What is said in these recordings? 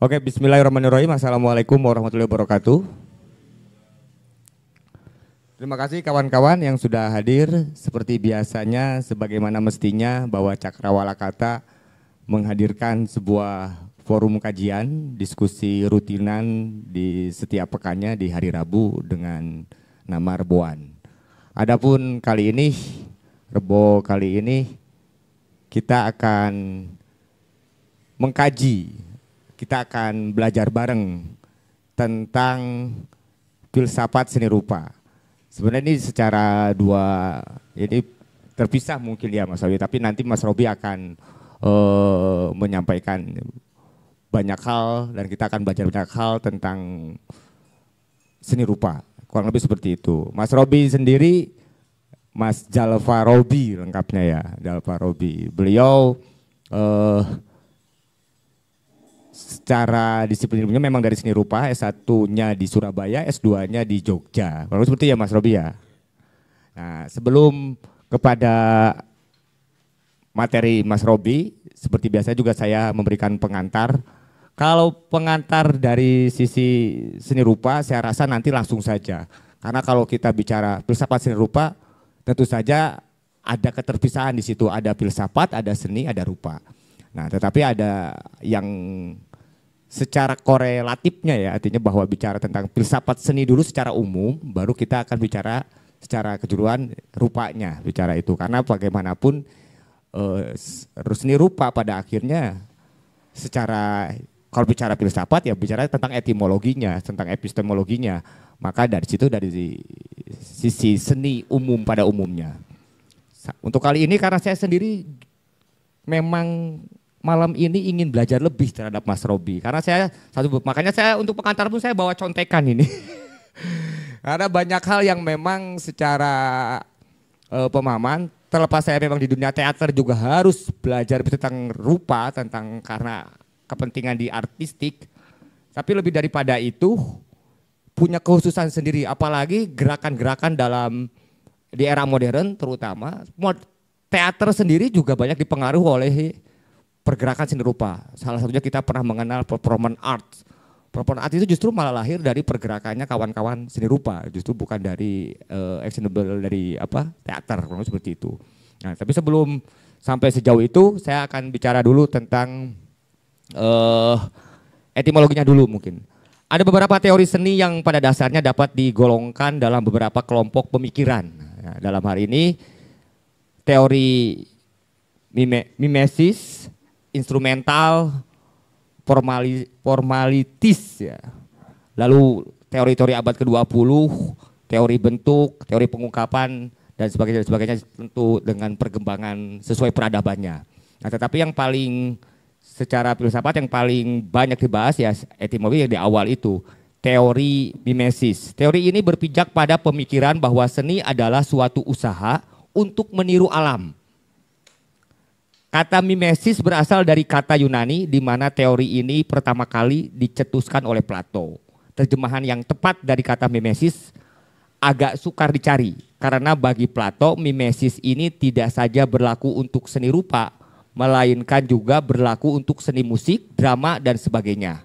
Oke, bismillahirrahmanirrahim. Assalamualaikum warahmatullahi wabarakatuh. Terima kasih kawan-kawan yang sudah hadir. Seperti biasanya, sebagaimana mestinya bahwa Cakrawala Kata menghadirkan sebuah forum kajian, diskusi rutinan di setiap pekannya di hari Rabu dengan nama Reboan. Adapun kali ini, Rebo kali ini kita akan mengkaji, kita akan belajar bareng tentang filsafat seni rupa. Sebenarnya ini secara dua, ini terpisah mungkin ya Mas Robi, tapi nanti Mas Robi akan menyampaikan banyak hal dan kita akan belajar banyak hal tentang seni rupa. Kurang lebih seperti itu. Mas Robi sendiri, Mas Jalva Robi lengkapnya ya, Jalva Robi. Beliau secara disiplin ilmunya memang dari seni rupa, S1-nya di Surabaya, S2-nya di Jogja. Kalau seperti ya Mas Robi ya. Nah, sebelum kepada materi Mas Robi, seperti biasa juga saya memberikan pengantar. Kalau pengantar dari sisi seni rupa, saya rasa nanti langsung saja. Karena kalau kita bicara filsafat seni rupa, tentu saja ada keterpisahan di situ. Ada filsafat, ada seni, ada rupa. Nah, tetapi ada yang secara korelatifnya ya, artinya bahwa bicara tentang filsafat seni dulu secara umum, baru kita akan bicara secara kejuruan rupanya, bicara itu. Karena bagaimanapun seni rupa pada akhirnya secara, kalau bicara filsafat ya bicara tentang etimologinya, tentang epistemologinya. Maka dari situ dari sisi seni umum pada umumnya. Untuk kali ini karena saya sendiri memang malam ini ingin belajar lebih terhadap Mas Robi. Karena makanya saya untuk pengantar pun saya bawa contekan ini. Karena banyak hal yang memang secara pemahaman, terlepas saya memang di dunia teater juga harus belajar tentang rupa, tentang karena kepentingan di artistik. Tapi lebih daripada itu punya kekhususan sendiri, apalagi gerakan-gerakan di era modern terutama. Teater sendiri juga banyak dipengaruhi oleh pergerakan seni rupa. Salah satunya kita pernah mengenal performance art. Performance art itu justru malah lahir dari pergerakannya kawan-kawan seni rupa, justru bukan dari actionable dari teater, seperti itu. Nah, tapi sebelum sampai sejauh itu, saya akan bicara dulu tentang etimologinya dulu mungkin. Ada beberapa teori seni yang pada dasarnya dapat digolongkan dalam beberapa kelompok pemikiran. Nah, dalam hari ini teori mimesis, instrumental, formalitis ya. Lalu teori-teori abad ke-20, teori bentuk, teori pengungkapan dan sebagainya tentu dengan perkembangan sesuai peradabannya. Nah, tetapi yang paling secara filsafat yang paling banyak dibahas ya etimologi yang di awal itu, teori mimesis. Teori ini berpijak pada pemikiran bahwa seni adalah suatu usaha untuk meniru alam. Kata mimesis berasal dari kata Yunani di mana teori ini pertama kali dicetuskan oleh Plato. Terjemahan yang tepat dari kata mimesis agak sukar dicari karena bagi Plato mimesis ini tidak saja berlaku untuk seni rupa, melainkan juga berlaku untuk seni musik, drama dan sebagainya.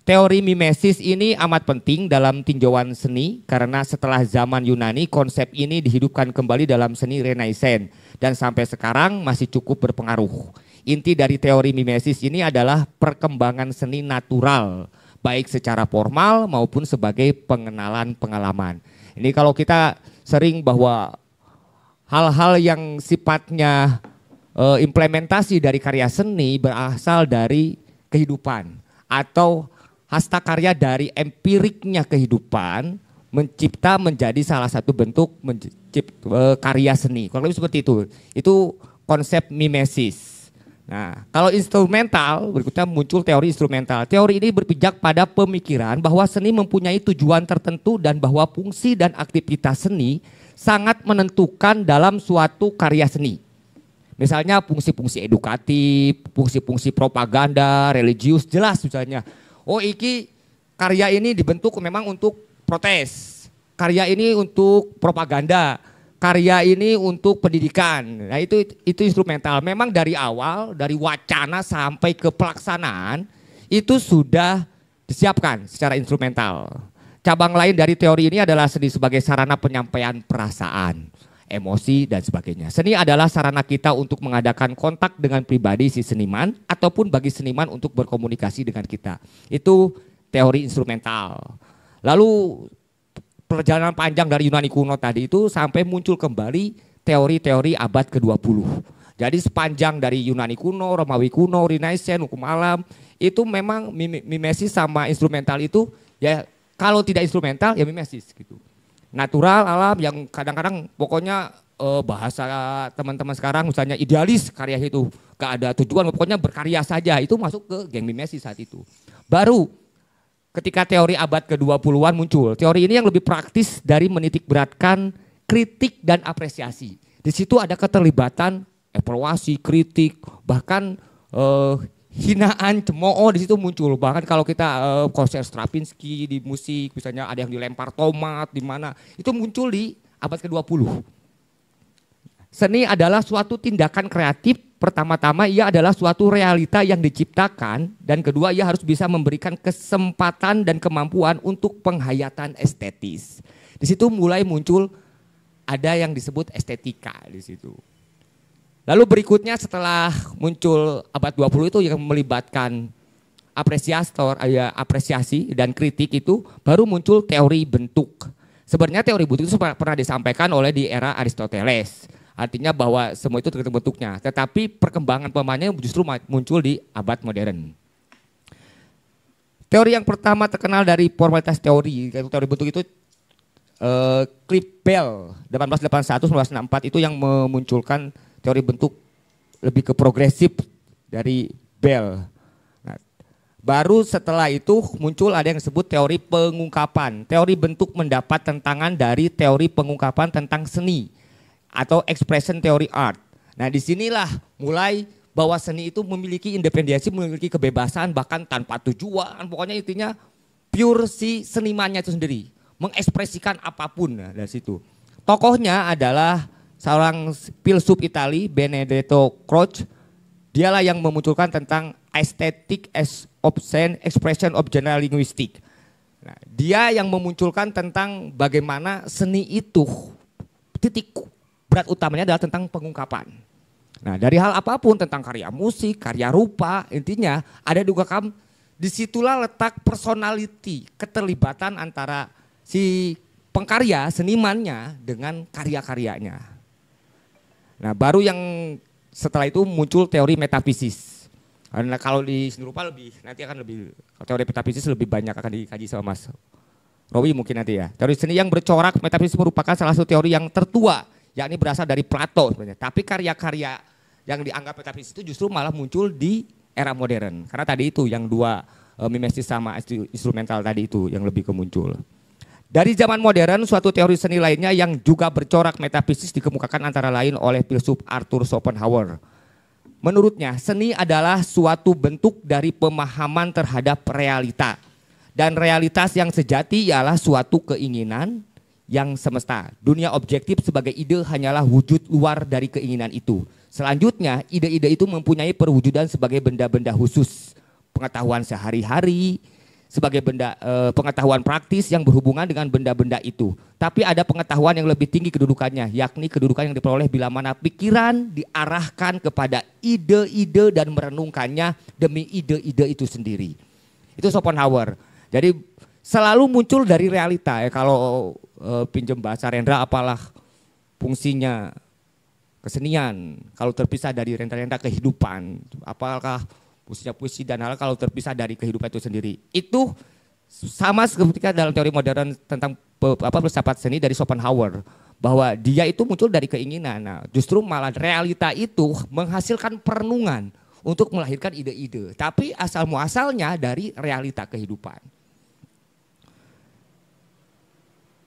Teori mimesis ini amat penting dalam tinjauan seni karena setelah zaman Yunani konsep ini dihidupkan kembali dalam seni Renaissance dan sampai sekarang masih cukup berpengaruh. Inti dari teori mimesis ini adalah perkembangan seni natural, baik secara formal maupun sebagai pengenalan pengalaman. Ini kalau kita sering bahwa hal-hal yang sifatnya implementasi dari karya seni berasal dari kehidupan atau hasta karya dari empiriknya kehidupan mencipta menjadi salah satu bentuk karya seni. Kurang lebih seperti itu. Itu konsep mimesis. Nah, kalau instrumental, berikutnya muncul teori instrumental. Teori ini berpijak pada pemikiran bahwa seni mempunyai tujuan tertentu dan bahwa fungsi dan aktivitas seni sangat menentukan dalam suatu karya seni. Misalnya fungsi-fungsi edukatif, fungsi-fungsi propaganda, religius, jelas misalnya. Oh, karya ini dibentuk memang untuk protes, karya ini untuk propaganda, karya ini untuk pendidikan. Nah, itu instrumental. Memang dari awal, dari wacana sampai ke pelaksanaan itu sudah disiapkan secara instrumental. Cabang lain dari teori ini adalah seni sebagai sarana penyampaian perasaan, emosi dan sebagainya. Seni adalah sarana kita untuk mengadakan kontak dengan pribadi si seniman ataupun bagi seniman untuk berkomunikasi dengan kita. Itu teori instrumental. Lalu perjalanan panjang dari Yunani kuno tadi itu sampai muncul kembali teori-teori abad ke-20. Jadi sepanjang dari Yunani kuno, Romawi kuno, Renaissance, hukum alam, itu memang mimesis sama instrumental itu ya, kalau tidak instrumental ya mimesis gitu. Natural, alam yang kadang-kadang pokoknya bahasa teman-teman sekarang misalnya idealis karya itu, gak ada tujuan, pokoknya berkarya saja, itu masuk ke geng mimesis saat itu. Baru ketika teori abad ke-20-an muncul, teori ini yang lebih praktis dari menitik beratkan kritik dan apresiasi. Di situ ada keterlibatan evaluasi, kritik, bahkan hinaan, cemooh di situ muncul. Bahkan kalau kita konser Stravinsky di musik, misalnya ada yang dilempar tomat di mana, itu muncul di abad ke-20. Seni adalah suatu tindakan kreatif, pertama-tama ia adalah suatu realita yang diciptakan, dan kedua ia harus bisa memberikan kesempatan dan kemampuan untuk penghayatan estetis. Di situ mulai muncul ada yang disebut estetika di situ. Lalu berikutnya setelah muncul abad 20 itu yang melibatkan apresiasi dan kritik itu baru muncul teori bentuk. Sebenarnya teori bentuk itu pernah disampaikan oleh di era Aristoteles. Artinya bahwa semua itu tergantung bentuknya. Tetapi perkembangan pemahamannya justru muncul di abad modern. Teori yang pertama terkenal dari formalitas teori bentuk itu Cliff Bell 1881-1964 itu yang memunculkan teori bentuk lebih ke progresif dari Bell. Nah, baru setelah itu muncul ada yang disebut teori pengungkapan. Teori bentuk mendapat tentangan dari teori pengungkapan tentang seni atau expression theory art. Nah, disinilah mulai bahwa seni itu memiliki independensi, memiliki kebebasan bahkan tanpa tujuan. Pokoknya intinya pure si senimannya itu sendiri, mengekspresikan apapun. Nah, dari situ. Tokohnya adalah seorang filsuf Itali, Benedetto Croce. Dialah yang memunculkan tentang aesthetic as obscene expression of general linguistic. Nah, dia yang memunculkan tentang bagaimana seni itu titik berat utamanya adalah tentang pengungkapan. Nah, dari hal apapun, tentang karya musik, karya rupa, intinya ada juga disitulah letak personality, keterlibatan antara si pengkarya, senimannya dengan karya-karyanya. Nah, baru yang setelah itu muncul teori metafisis. Karena kalau di seni rupa nanti akan lebih, teori metafisis lebih banyak akan dikaji sama Mas Rowi mungkin nanti ya. Teori seni yang bercorak metafisis merupakan salah satu teori yang tertua, yakni berasal dari Plato sebenarnya. Tapi karya-karya yang dianggap metafisis itu justru malah muncul di era modern. Karena tadi itu yang dua mimesis sama instrumental tadi itu yang lebih kemuncul. Dari zaman modern, suatu teori seni lainnya yang juga bercorak metafisis dikemukakan antara lain oleh filsuf Arthur Schopenhauer. Menurutnya, seni adalah suatu bentuk dari pemahaman terhadap realita. Dan realitas yang sejati ialah suatu keinginan yang semesta. Dunia objektif sebagai ide hanyalah wujud luar dari keinginan itu. Selanjutnya, ide-ide itu mempunyai perwujudan sebagai benda-benda khusus. Pengetahuan sehari-hari, sebagai benda pengetahuan praktis yang berhubungan dengan benda-benda itu. Tapi ada pengetahuan yang lebih tinggi kedudukannya, yakni kedudukan yang diperoleh bila mana pikiran diarahkan kepada ide-ide dan merenungkannya demi ide-ide itu sendiri. Itu Schopenhauer. Jadi selalu muncul dari realita ya, kalau pinjam bahasa Rendra apalah fungsinya kesenian, kalau terpisah dari Rendra kehidupan, apakah fungsinya puisi dan hal kalau terpisah dari kehidupan itu sendiri. Itu sama ketika dalam teori modern tentang filsafat seni dari Schopenhauer, bahwa dia itu muncul dari keinginan. Nah, justru malah realita itu menghasilkan perenungan untuk melahirkan ide-ide, tapi asal muasalnya dari realita kehidupan.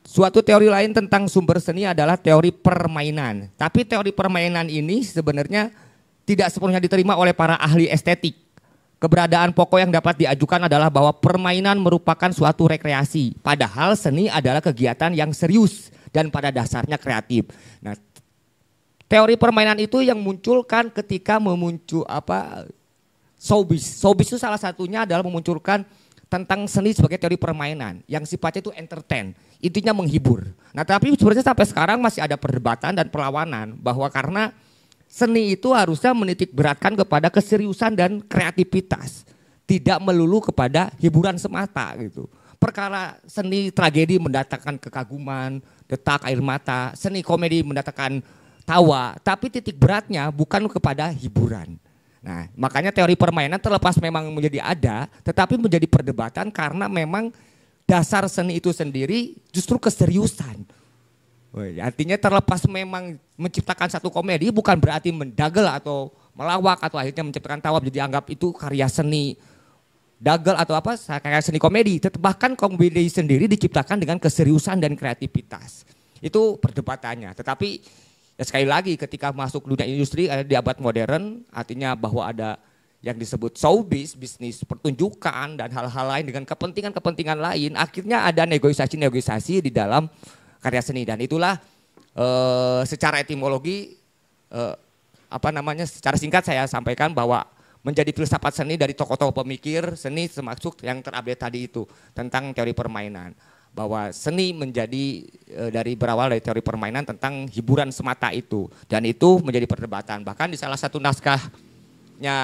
Suatu teori lain tentang sumber seni adalah teori permainan. Tapi teori permainan ini sebenarnya tidak sepenuhnya diterima oleh para ahli estetik. Keberadaan pokok yang dapat diajukan adalah bahwa permainan merupakan suatu rekreasi. Padahal seni adalah kegiatan yang serius dan pada dasarnya kreatif. Nah, teori permainan itu yang munculkan ketika showbiz. Showbiz itu salah satunya adalah memunculkan tentang seni sebagai teori permainan yang sifatnya itu entertain, intinya menghibur. Nah, tapi sebenarnya sampai sekarang masih ada perdebatan dan perlawanan bahwa karena seni itu harusnya menitik beratkan kepada keseriusan dan kreativitas, tidak melulu kepada hiburan semata gitu. Perkara seni tragedi mendatangkan kekaguman, detak air mata, seni komedi mendatangkan tawa, tapi titik beratnya bukan kepada hiburan. Nah, makanya teori permainan terlepas memang menjadi ada, tetapi menjadi perdebatan karena memang dasar seni itu sendiri justru keseriusan. Artinya terlepas memang menciptakan satu komedi bukan berarti mendagel atau melawak atau akhirnya menciptakan tawa jadi anggap itu karya seni dagel atau apa karya seni komedi. Bahkan komedi sendiri diciptakan dengan keseriusan dan kreativitas. Itu perdebatannya. Tetapi ya sekali lagi ketika masuk dunia industri di abad modern artinya bahwa ada yang disebut showbiz, bisnis pertunjukan dan hal-hal lain dengan kepentingan-kepentingan lain, akhirnya ada negosiasi-negosiasi di dalam karya seni dan itulah secara etimologi secara singkat saya sampaikan bahwa menjadi filsafat seni dari tokoh-tokoh pemikir seni termasuk yang terupdate tadi itu tentang teori permainan. Bahwa seni menjadi dari berawal dari teori permainan tentang hiburan semata itu. Dan itu menjadi perdebatan. Bahkan di salah satu naskahnya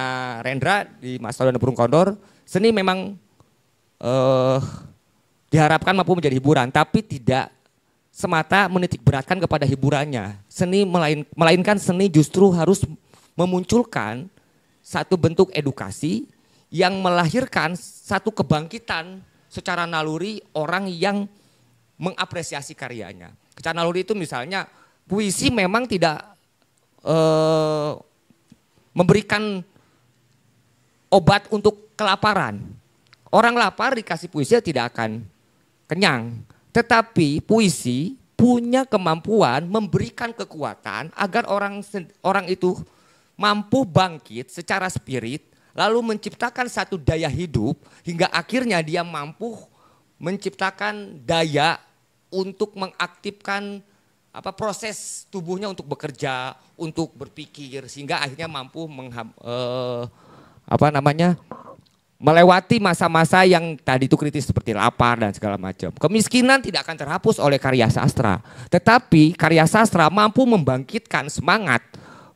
Rendra di Mas Taudana Burung Kondor, seni memang diharapkan mampu menjadi hiburan. Tapi tidak semata menitik beratkan kepada hiburannya. Seni melainkan seni justru harus memunculkan satu bentuk edukasi yang melahirkan satu kebangkitan secara naluri orang yang mengapresiasi karyanya. Secara naluri itu misalnya puisi memang tidak memberikan obat untuk kelaparan. Orang lapar dikasih puisi tidak akan kenyang. Tetapi puisi punya kemampuan memberikan kekuatan agar orang itu mampu bangkit secara spirit. Lalu menciptakan satu daya hidup hingga akhirnya dia mampu menciptakan daya untuk mengaktifkan proses tubuhnya untuk bekerja, untuk berpikir sehingga akhirnya mampu melewati masa-masa yang tadi itu kritis seperti lapar dan segala macam. Kemiskinan tidak akan terhapus oleh karya sastra, tetapi karya sastra mampu membangkitkan semangat.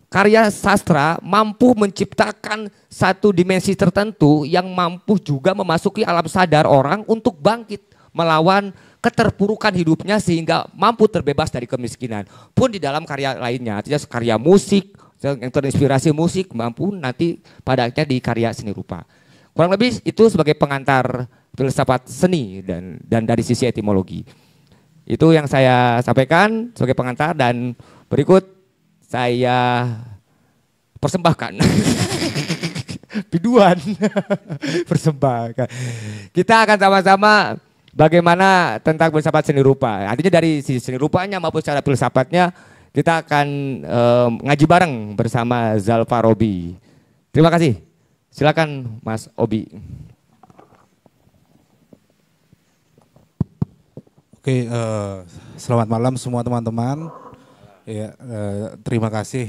Karya sastra mampu menciptakan satu dimensi tertentu yang mampu juga memasuki alam sadar orang untuk bangkit melawan keterpurukan hidupnya sehingga mampu terbebas dari kemiskinan. Pun di dalam karya lainnya, artinya karya musik yang terinspirasi musik mampu nanti pada akhirnya di karya seni rupa. Kurang lebih itu sebagai pengantar filsafat seni dan dari sisi etimologi. Itu yang saya sampaikan sebagai pengantar dan berikut saya persembahkan biduan persembahkan. Kita akan sama-sama bagaimana tentang filsafat seni rupa. Artinya dari sisi seni rupanya maupun secara filsafatnya kita akan ngaji bareng bersama Zal Farabi. Terima kasih. Silakan Mas Obi. Oke, selamat malam semua teman-teman. Ya, terima kasih.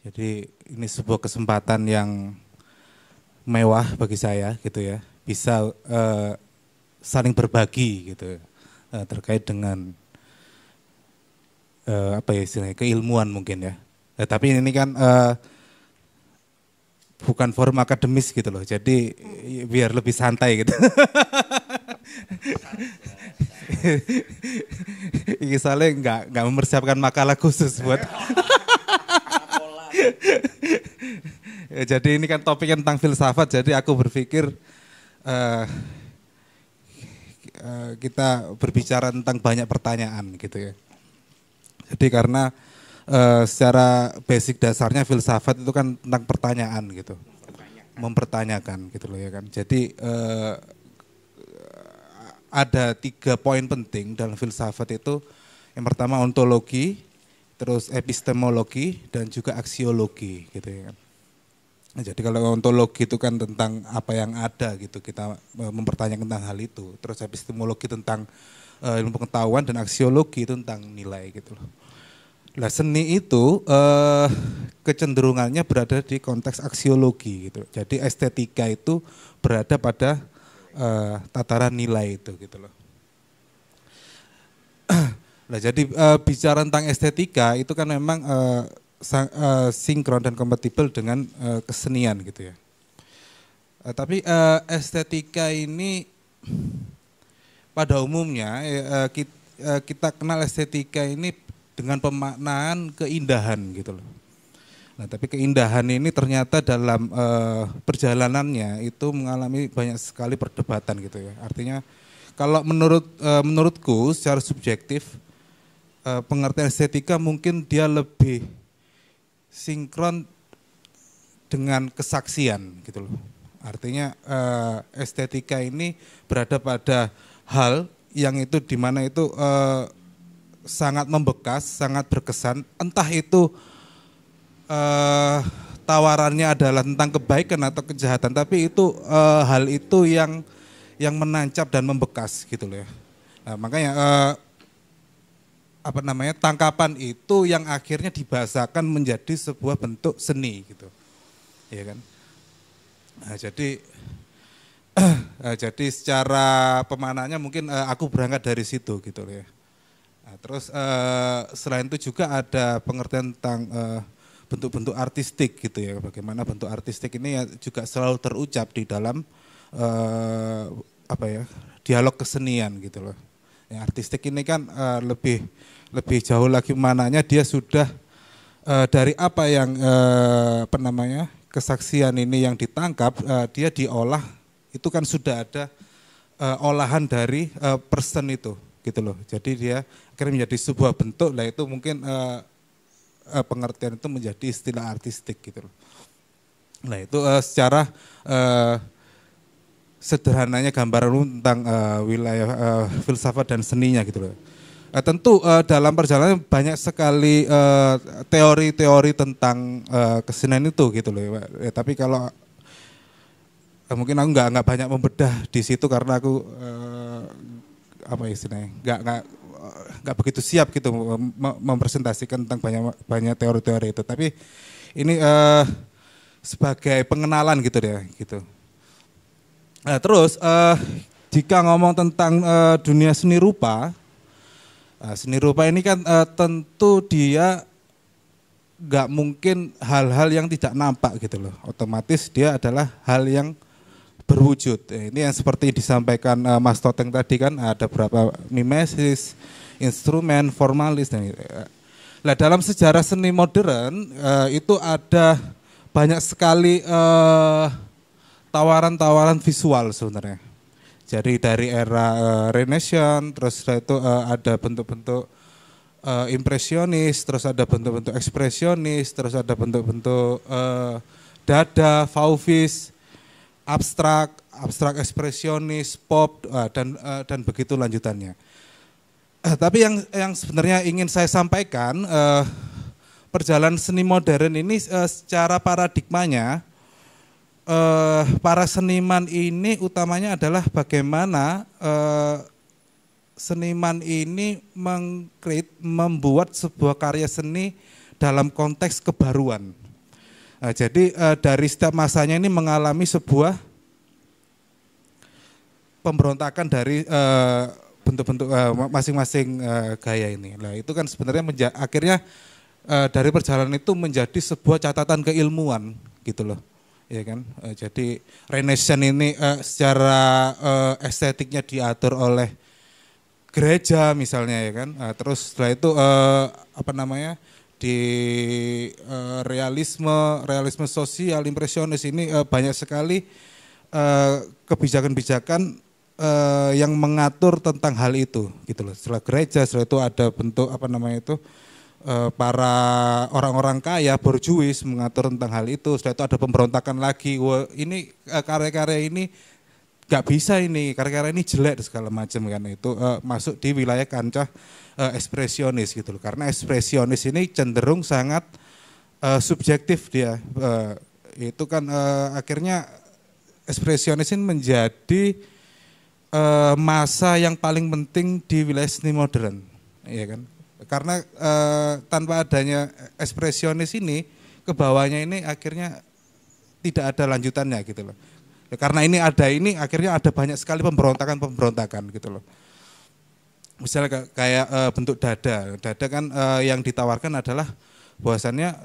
Jadi ini sebuah kesempatan yang mewah bagi saya gitu ya, bisa saling berbagi gitu terkait dengan istilahnya keilmuan mungkin ya. Tapi ini kan bukan forum akademis gitu loh, jadi biar lebih santai gitu. Ini soalnya nggak mempersiapkan makalah khusus buat. Ya, jadi ini kan topiknya tentang filsafat, jadi aku berpikir kita berbicara tentang banyak pertanyaan gitu ya. Jadi karena secara basic dasarnya filsafat itu kan tentang pertanyaan gitu, mempertanyakan gitu loh ya kan. Jadi ada 3 poin penting dalam filsafat itu. Yang pertama ontologi, terus epistemologi dan juga aksiologi gitu ya kan. Nah, jadi kalau ontologi itu kan tentang apa yang ada gitu, kita mempertanyakan tentang hal itu. Terus epistemologi tentang ilmu pengetahuan dan aksiologi itu tentang nilai gitu loh. Lah seni itu kecenderungannya berada di konteks aksiologi gitu. Jadi estetika itu berada pada tataran nilai itu gitu loh. Nah jadi bicara tentang estetika itu kan memang sinkron dan kompatibel dengan kesenian gitu ya. Tapi estetika ini pada umumnya kita kenal estetika ini dengan pemaknaan keindahan gitu loh. Nah tapi keindahan ini ternyata dalam perjalanannya itu mengalami banyak sekali perdebatan gitu ya. Artinya kalau menurutku secara subjektif pengertian estetika mungkin dia lebih sinkron dengan kesaksian gitu loh. Artinya estetika ini berada pada hal yang itu dimana itu sangat membekas, sangat berkesan. Entah itu tawarannya adalah tentang kebaikan atau kejahatan, tapi itu hal itu yang menancap dan membekas gitu loh ya. Nah, makanya tangkapan itu yang akhirnya dibahasakan menjadi sebuah bentuk seni gitu, ya kan. Nah, jadi secara pemaknaannya mungkin aku berangkat dari situ gitu loh ya. Nah, terus selain itu juga ada pengertian tentang bentuk-bentuk artistik gitu ya. Bagaimana bentuk artistik ini ya juga selalu terucap di dalam dialog kesenian gitu loh. Ya, artistik ini kan lebih jauh lagi mananya dia sudah dari apa yang kesaksian ini yang ditangkap dia diolah itu kan sudah ada olahan dari person itu gitu loh. Jadi dia akhirnya menjadi sebuah bentuk, lah itu mungkin pengertian itu menjadi istilah artistik gitu loh. Nah itu secara sederhananya gambaran tentang wilayah filsafat dan seninya gitu loh. Tentu dalam perjalanan banyak sekali teori-teori tentang kesenian itu gitu loh. Ya, tapi kalau mungkin aku nggak banyak membedah di situ karena aku nggak begitu siap gitu mempresentasikan tentang banyak teori-teori itu. Tapi ini sebagai pengenalan gitu deh gitu. Nah, terus jika ngomong tentang dunia seni rupa ini kan tentu dia nggak mungkin hal-hal yang tidak nampak gitu loh. Otomatis dia adalah hal yang berwujud. Ini yang seperti disampaikan Mas Toteng tadi kan ada berapa mimesis, instrumen, formalis dan nah, dalam sejarah seni modern itu ada banyak sekali tawaran-tawaran visual sebenarnya. Jadi dari era Renaissance, terus setelah itu ada bentuk-bentuk impresionis, terus ada bentuk-bentuk ekspresionis, terus ada bentuk-bentuk dada, fauvis, abstrak ekspresionis, pop dan begitu lanjutannya. Tapi yang sebenarnya ingin saya sampaikan perjalanan seni modern ini secara paradigmanya para seniman ini utamanya adalah bagaimana seniman ini membuat sebuah karya seni dalam konteks kebaruan. Nah, jadi dari setiap masanya ini mengalami sebuah pemberontakan dari bentuk-bentuk masing-masing gaya ini. Nah, itu kan sebenarnya akhirnya dari perjalanan itu menjadi sebuah catatan keilmuan gitu loh. Ya kan, jadi Renaissance ini secara estetiknya diatur oleh gereja misalnya ya kan, terus setelah itu di realisme sosial, impresionis ini banyak sekali kebijakan-kebijakan yang mengatur tentang hal itu gitu loh. Setelah gereja, setelah itu ada bentuk para orang-orang kaya, borjuis mengatur tentang hal itu. Setelah itu ada pemberontakan lagi. Wah, ini karya-karya ini nggak bisa ini, karya-karya ini jelek segala macam kan. Itu masuk di wilayah kancah ekspresionis gitu loh. Karena ekspresionis ini cenderung sangat subjektif dia. Itu kan akhirnya ekspresionis ini menjadi masa yang paling penting di wilayah seni modern, ya kan. Karena tanpa adanya ekspresionis ini, ke bawahnya ini akhirnya tidak ada lanjutannya gitu loh. Ya, karena ini akhirnya ada banyak sekali pemberontakan gitu loh. Misalnya kayak bentuk dada kan yang ditawarkan adalah bahwasannya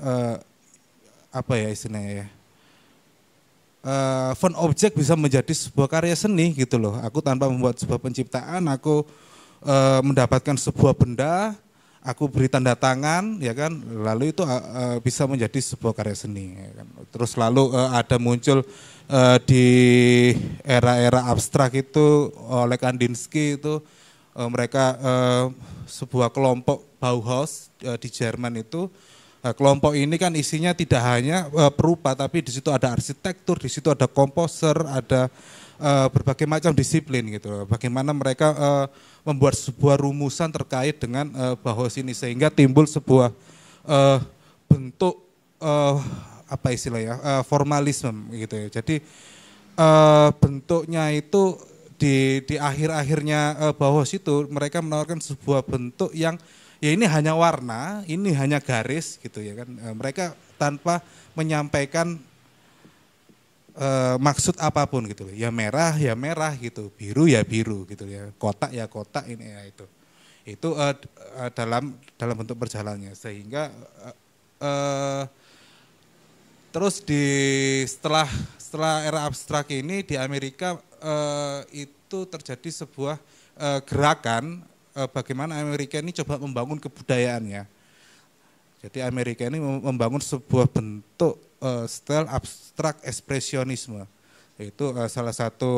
apa ya istilahnya ya, found object bisa menjadi sebuah karya seni gitu loh. Aku tanpa membuat sebuah penciptaan, aku mendapatkan sebuah benda, aku beri tanda tangan, ya kan, lalu itu bisa menjadi sebuah karya seni. Ya kan. Terus lalu ada muncul di era-era abstrak itu oleh Kandinsky itu mereka sebuah kelompok Bauhaus di Jerman itu. Kelompok ini kan isinya tidak hanya perupa, tapi di situ ada arsitektur, di situ ada komposer, ada berbagai macam disiplin gitu. Bagaimana mereka membuat sebuah rumusan terkait dengan Bauhaus ini sehingga timbul sebuah bentuk apa istilahnya formalisme gitu ya. Jadi bentuknya itu di akhir-akhirnya Bauhaus itu mereka menawarkan sebuah bentuk yang ya ini hanya warna, ini hanya garis gitu ya kan. Mereka tanpa menyampaikan maksud apapun gitu. Ya merah gitu, biru ya biru gitu ya. Kotak ya kotak ini ya itu. Itu dalam bentuk perjalanannya sehingga terus setelah era abstrak ini di Amerika itu terjadi sebuah gerakan bagaimana Amerika ini coba membangun kebudayaannya. Jadi Amerika ini membangun sebuah bentuk style abstrak ekspresionisme. Itu salah satu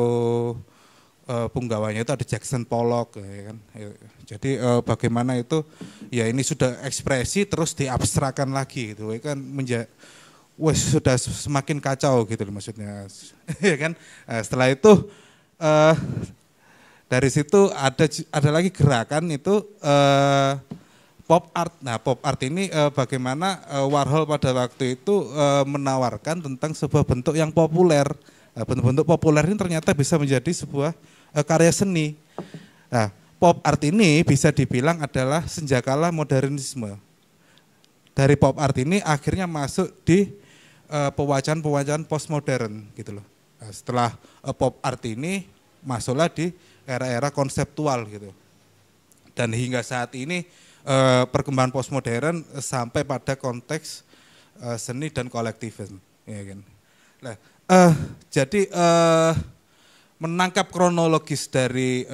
punggawanya itu ada Jackson Pollock. Ya kan? Jadi bagaimana itu, ya ini sudah ekspresi terus diabstrakan lagi. Gitu. Ya kan sudah semakin kacau gitu maksudnya. Ya kan? Setelah itu dari situ ada lagi gerakan itu pop art. Nah pop art ini bagaimana Warhol pada waktu itu menawarkan tentang sebuah bentuk yang populer. Bentuk-bentuk populer ini ternyata bisa menjadi sebuah karya seni. Nah pop art ini bisa dibilang adalah senjakala modernisme. Dari pop art ini akhirnya masuk di pewacaan-pewacaan postmodern gitu loh. Nah, setelah pop art ini masuklah di era-era konseptual gitu. Dan hingga saat ini perkembangan postmodern sampai pada konteks seni dan kolektivisme. Ya kan? Nah, jadi menangkap kronologis dari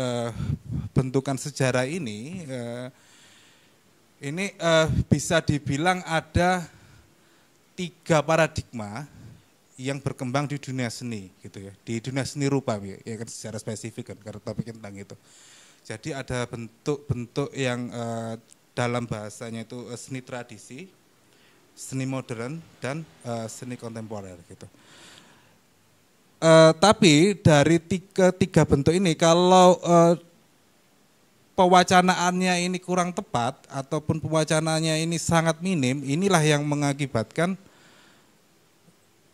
bentukan sejarah ini bisa dibilang ada 3 paradigma yang berkembang di dunia seni gitu ya, di dunia seni rupa ya kan secara spesifik kan karena topiknya tentang itu. Jadi ada bentuk-bentuk yang dalam bahasanya itu seni tradisi, seni modern dan seni kontemporer gitu. Tapi dari tiga bentuk ini kalau pewacanaannya ini kurang tepat ataupun pewacanaannya ini sangat minim, inilah yang mengakibatkan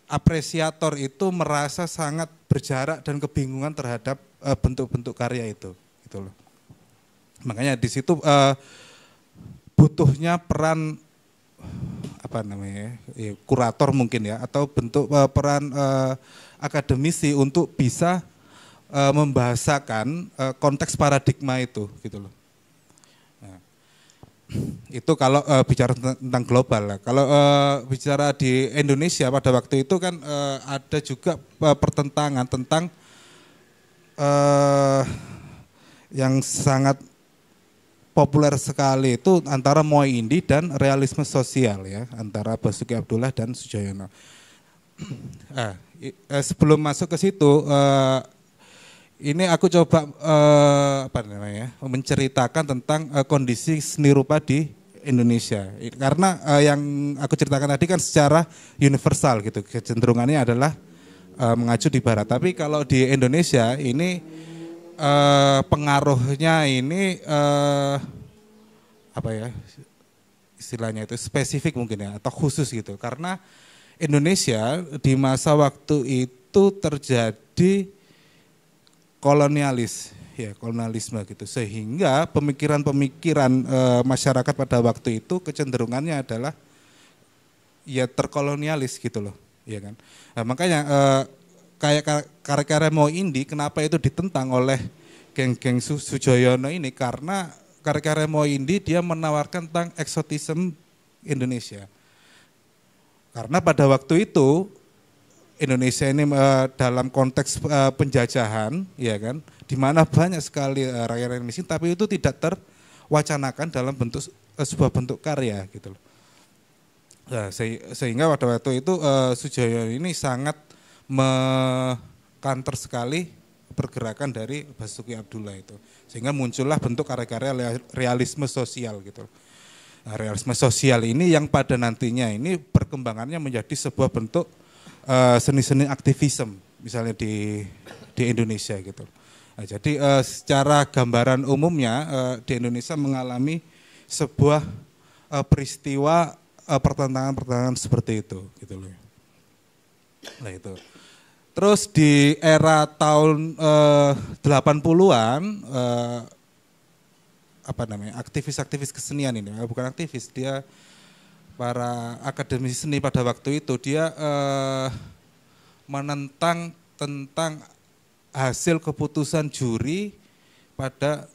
apresiator itu merasa sangat berjarak dan kebingungan terhadap bentuk-bentuk karya itu, gitu loh. Makanya di situ butuhnya peran apa namanya, ya, kurator mungkin ya, atau bentuk peran akademisi untuk bisa membahasakan konteks paradigma itu, gitu loh. Itu kalau bicara tentang global. Kalau bicara di Indonesia pada waktu itu kan ada juga pertentangan tentang yang sangat populer sekali itu antara Moai Indi dan realisme sosial ya, antara Basuki Abdullah dan Sujoyono. Sebelum masuk ke situ, ini aku coba menceritakan tentang kondisi seni rupa di Indonesia. Karena yang aku ceritakan tadi kan secara universal gitu, kecenderungannya adalah mengacu di barat. Tapi kalau di Indonesia ini pengaruhnya ini istilahnya itu spesifik mungkin ya, atau khusus gitu. Karena Indonesia di masa waktu itu terjadi kolonialis ya kolonialisme gitu. Sehingga pemikiran-pemikiran masyarakat pada waktu itu kecenderungannya adalah ya terkolonialis gitu loh, ya kan. Nah, makanya kayak karya-karya Mo Indi, kenapa itu ditentang oleh geng-geng Sujoyono ini, karena karya-karya Mo Indi dia menawarkan tentang eksotisme Indonesia. Karena pada waktu itu Indonesia ini dalam konteks penjajahan, ya kan, di mana banyak sekali rakyat miskin, tapi itu tidak terwacanakan dalam bentuk sebuah bentuk karya gitu loh. Nah, sehingga pada waktu itu Sujoyono ini sangat mengkanter sekali pergerakan dari Basuki Abdullah itu, sehingga muncullah bentuk karya-karya realisme sosial gitu. Nah, realisme sosial ini yang pada nantinya ini perkembangannya menjadi sebuah bentuk seni-seni aktivisme misalnya di Indonesia gitu. Nah, jadi secara gambaran umumnya di Indonesia mengalami sebuah peristiwa pertentangan seperti itu gitu loh. Nah itu. Terus di era tahun 80-an aktivis-aktivis kesenian ini, bukan aktivis, dia para akademisi seni pada waktu itu dia menentang tentang hasil keputusan juri pada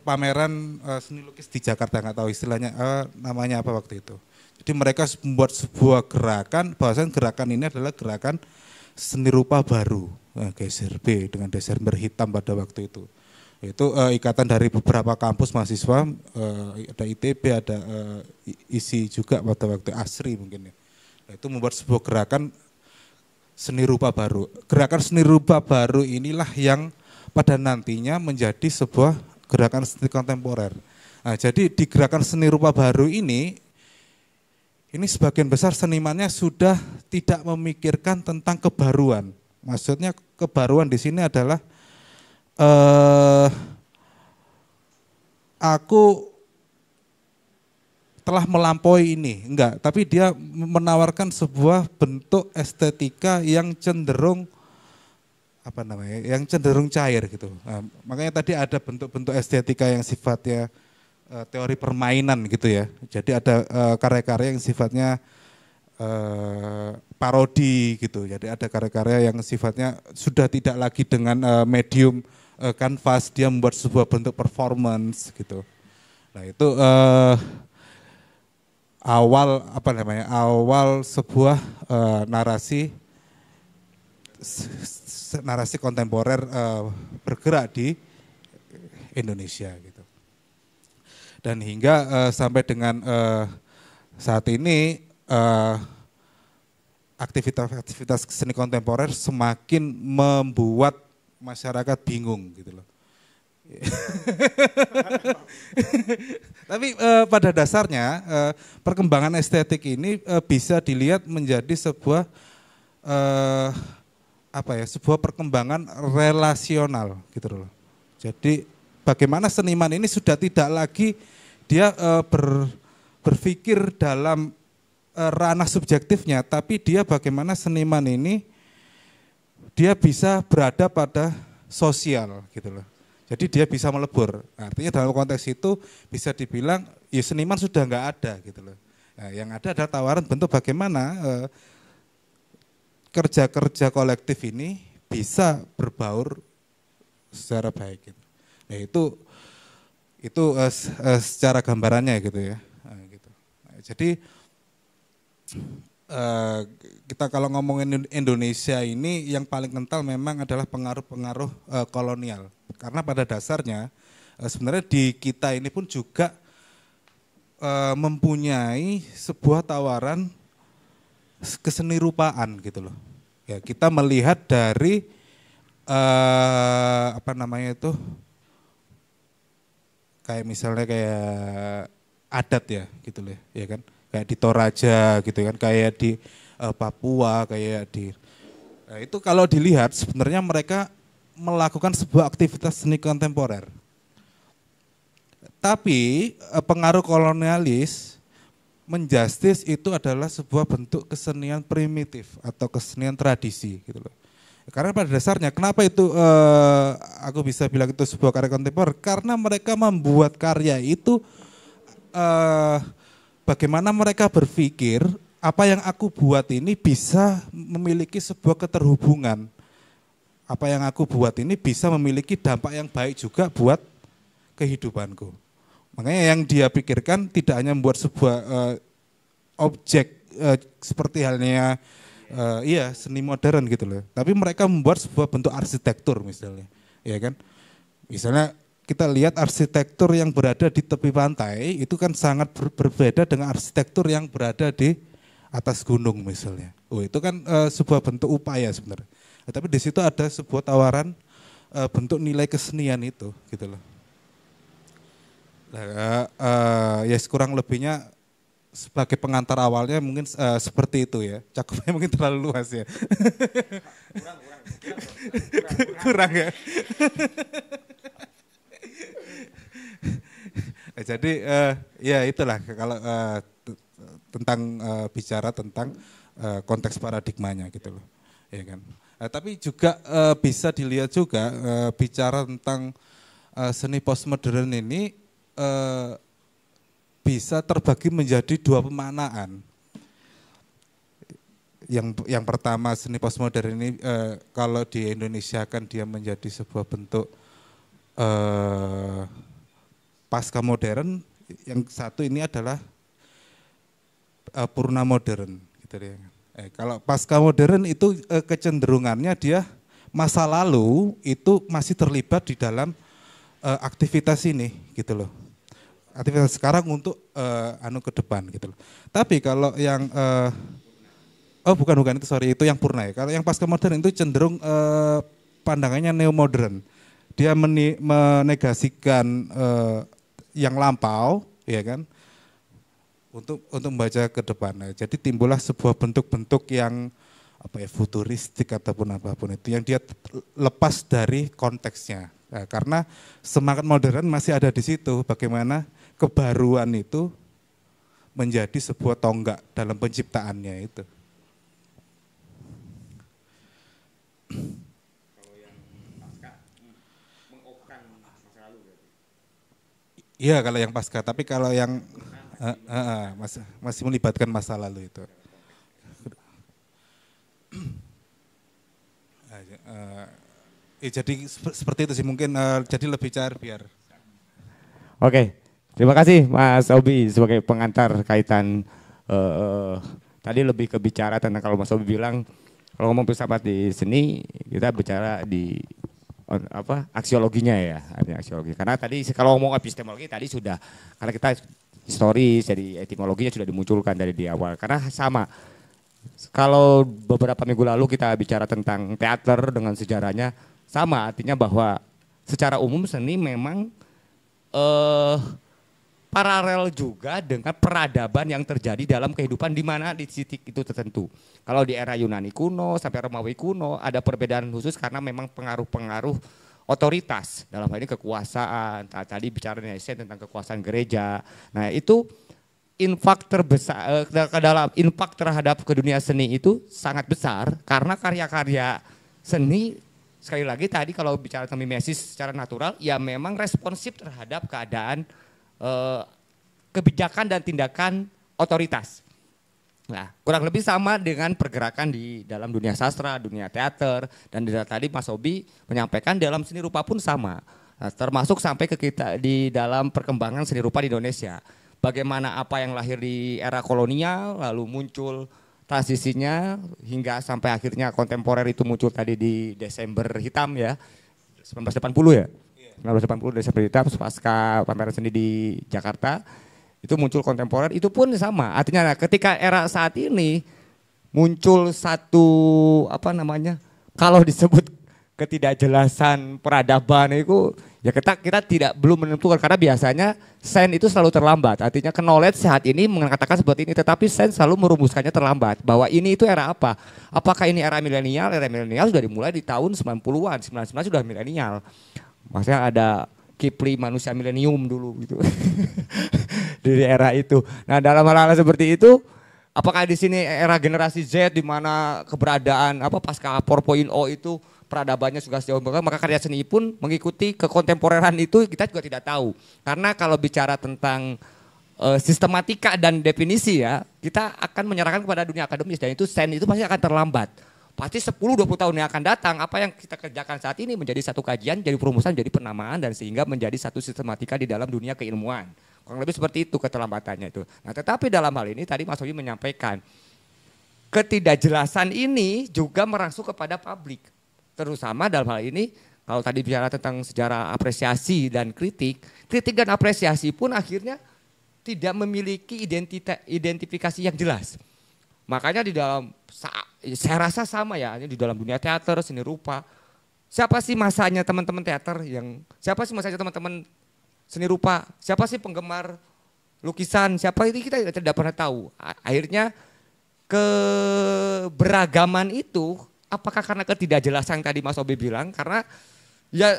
pameran seni lukis di Jakarta, nggak tahu istilahnya namanya apa waktu itu. Jadi mereka membuat sebuah gerakan, bahwasan gerakan ini adalah gerakan seni rupa baru, GSRB dengan desain berhitam pada waktu itu. Itu ikatan dari beberapa kampus mahasiswa, ada ITB, ada ISI juga pada waktu ASRI mungkin ya. Nah, itu membuat sebuah gerakan seni rupa baru. Gerakan seni rupa baru inilah yang pada nantinya menjadi sebuah gerakan seni kontemporer. Nah, jadi di gerakan seni rupa baru ini sebagian besar senimannya sudah tidak memikirkan tentang kebaruan. Maksudnya kebaruan di sini adalah aku telah melampaui ini, enggak. Tapi dia menawarkan sebuah bentuk estetika yang cenderung yang cenderung cair gitu. Nah, makanya tadi ada bentuk-bentuk estetika yang sifatnya teori permainan gitu ya. Jadi ada karya-karya yang sifatnya parodi gitu. Jadi ada karya-karya yang sifatnya sudah tidak lagi dengan medium kanvas, dia membuat sebuah bentuk performance gitu. Nah itu awal sebuah narasi kontemporer bergerak di Indonesia gitu. Dan hingga sampai dengan saat ini aktivitas seni kontemporer semakin membuat masyarakat bingung gitu loh. Tapi pada dasarnya perkembangan estetik ini bisa dilihat menjadi sebuah sebuah perkembangan relasional gitu loh. Jadi bagaimana seniman ini sudah tidak lagi dia berpikir dalam ranah subjektifnya, tapi dia bagaimana seniman ini dia bisa berada pada sosial gitu loh. Jadi dia bisa melebur. Artinya dalam konteks itu bisa dibilang ya seniman sudah nggak ada gitu loh. Nah, yang ada adalah tawaran bentuk bagaimana kerja-kerja kolektif ini bisa berbaur secara baik gitu. Nah, itu secara gambarannya gitu ya. Nah, gitu. Nah, jadi kita kalau ngomongin Indonesia ini yang paling kental memang adalah pengaruh-pengaruh kolonial. Karena pada dasarnya sebenarnya di kita ini pun juga mempunyai sebuah tawaran kesenirupaan gitu loh. Ya, kita melihat dari kayak misalnya kayak adat ya gitu loh, ya kan? Kayak di Toraja gitu kan, kayak di Papua, kayak di itu kalau dilihat sebenarnya mereka melakukan sebuah aktivitas seni kontemporer. Tapi pengaruh kolonialis menjustis itu adalah sebuah bentuk kesenian primitif atau kesenian tradisi gitu loh. Karena pada dasarnya kenapa itu aku bisa bilang itu sebuah karya kontemporer, karena mereka membuat karya itu bagaimana mereka berpikir apa yang aku buat ini bisa memiliki sebuah keterhubungan. Apa yang aku buat ini bisa memiliki dampak yang baik juga buat kehidupanku. Makanya yang dia pikirkan tidak hanya membuat sebuah objek seperti halnya seni modern gitu loh. Tapi mereka membuat sebuah bentuk arsitektur misalnya, ya kan? Misalnya kita lihat arsitektur yang berada di tepi pantai itu kan sangat berbeda dengan arsitektur yang berada di atas gunung misalnya. Oh itu kan sebuah bentuk upaya sebenarnya. Tapi di situ ada sebuah tawaran bentuk nilai kesenian itu, gitu loh. Ya kurang lebihnya sebagai pengantar awalnya mungkin seperti itu ya. Cakupnya mungkin terlalu luas ya. Kurang ya. Jadi ya itulah kalau tentang bicara tentang konteks paradigmanya gitu loh. Ya kan. Tapi juga bisa dilihat juga bicara tentang seni postmodern ini bisa terbagi menjadi dua pemaknaan. Yang pertama seni postmodern ini kalau di Indonesia kan dia menjadi sebuah bentuk pasca modern. Yang satu ini adalah purna modern. Gitu ya. Kalau pasca modern itu kecenderungannya dia masa lalu itu masih terlibat di dalam aktivitas ini, gitu loh. Aktivitas sekarang untuk ke depan gitu loh. Tapi kalau yang bukan itu yang purna ya. Kalau yang pasca modern itu cenderung pandangannya neo modern. Dia menegasikan yang lampau, ya kan, untuk membaca ke depan. Jadi timbullah sebuah bentuk-bentuk yang futuristik ataupun apapun itu yang dia lepas dari konteksnya. Nah, karena semangat modern masih ada di situ. Bagaimana kebaruan itu menjadi sebuah tonggak dalam penciptaannya itu. Kalau yang pasca mengopkan masa lalu berarti. Iya kalau yang pasca, tapi kalau yang masih melibatkan masa lalu itu. Jadi seperti itu sih mungkin jadi lebih cair biar. Oke, terima kasih Mas Obi sebagai pengantar kaitan tadi lebih ke bicara tentang kalau Mas Obi bilang kalau ngomong filsafat di seni kita bicara di aksiologinya ya, artinya aksiologi. Karena tadi kalau ngomong epistemologi tadi sudah karena kita historis jadi etimologinya sudah dimunculkan dari di awal karena sama. Kalau beberapa minggu lalu kita bicara tentang teater dengan sejarahnya sama, artinya bahwa secara umum seni memang paralel juga dengan peradaban yang terjadi dalam kehidupan di mana di titik itu tertentu. Kalau di era Yunani kuno sampai Romawi kuno ada perbedaan khusus karena memang pengaruh-pengaruh otoritas dalam hal ini kekuasaan. Tadi bicara tentang kekuasaan gereja. Nah itu infak terbesar dalam infak terhadap ke dunia seni itu sangat besar karena karya-karya seni sekali lagi tadi kalau bicara tentang mimesis secara natural ya memang responsif terhadap keadaan kebijakan dan tindakan otoritas. Nah, kurang lebih sama dengan pergerakan di dalam dunia sastra, dunia teater dan tadi Mas Obi menyampaikan dalam seni rupa pun sama. Nah, termasuk sampai ke kita di dalam perkembangan seni rupa di Indonesia. Bagaimana apa yang lahir di era kolonial lalu muncul transisinya hingga sampai akhirnya kontemporer itu muncul tadi di Desember Hitam ya 1980 ya 1980 Desember Hitam pasca pameran seni di Jakarta itu muncul kontemporer itu pun sama artinya ketika era saat ini muncul satu kalau disebut ketidakjelasan peradaban itu ya kita tidak belum menentukan karena biasanya sains itu selalu terlambat. Artinya knowledge saat ini mengatakan seperti ini tetapi sains selalu merumuskannya terlambat bahwa ini itu era apa? Apakah ini era milenial? Era milenial sudah dimulai di tahun 90-an, 99 sudah milenial. Maksudnya ada Kipli manusia milenium dulu gitu. Di era itu. Nah, dalam hal-hal seperti itu Apakah di sini era generasi Z di mana keberadaan pasca 4.0 itu peradabannya sudah sejauh berkembang, maka karya seni pun mengikuti kekontemporeran itu kita juga tidak tahu. Karena kalau bicara tentang sistematika dan definisi ya, kita akan menyerahkan kepada dunia akademis dan itu sen itu pasti akan terlambat. Pasti 10-20 tahun yang akan datang, apa yang kita kerjakan saat ini menjadi satu kajian, jadi perumusan, jadi penamaan dan sehingga menjadi satu sistematika di dalam dunia keilmuan. Kurang lebih seperti itu keterlambatannya itu. Nah, tetapi dalam hal ini tadi Mas Obi menyampaikan ketidakjelasan ini juga merangsuk kepada publik. Terutama dalam hal ini kalau tadi bicara tentang sejarah apresiasi dan kritik dan apresiasi pun akhirnya tidak memiliki identifikasi yang jelas. Makanya di dalam, saya rasa sama ya, di dalam dunia teater, seni rupa, siapa sih masanya teman-teman teater siapa sih masanya teman-teman seni rupa, siapa sih penggemar lukisan, siapa itu kita tidak pernah tahu. Akhirnya keberagaman itu apakah karena ketidakjelasan yang tadi Mas Obi bilang, karena ya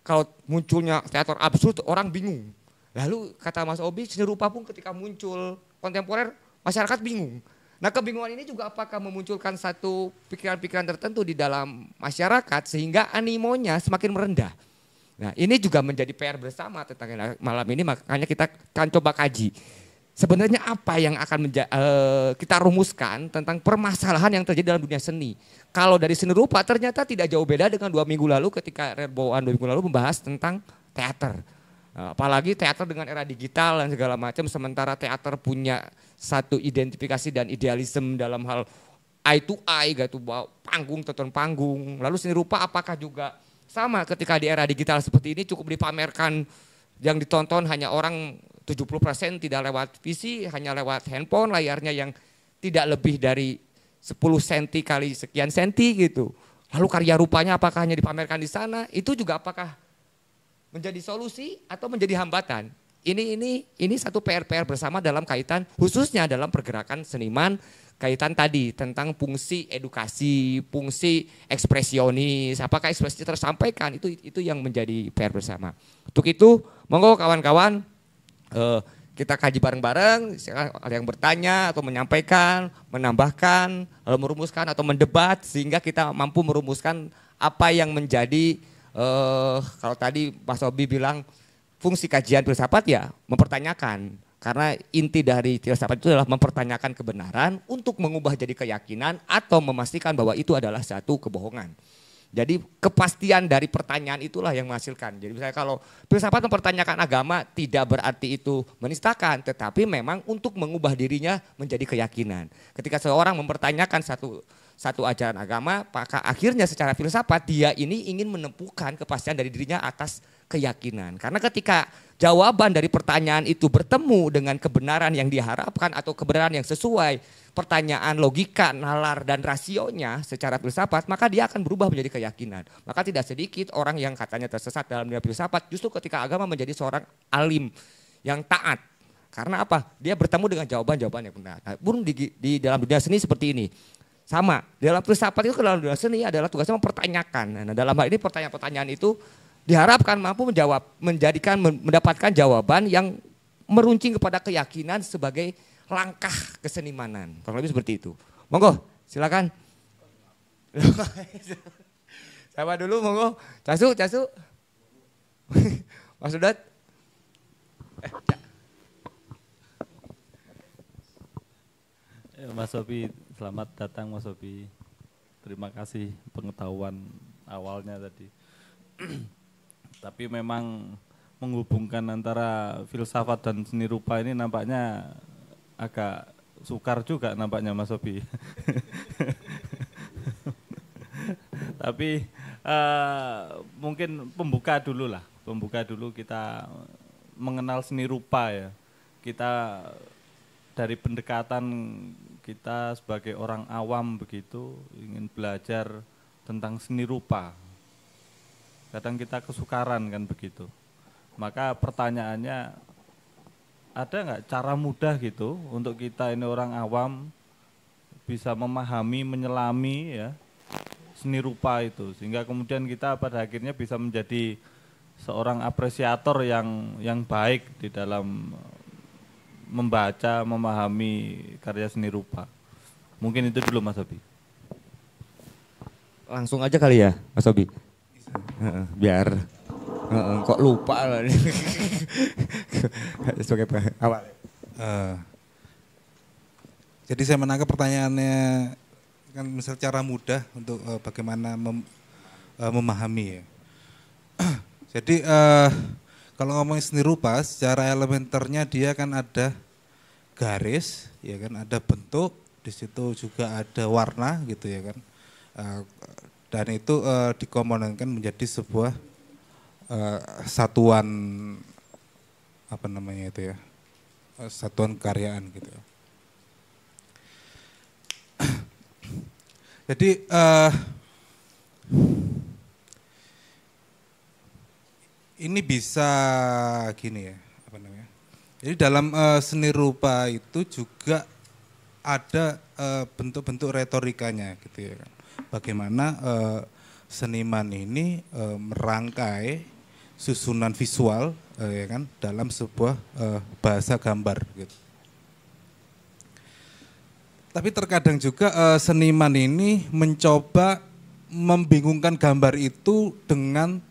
kalau munculnya teater absurd orang bingung. Lalu kata Mas Obi seni rupa pun ketika muncul kontemporer masyarakat bingung. Nah kebingungan ini juga apakah memunculkan satu pikiran-pikiran tertentu di dalam masyarakat sehingga animonya semakin merendah. Nah ini juga menjadi PR bersama tentang malam ini, makanya kita akan coba kaji. Sebenarnya apa yang akan kita rumuskan tentang permasalahan yang terjadi dalam dunia seni. Kalau dari seni rupa ternyata tidak jauh beda dengan 2 minggu lalu ketika Rerboan 2 minggu lalu membahas tentang teater. Apalagi teater dengan era digital dan segala macam, sementara teater punya satu identifikasi dan idealisme dalam hal eye to eye gitu, panggung tonton panggung. Lalu seni rupa apakah juga sama ketika di era digital seperti ini cukup dipamerkan, yang ditonton hanya orang 70% tidak lewat PC, hanya lewat handphone, layarnya yang tidak lebih dari 10 cm kali sekian senti gitu. Lalu karya rupanya apakah hanya dipamerkan di sana? Itu juga apakah menjadi solusi atau menjadi hambatan? Ini satu PR bersama dalam kaitan khususnya dalam pergerakan seniman, kaitan tadi tentang fungsi edukasi, fungsi ekspresionis, apakah ekspresi tersampaikan, itu yang menjadi PR bersama. Untuk itu, monggo kawan-kawan kita kaji bareng-bareng, ada yang bertanya atau menyampaikan, menambahkan, lalu merumuskan atau mendebat sehingga kita mampu merumuskan apa yang menjadi kalau tadi Mas Obi bilang fungsi kajian filsafat ya mempertanyakan. Karena inti dari filsafat itu adalah mempertanyakan kebenaran untuk mengubah jadi keyakinan atau memastikan bahwa itu adalah satu kebohongan. Jadi kepastian dari pertanyaan itulah yang menghasilkan. Jadi misalnya kalau filsafat mempertanyakan agama tidak berarti itu menistakan, tetapi memang untuk mengubah dirinya menjadi keyakinan. Ketika seorang mempertanyakan satu ajaran agama, maka akhirnya secara filsafat dia ini ingin menemukan kepastian dari dirinya atas keyakinan. Karena ketika jawaban dari pertanyaan itu bertemu dengan kebenaran yang diharapkan atau kebenaran yang sesuai pertanyaan logika, nalar dan rasionya secara filsafat, maka dia akan berubah menjadi keyakinan. Maka tidak sedikit orang yang katanya tersesat dalam dunia filsafat justru ketika agama menjadi seorang alim yang taat. Karena apa? Dia bertemu dengan jawaban-jawaban yang benar. Nah, pun di dalam dunia seni seperti ini. Sama, dalam filsafat itu dalam dunia seni adalah tugasnya mempertanyakan. Nah, dalam hal ini pertanyaan-pertanyaan itu diharapkan mampu mendapatkan jawaban yang meruncing kepada keyakinan sebagai langkah kesenimanan. Kurang lebih seperti itu. Monggo, silakan. Sama dulu, monggo. Casu. Mas Udat. Mas Sobi, selamat datang Mas Sobi. Terima kasih pengetahuan awalnya tadi. Tapi memang menghubungkan antara filsafat dan seni rupa ini nampaknya agak sukar juga nampaknya Mas Sobi. Tapi mungkin pembuka dulu kita mengenal seni rupa ya. Kita dari pendekatan kita sebagai orang awam begitu ingin belajar tentang seni rupa. Kadang kita kesukaran kan begitu. Maka pertanyaannya, ada nggak cara mudah gitu untuk kita ini orang awam bisa memahami, menyelami ya seni rupa itu, sehingga kemudian kita pada akhirnya bisa menjadi seorang apresiator yang baik di dalam membaca, memahami karya seni rupa. Mungkin itu dulu Mas Obi. Langsung aja kali ya Mas Obi. Biar kok lupa lah. Sebagai awal. Jadi saya menangkap pertanyaannya kan misal cara mudah untuk bagaimana memahami ya. Jadi kalau ngomongin seni rupa secara elementernya dia kan ada garis, ya kan, ada bentuk, di situ juga ada warna gitu ya kan. Dan itu dikomponenkan menjadi sebuah satuan apa namanya itu ya, satuan karyaan gitu. Jadi ini bisa gini ya, apa namanya? Jadi dalam seni rupa itu juga ada bentuk-bentuk retorikanya gitu ya kan. Bagaimana seniman ini merangkai susunan visual ya kan dalam sebuah bahasa gambar gitu. Tapi terkadang juga seniman ini mencoba membingungkan gambar itu dengan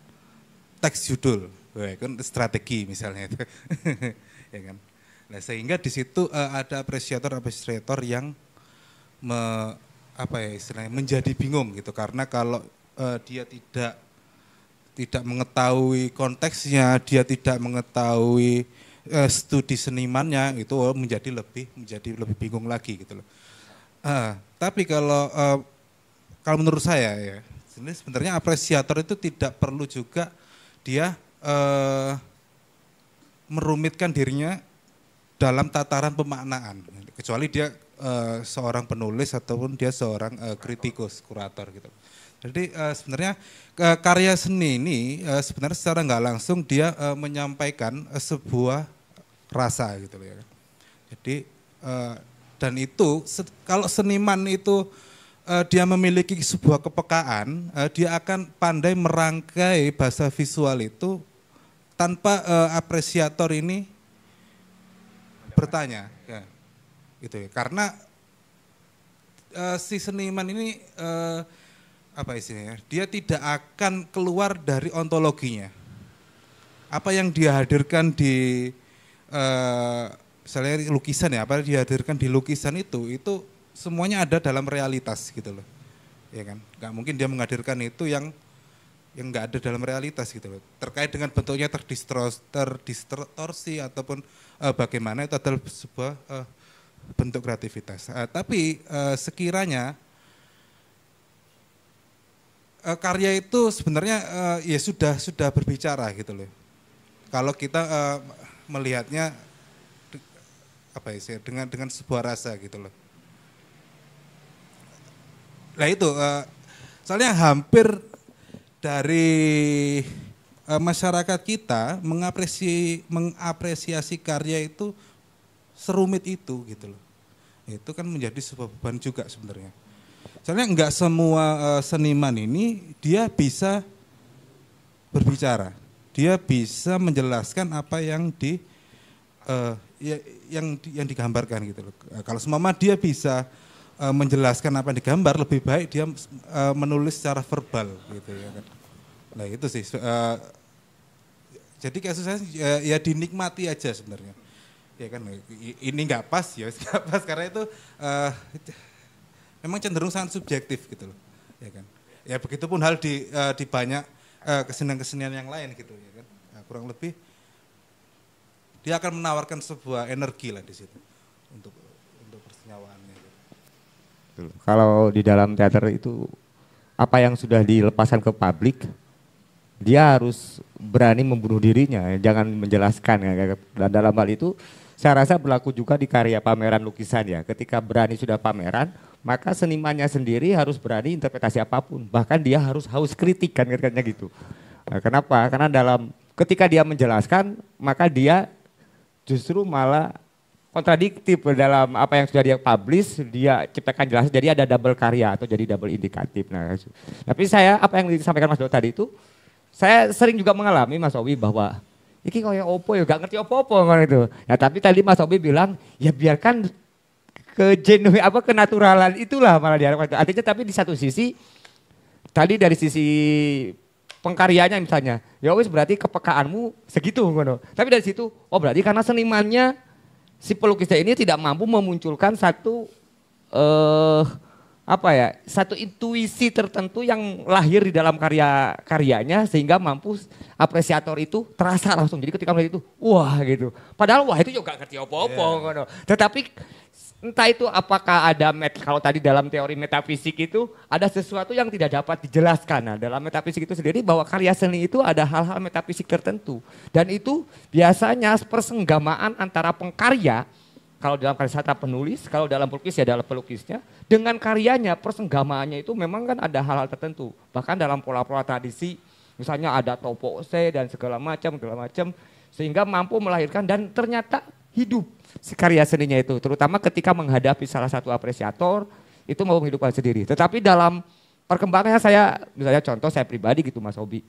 teks judul, ya kan, strategi misalnya itu, ya kan. Nah, sehingga di situ ada apresiator yang istilahnya menjadi bingung gitu, karena kalau dia tidak mengetahui konteksnya, dia tidak mengetahui studi senimannya, itu menjadi lebih bingung lagi gitu loh. Tapi kalau menurut saya ya, sebenarnya apresiator itu tidak perlu juga dia merumitkan dirinya dalam tataran pemaknaan, kecuali dia seorang penulis ataupun dia seorang kritikus, kurator gitu. Jadi sebenarnya karya seni ini sebenarnya secara nggak langsung dia menyampaikan sebuah rasa gitu ya. Jadi dan itu kalau seniman itu dia memiliki sebuah kepekaan, dia akan pandai merangkai bahasa visual itu tanpa apresiator ini bertanya, ya, gitu ya. Karena si seniman ini apa istilahnya? Dia tidak akan keluar dari ontologinya. Apa yang dia hadirkan di misalnya lukisan ya, apa yang dihadirkan di lukisan itu semuanya ada dalam realitas gitu loh, ya kan. Nggak mungkin dia menghadirkan itu yang nggak ada dalam realitas gitu loh. Terkait dengan bentuknya terdistorsi ataupun bagaimana, itu adalah sebuah bentuk kreativitas. Tapi sekiranya karya itu sebenarnya ya sudah berbicara gitu loh. Kalau kita melihatnya apa ya, dengan sebuah rasa gitu loh. Nah itu soalnya hampir dari masyarakat kita mengapresiasi karya itu serumit itu gitu loh. Itu kan menjadi sebuah beban juga sebenarnya. Soalnya enggak semua seniman ini dia bisa berbicara, dia bisa menjelaskan apa yang yang digambarkan gitu loh. Kalau semama dia bisa menjelaskan apa yang digambar, lebih baik dia menulis secara verbal gitu ya kan. Nah itu sih. Jadi kasus saya ya dinikmati aja sebenarnya. Ya kan, ini nggak pas ya, nggak pas karena itu memang cenderung sangat subjektif gitu loh. Ya kan. Ya begitupun hal di banyak kesenian-kesenian yang lain gitu ya kan. Nah, kurang lebih dia akan menawarkan sebuah energi lah di situ untuk persenyawaannya. Kalau di dalam teater itu apa yang sudah dilepaskan ke publik, dia harus berani membunuh dirinya, jangan menjelaskan. Dan dalam hal itu saya rasa berlaku juga di karya pameran lukisan ya. Ketika berani sudah pameran, maka senimannya sendiri harus berani interpretasi apapun. Bahkan dia harus haus kritik kan katanya gitu. Nah, kenapa? Karena ketika dia menjelaskan, maka dia justru malah kontradiktif dalam apa yang sudah dia publish, dia ciptakan jelas, jadi ada double karya atau jadi double indikatif. Nah, tapi apa yang disampaikan Mas Do tadi itu, saya sering juga mengalami Mas Owi bahwa iki kayak opo ya, gak ngerti opo-opo ngono itu. Ya tapi tadi Mas Obi bilang, ya biarkan kenaturalan itulah malah diharapkan. Artinya tapi di satu sisi tadi dari sisi pengkaryanya misalnya, ya wis berarti kepekaanmu segitu ngono. Tapi dari situ, oh berarti karena senimannya si pelukisnya ini tidak mampu memunculkan satu satu intuisi tertentu yang lahir di dalam karyanya sehingga mampu apresiator itu terasa langsung. Jadi ketika melihat itu, wah gitu. Padahal wah itu juga ngerti apa-apa ngono. Tetapi entah itu apakah ada kalau tadi dalam teori metafisik itu ada sesuatu yang tidak dapat dijelaskan. Nah, dalam metafisik itu sendiri bahwa karya seni itu ada hal-hal metafisik tertentu dan itu biasanya persenggamaan antara pengkarya, kalau dalam karya sastra penulis, kalau dalam pelukis ya dalam pelukisnya, dengan karyanya persenggamaannya itu memang kan ada hal-hal tertentu. Bahkan dalam pola-pola tradisi, misalnya ada topose dan segala macam, sehingga mampu melahirkan dan ternyata hidup si karya seninya itu. Terutama ketika menghadapi salah satu apresiator, itu mau menghidupkan sendiri. Tetapi dalam perkembangannya misalnya contoh saya pribadi gitu Mas Obi,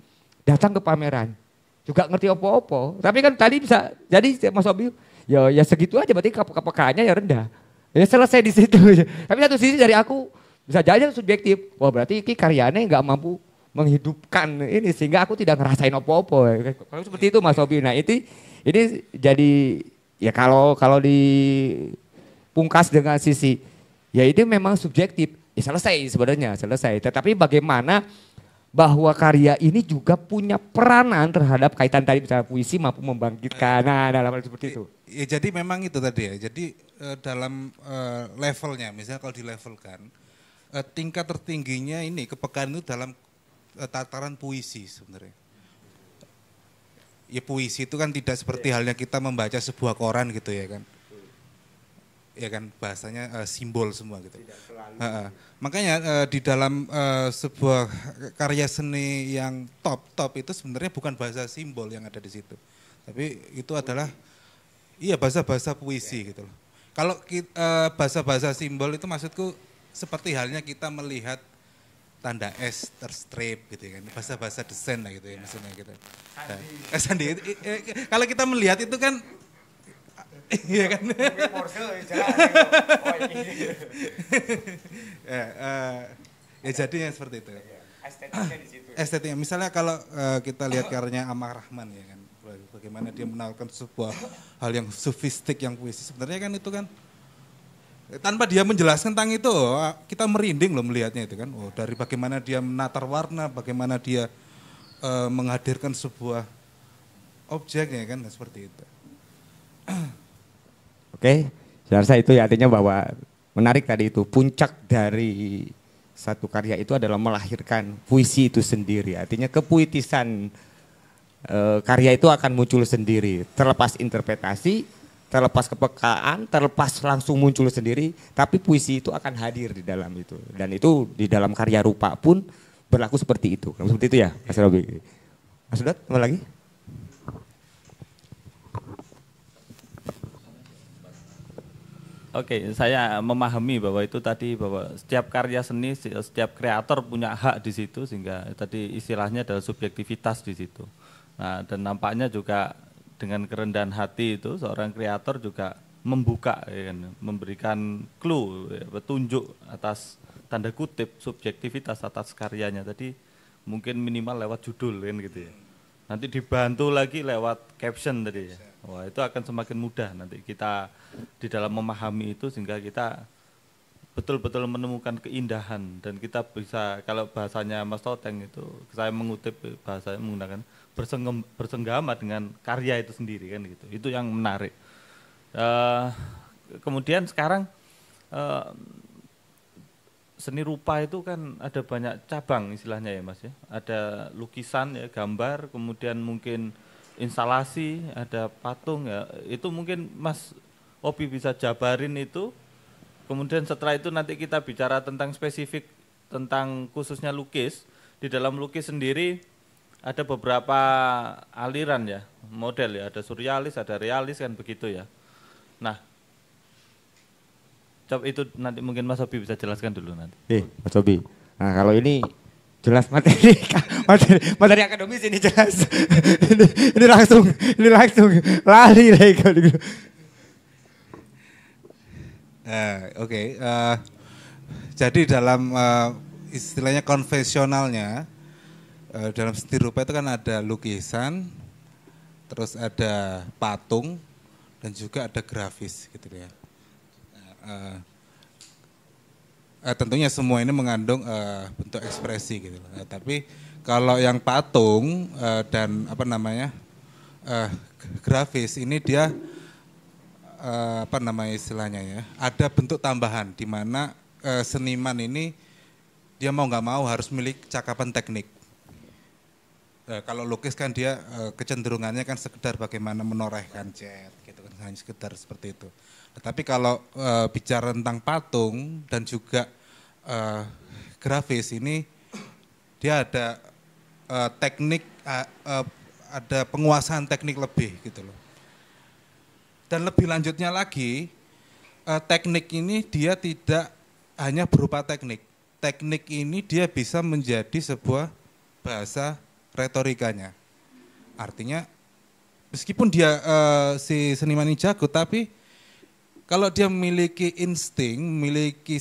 datang ke pameran, juga ngerti opo-opo. Tapi kan tadi bisa, jadi Mas Obi, ya segitu aja berarti kepekaannya ya rendah. Ya selesai di situ. Tapi satu sisi dari aku bisa jadi subjektif. Wah berarti ini karyanya nggak mampu menghidupkan ini sehingga aku tidak ngerasain opo-opo. Kalau seperti itu Mas Obi. Nah ini jadi ya kalau dipungkas dengan sisi ya ini memang subjektif. Ya selesai sebenarnya selesai. Tetapi bagaimana bahwa karya ini juga punya peranan terhadap kaitan tadi misalnya puisi mampu membangkitkan, nah dalam hal seperti itu. Ya jadi memang itu tadi ya, jadi dalam levelnya, misalnya kalau dilevelkan, tingkat tertingginya ini kepekaan itu dalam tataran puisi sebenarnya. Ya puisi itu kan tidak seperti halnya kita membaca sebuah koran gitu ya kan. Ya kan bahasanya simbol semua gitu. Makanya di dalam sebuah karya seni yang top itu sebenarnya bukan bahasa simbol yang ada di situ, tapi itu adalah bahasa puisi gitu loh. Kalau bahasa simbol itu maksudku seperti halnya kita melihat tanda S terstrip gitu kan, bahasa desain lah gitu ya misalnya gitu. Sandi. Kalau kita melihat itu kan iya kan? Ya jadinya seperti itu. Estetiknya di situ. Estetiknya, misalnya kalau kita lihat karyanya Amar Rahman ya kan, bagaimana dia menawarkan sebuah hal yang sofistik yang puisi. Sebenarnya kan itu kan tanpa dia menjelaskan tentang itu, kita merinding loh melihatnya itu kan. Oh dari bagaimana dia menatar warna, bagaimana dia menghadirkan sebuah objek ya kan, seperti itu. Oke, saya rasa itu ya artinya bahwa menarik tadi itu puncak dari satu karya itu adalah melahirkan puisi itu sendiri. Artinya kepuitisan karya itu akan muncul sendiri, terlepas interpretasi, terlepas kepekaan, terlepas langsung muncul sendiri, tapi puisi itu akan hadir di dalam itu. Dan itu di dalam karya rupa pun berlaku seperti itu. Seperti itu ya, Mas Robi. Mas Dot, apa lagi? Oke, saya memahami bahwa itu tadi bahwa setiap karya seni, setiap kreator punya hak di situ sehingga tadi istilahnya adalah subjektivitas di situ. Nah, dan nampaknya juga dengan kerendahan hati itu seorang kreator juga membuka, ya kan, memberikan clue, ya, petunjuk atas tanda kutip subjektivitas atas karyanya. Tadi mungkin minimal lewat judul kan gitu ya. Nanti dibantu lagi lewat caption tadi ya. Wah itu akan semakin mudah nanti kita di dalam memahami itu sehingga kita betul-betul menemukan keindahan dan kita bisa kalau bahasanya Mas Toteng itu saya mengutip bahasanya menggunakan bersenggama dengan karya itu sendiri kan gitu. Itu yang menarik. Kemudian sekarang seni rupa itu kan ada banyak cabang istilahnya ya Mas ya. Ada lukisan ya, gambar, kemudian mungkin instalasi, ada patung ya. Itu mungkin Mas Obi bisa jabarin itu. Kemudian setelah itu nanti kita bicara tentang spesifik tentang khususnya lukis. Di dalam lukis sendiri ada beberapa aliran ya, model ya, ada surrealis, ada realis kan begitu ya. Nah, coba itu nanti mungkin Mas Obi bisa jelaskan dulu nanti. Mas Obi. Nah, kalau ini Jelas materi akademis ini jelas. ini langsung lari deh kalau gitu. Oke. Jadi dalam istilahnya konvensionalnya dalam seni rupa itu kan ada lukisan, terus ada patung, dan juga ada grafis gitu ya. Tentunya semua ini mengandung bentuk ekspresi gitu. Tapi kalau yang patung dan grafis ini dia istilahnya ya, ada bentuk tambahan di mana seniman ini dia mau nggak mau harus milik cakapan teknik. Kalau lukis kan dia kecenderungannya kan sekedar bagaimana menorehkan cat gitu kan, hanya sekedar seperti itu. Tetapi kalau bicara tentang patung dan juga grafis ini dia ada teknik, ada penguasaan teknik lebih gitu loh. Dan lebih lanjutnya lagi, teknik ini dia tidak hanya berupa teknik. Teknik ini dia bisa menjadi sebuah bahasa retorikanya. Artinya meskipun dia si seniman ini jago, tapi kalau dia memiliki insting, memiliki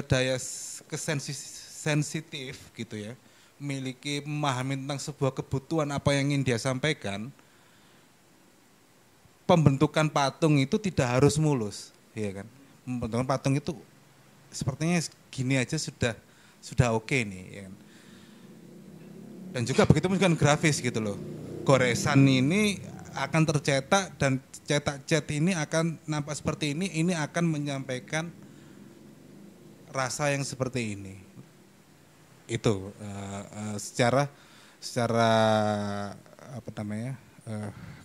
daya sensitif gitu ya, memiliki memahami tentang sebuah kebutuhan apa yang ingin dia sampaikan, pembentukan patung itu tidak harus mulus, ya kan? Pembentukan patung itu sepertinya gini aja sudah oke nih, ya kan? Dan juga begitu pun dengan grafis gitu loh. Goresan ini akan tercetak dan cetak cat ini akan nampak seperti ini akan menyampaikan rasa yang seperti ini. Itu secara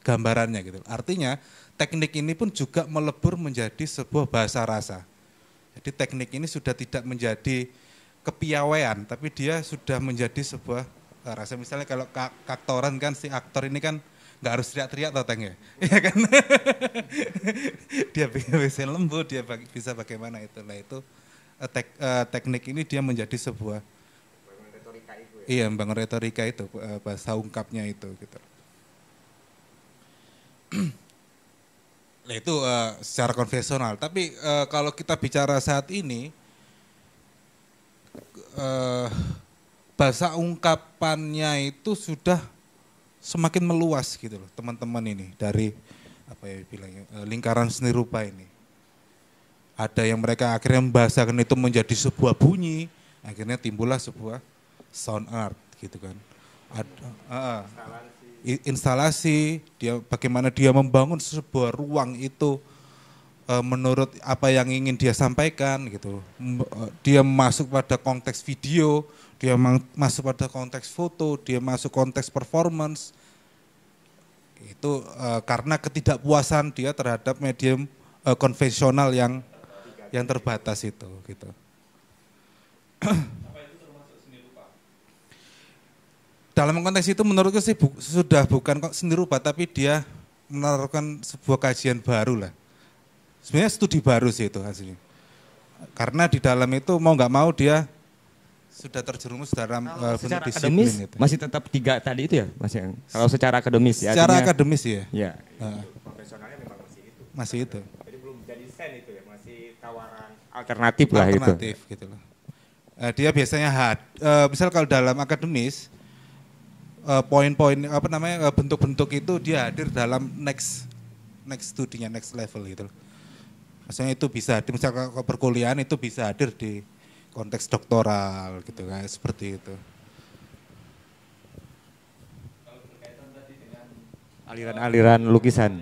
gambarannya gitu. Artinya teknik ini pun juga melebur menjadi sebuah bahasa rasa. Jadi teknik ini sudah tidak menjadi kepiawaian, tapi dia sudah menjadi sebuah rasa. Misalnya kalau aktoran kan, si aktor ini kan nggak harus teriak-teriak atau teng ya, ya kan? Dia bisa lembut, dia bisa bagaimana itu. Nah itu teknik ini dia menjadi sebuah retorika itu. Ya? Iya, membangun retorika itu, bahasa ungkapnya itu gitu. Nah itu secara konvensional. Tapi kalau kita bicara saat ini, bahasa ungkapannya itu sudah semakin meluas gitu loh, teman-teman ini dari lingkaran seni rupa ini. Ada yang mereka akhirnya membahasakan itu menjadi sebuah bunyi, akhirnya timbullah sebuah sound art gitu kan. Instalasi, dia bagaimana dia membangun sebuah ruang itu menurut apa yang ingin dia sampaikan gitu. Dia masuk pada konteks video, dia masuk pada konteks foto, dia masuk konteks performance. Itu karena ketidakpuasan dia terhadap medium konvensional yang terbatas itu gitu. Dalam konteks itu menurutku sih sudah bukan kok seni rupa, tapi dia menaruhkan sebuah kajian baru lah. Sebenarnya studi baru sih itu hasilnya. Karena di dalam itu mau nggak mau dia sudah terjerumus dalam bentuk disiplin itu. Masih tetap 3 tadi itu ya, Mas yang. Kalau secara akademis ya. Secara akademis ya. Ya. Profesionalnya memang masih itu. Masih itu. Jadi belum jadi sen itu ya, masih tawaran alternatif lah itu. Alternatif gitu loh. Dia biasanya misal kalau dalam akademis poin-poin bentuk-bentuk itu dia hadir dalam next studinya, next level gitu. Maksudnya itu bisa hadir, misalnya perkuliahan itu bisa hadir di konteks doktoral gitu kan, seperti itu. Aliran-aliran lukisan.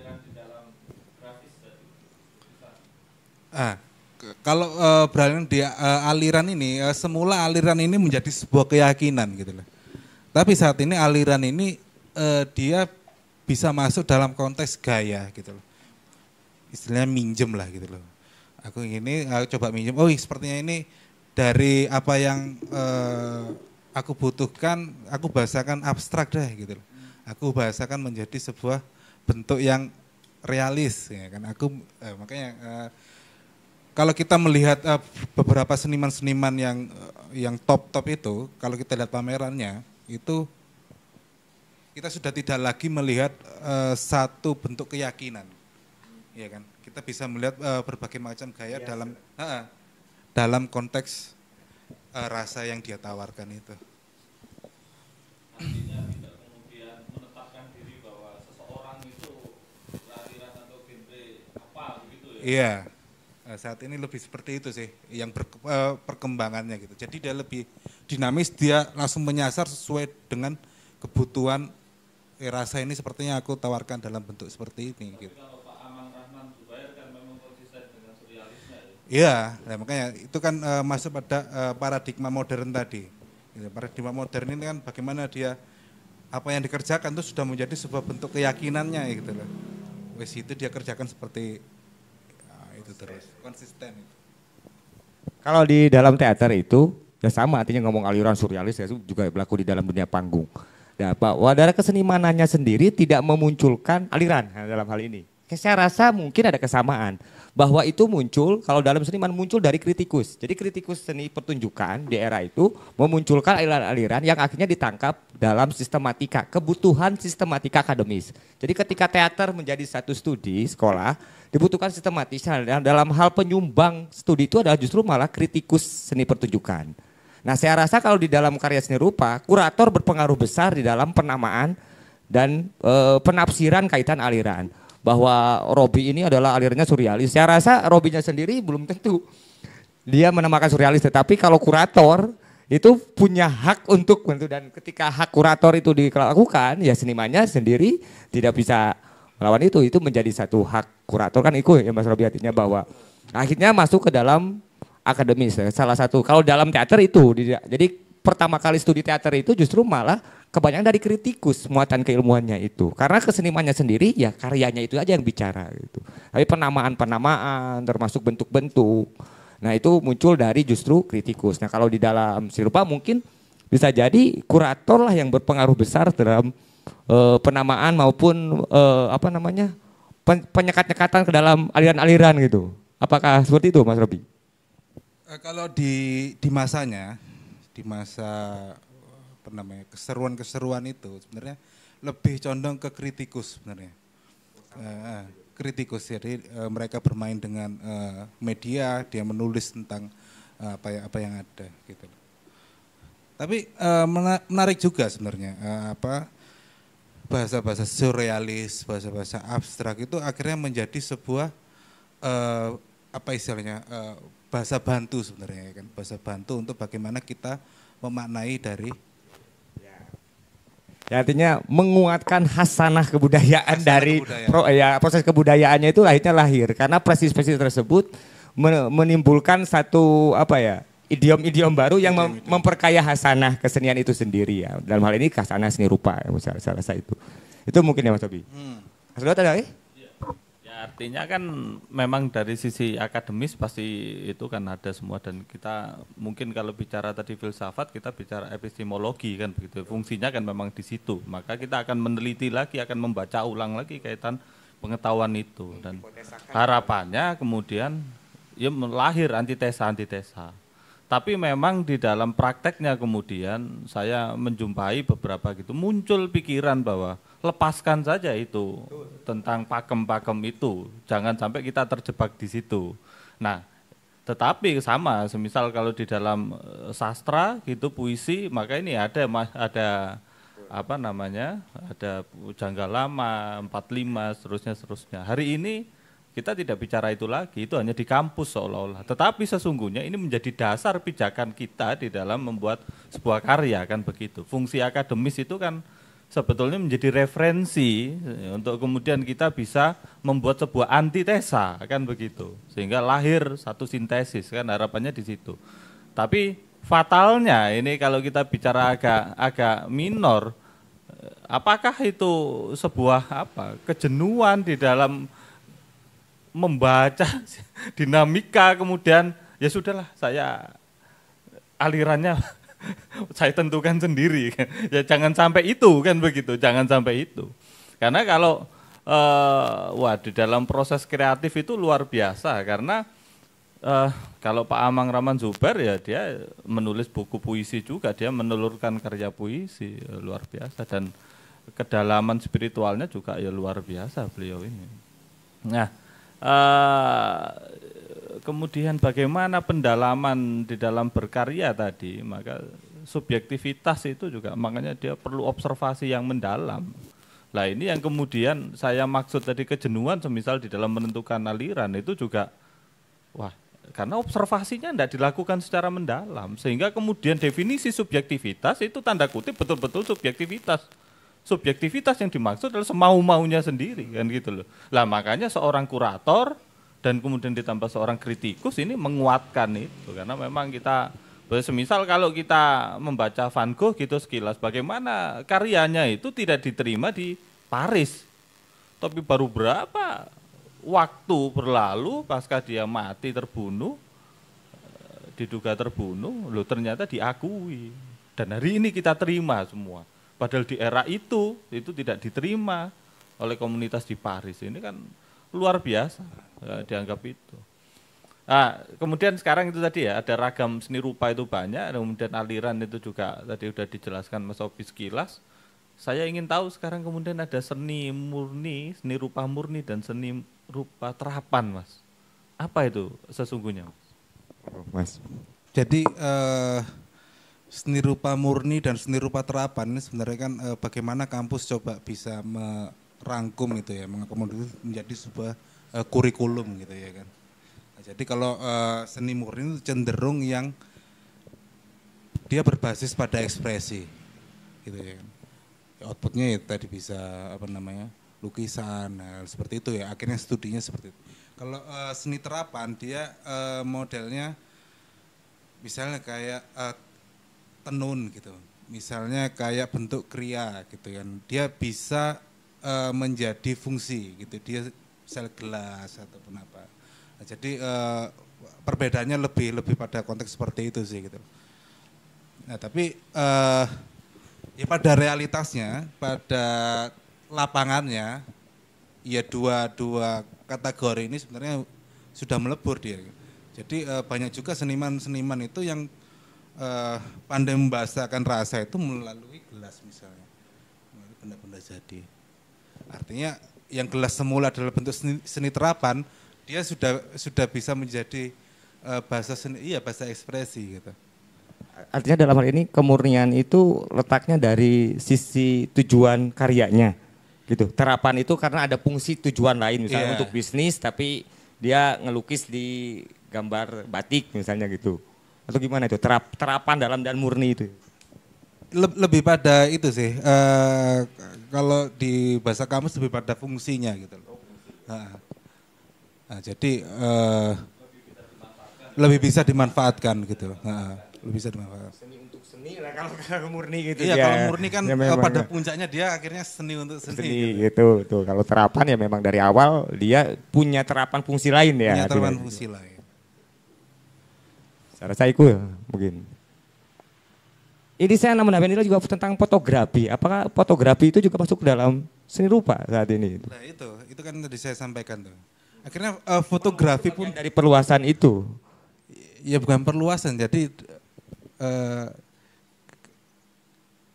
Kalau beraliran di aliran ini, semula aliran ini menjadi sebuah keyakinan gitu loh. Tapi saat ini aliran ini dia bisa masuk dalam konteks gaya gitu loh. Istilahnya minjem lah gitu loh. Aku coba minjem, sepertinya ini dari apa yang aku butuhkan, aku bahasakan abstrak deh gitu loh. Aku bahasakan menjadi sebuah bentuk yang realis ya kan. Makanya kalau kita melihat beberapa seniman-seniman yang top-top itu, kalau kita lihat pamerannya, itu kita sudah tidak lagi melihat satu bentuk keyakinan, ya kan? Kita bisa melihat berbagai macam gaya dalam konteks rasa yang dia tawarkan itu. Artinya tidak kemudian menetapkan diri bahwa seseorang itu aliran atau genre apa begitu ya? Iya. Saat ini lebih seperti itu sih yang perkembangannya gitu. Jadi dia lebih dinamis, dia langsung menyasar sesuai dengan kebutuhan rasa ini sepertinya aku tawarkan dalam bentuk seperti ini gitu. Tapi kalau Pak Aman Rahman Zubair kan memang konsisten dengan surrealisnya ya? Iya, nah makanya itu kan masuk pada paradigma modern tadi. Gitu. Paradigma modern ini kan bagaimana dia apa yang dikerjakan itu sudah menjadi sebuah bentuk keyakinannya gitu loh. Wes itu dia kerjakan seperti itu terus konsisten itu. Kalau di dalam teater itu ya sama, artinya ngomong aliran surrealis ya, itu juga berlaku di dalam dunia panggung. Nah, bahwa dari kesenimanannya sendiri tidak memunculkan aliran dalam hal ini. Saya rasa mungkin ada kesamaan bahwa itu muncul kalau dalam seniman muncul dari kritikus. Jadi kritikus seni pertunjukan di era itu memunculkan aliran-aliran yang akhirnya ditangkap dalam sistematika, kebutuhan sistematika akademis. Jadi ketika teater menjadi satu studi sekolah, dibutuhkan sistematis dalam hal penyumbang studi itu adalah justru malah kritikus seni pertunjukan. Nah, saya rasa kalau di dalam karya seni rupa, kurator berpengaruh besar di dalam penamaan dan penafsiran kaitan aliran. Bahwa Robi ini adalah alirannya surrealis. Saya rasa Robinya sendiri belum tentu dia menamakan surrealis, tetapi kalau kurator itu punya hak untuk bentuk, dan ketika hak kurator itu dilakukan, ya senimannya sendiri tidak bisa melawan itu menjadi satu hak kurator kan itu ya Mas Robi, artinya bahwa akhirnya masuk ke dalam akademis. Salah satu kalau dalam teater itu, jadi pertama kali studi teater itu justru malah kebanyakan dari kritikus muatan keilmuannya itu. Karena kesenimannya sendiri ya karyanya itu aja yang bicara gitu. Tapi penamaan-penamaan termasuk bentuk-bentuk. Nah itu muncul dari justru kritikus. Nah kalau di dalam seni rupa mungkin bisa jadi kurator lah yang berpengaruh besar dalam penamaan maupun penyekat-nyekatan ke dalam aliran-aliran gitu. Apakah seperti itu Mas Robi? Kalau di masanya, di masa keseruan-keseruan itu sebenarnya lebih condong ke kritikus sebenarnya. Kritikus, jadi mereka bermain dengan media, dia menulis tentang apa yang ada gitu. Tapi menarik juga sebenarnya bahasa-bahasa surrealis, bahasa-bahasa abstrak itu akhirnya menjadi sebuah bahasa bantu sebenarnya kan, bahasa bantu untuk bagaimana kita memaknai dari ya, artinya menguatkan hasanah kebudayaan dari proses kebudayaannya itu akhirnya lahir karena presisi-presisi tersebut menimbulkan satu idiom-idiom baru yang memperkaya hasanah kesenian itu sendiri ya. Dalam hal ini hasanah seni rupa ya, saya rasa itu mungkin ya Mas Tobi. Mas Dot ada Ya artinya kan memang dari sisi akademis pasti itu kan ada semua, dan kita mungkin kalau bicara tadi filsafat kita bicara epistemologi kan begitu, fungsinya kan memang di situ, maka kita akan meneliti lagi, akan membaca ulang lagi kaitan pengetahuan itu, dan harapannya kemudian ya lahir antitesa. Tapi memang di dalam prakteknya kemudian saya menjumpai beberapa gitu muncul pikiran bahwa lepaskan saja itu tentang pakem-pakem itu, jangan sampai kita terjebak di situ. Nah, tetapi sama, semisal kalau di dalam sastra gitu puisi, maka ini ada Janggal Lama, 45 seterusnya. Hari ini kita tidak bicara itu lagi, itu hanya di kampus seolah-olah. Tetapi sesungguhnya ini menjadi dasar pijakan kita di dalam membuat sebuah karya kan begitu. Fungsi akademis itu kan sebetulnya menjadi referensi untuk kemudian kita bisa membuat sebuah antitesa kan begitu. Sehingga lahir satu sintesis kan, harapannya di situ. Tapi fatalnya ini kalau kita bicara agak minor, apakah itu sebuah kejenuhan di dalam membaca dinamika, kemudian ya sudahlah saya alirannya saya tentukan sendiri kan. Ya jangan sampai itu kan begitu, jangan sampai itu. Karena kalau di dalam proses kreatif itu luar biasa, karena Kalau Pak Amang Rahman Zubair ya dia menulis buku puisi juga, dia menelurkan karya puisi luar biasa dan kedalaman spiritualnya juga ya luar biasa beliau ini. Nah, kemudian bagaimana pendalaman di dalam berkarya tadi, maka subjektivitas itu juga makanya dia perlu observasi yang mendalam. Nah ini yang kemudian saya maksud tadi kejenuhan semisal di dalam menentukan aliran itu juga, wah karena observasinya tidak dilakukan secara mendalam, sehingga kemudian definisi subjektivitas itu tanda kutip betul-betul subjektivitas. Subjektivitas yang dimaksud adalah semau-maunya sendiri kan gitu loh. Lah makanya seorang kurator dan kemudian ditambah seorang kritikus ini menguatkan itu, karena memang kita, semisal kalau kita membaca Van Gogh gitu sekilas, bagaimana karyanya itu tidak diterima di Paris, tapi baru berapa waktu berlalu pasca dia mati terbunuh, diduga terbunuh, loh ternyata diakui. Dan hari ini kita terima semua. Padahal di era itu tidak diterima oleh komunitas di Paris. Ini kan luar biasa dianggap itu. Nah, kemudian sekarang itu tadi ya, ada ragam seni rupa itu banyak, kemudian aliran itu juga tadi sudah dijelaskan Mas Opi sekilas. Saya ingin tahu sekarang kemudian ada seni murni, seni rupa murni dan seni rupa terapan, Mas. Apa itu sesungguhnya, Mas? Jadi seni rupa murni dan seni rupa terapan ini sebenarnya kan bagaimana kampus coba bisa merangkum itu ya, mengakomodir menjadi sebuah kurikulum gitu ya kan. Nah, jadi kalau seni murni itu cenderung yang dia berbasis pada ekspresi gitu ya kan. Outputnya ya tadi bisa lukisan, seperti itu ya, akhirnya studinya seperti itu. Kalau seni terapan dia modelnya misalnya kayak tenun gitu, misalnya kayak bentuk kriya gitu kan, dia bisa menjadi fungsi gitu, dia sel gelas ataupun apa. Nah, jadi perbedaannya lebih pada konteks seperti itu sih gitu. Nah tapi ya pada realitasnya, pada lapangannya, ya dua kategori ini sebenarnya sudah melebur dia. Jadi banyak juga seniman-seniman itu yang pandai membahasakan rasa itu melalui gelas misalnya, melalui benda-benda jadi. Artinya yang gelas semula adalah bentuk seni terapan, dia sudah bisa menjadi bahasa seni, bahasa ekspresi gitu. Artinya dalam hal ini kemurnian itu letaknya dari sisi tujuan karyanya gitu. Terapan itu karena ada fungsi tujuan lain, misalnya untuk bisnis tapi dia ngelukis di gambar batik misalnya gitu. Atau gimana itu, terapan dalam dan murni itu? Lebih pada itu sih, kalau di bahasa kamus lebih pada fungsinya gitu loh. Nah, jadi lebih bisa dimanfaatkan gitu. Lebih bisa dimanfaatkan. Seni untuk seni lah kalau murni gitu. Iya, kalau murni kan ya, pada puncaknya dia akhirnya seni untuk seni gitu. Tuh, kalau terapan ya memang dari awal dia punya terapan fungsi lain ya. Punya terapan fungsi lain. Cara saya ikut mungkin. Ini saya menambah nilai juga tentang fotografi. Apakah fotografi itu juga masuk dalam seni rupa saat ini? Nah itu kan tadi saya sampaikan tuh. Akhirnya fotografi pun dari perluasan itu. Ya bukan perluasan, jadi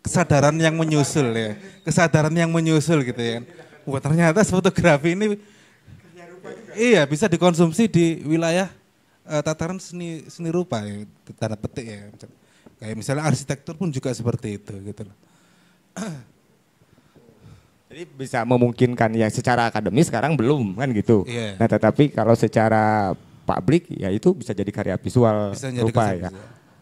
kesadaran yang menyusul ya, kesadaran yang menyusul gitu ya. Wah ternyata fotografi ini bisa dikonsumsi di wilayah tataran seni rupa ya, tanda petik ya. Kayak misalnya arsitektur pun juga seperti itu gitu loh. Jadi bisa memungkinkan yang secara akademis sekarang belum kan gitu. Yeah. Nah tetapi kalau secara publik ya itu bisa jadi karya visual rupa ya.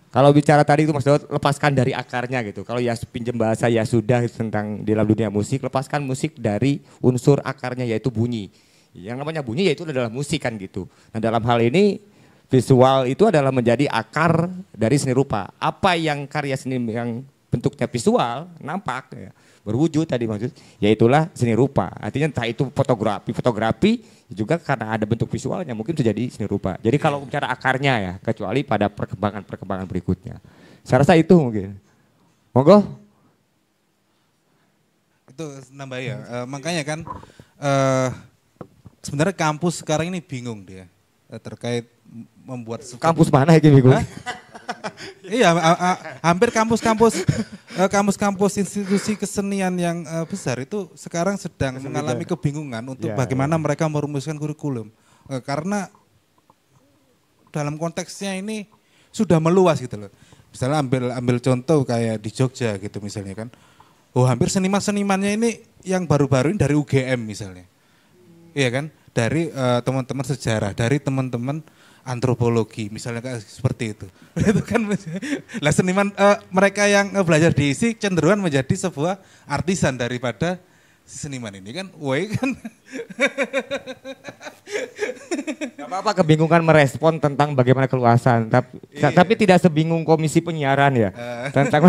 Kalau bicara tadi itu maksudnya lepaskan dari akarnya gitu. Kalau ya pinjam bahasa ya sudah tentang di dalam dunia musik, lepaskan musik dari unsur akarnya yaitu bunyi. Yang namanya bunyi yaitu adalah musik kan gitu. Nah dalam hal ini visual itu adalah menjadi akar dari seni rupa. Apa yang karya seni yang bentuknya visual nampak ya, berwujud tadi maksud, yaitulah seni rupa. Artinya entah itu fotografi juga karena ada bentuk visualnya mungkin bisa jadi seni rupa. Jadi kalau bicara akarnya ya, kecuali pada perkembangan berikutnya. Saya rasa itu mungkin. Monggo. Itu nambah ya. Makanya kan sebenarnya kampus sekarang ini bingung dia terkait membuat Kampus mana ya Minggu? Iya, hampir kampus-kampus institusi kesenian yang besar itu sekarang sedang mengalami kebingungan untuk bagaimana mereka merumuskan kurikulum. Karena dalam konteksnya ini sudah meluas gitu loh. Misalnya ambil contoh kayak di Jogja gitu misalnya kan. Oh, hampir seniman-senimannya ini yang baru-baru ini dari UGM misalnya. Iya kan? Dari teman-teman sejarah, dari teman-teman antropologi misalnya kayak seperti itu. Itu kan lah seniman mereka yang belajar di ISI cenderungan menjadi sebuah artisan daripada seniman ini kan. Woi kan. Gak apa-apa kebingungan merespon tentang bagaimana keluasan, tapi tidak sebingung komisi penyiaran ya tentang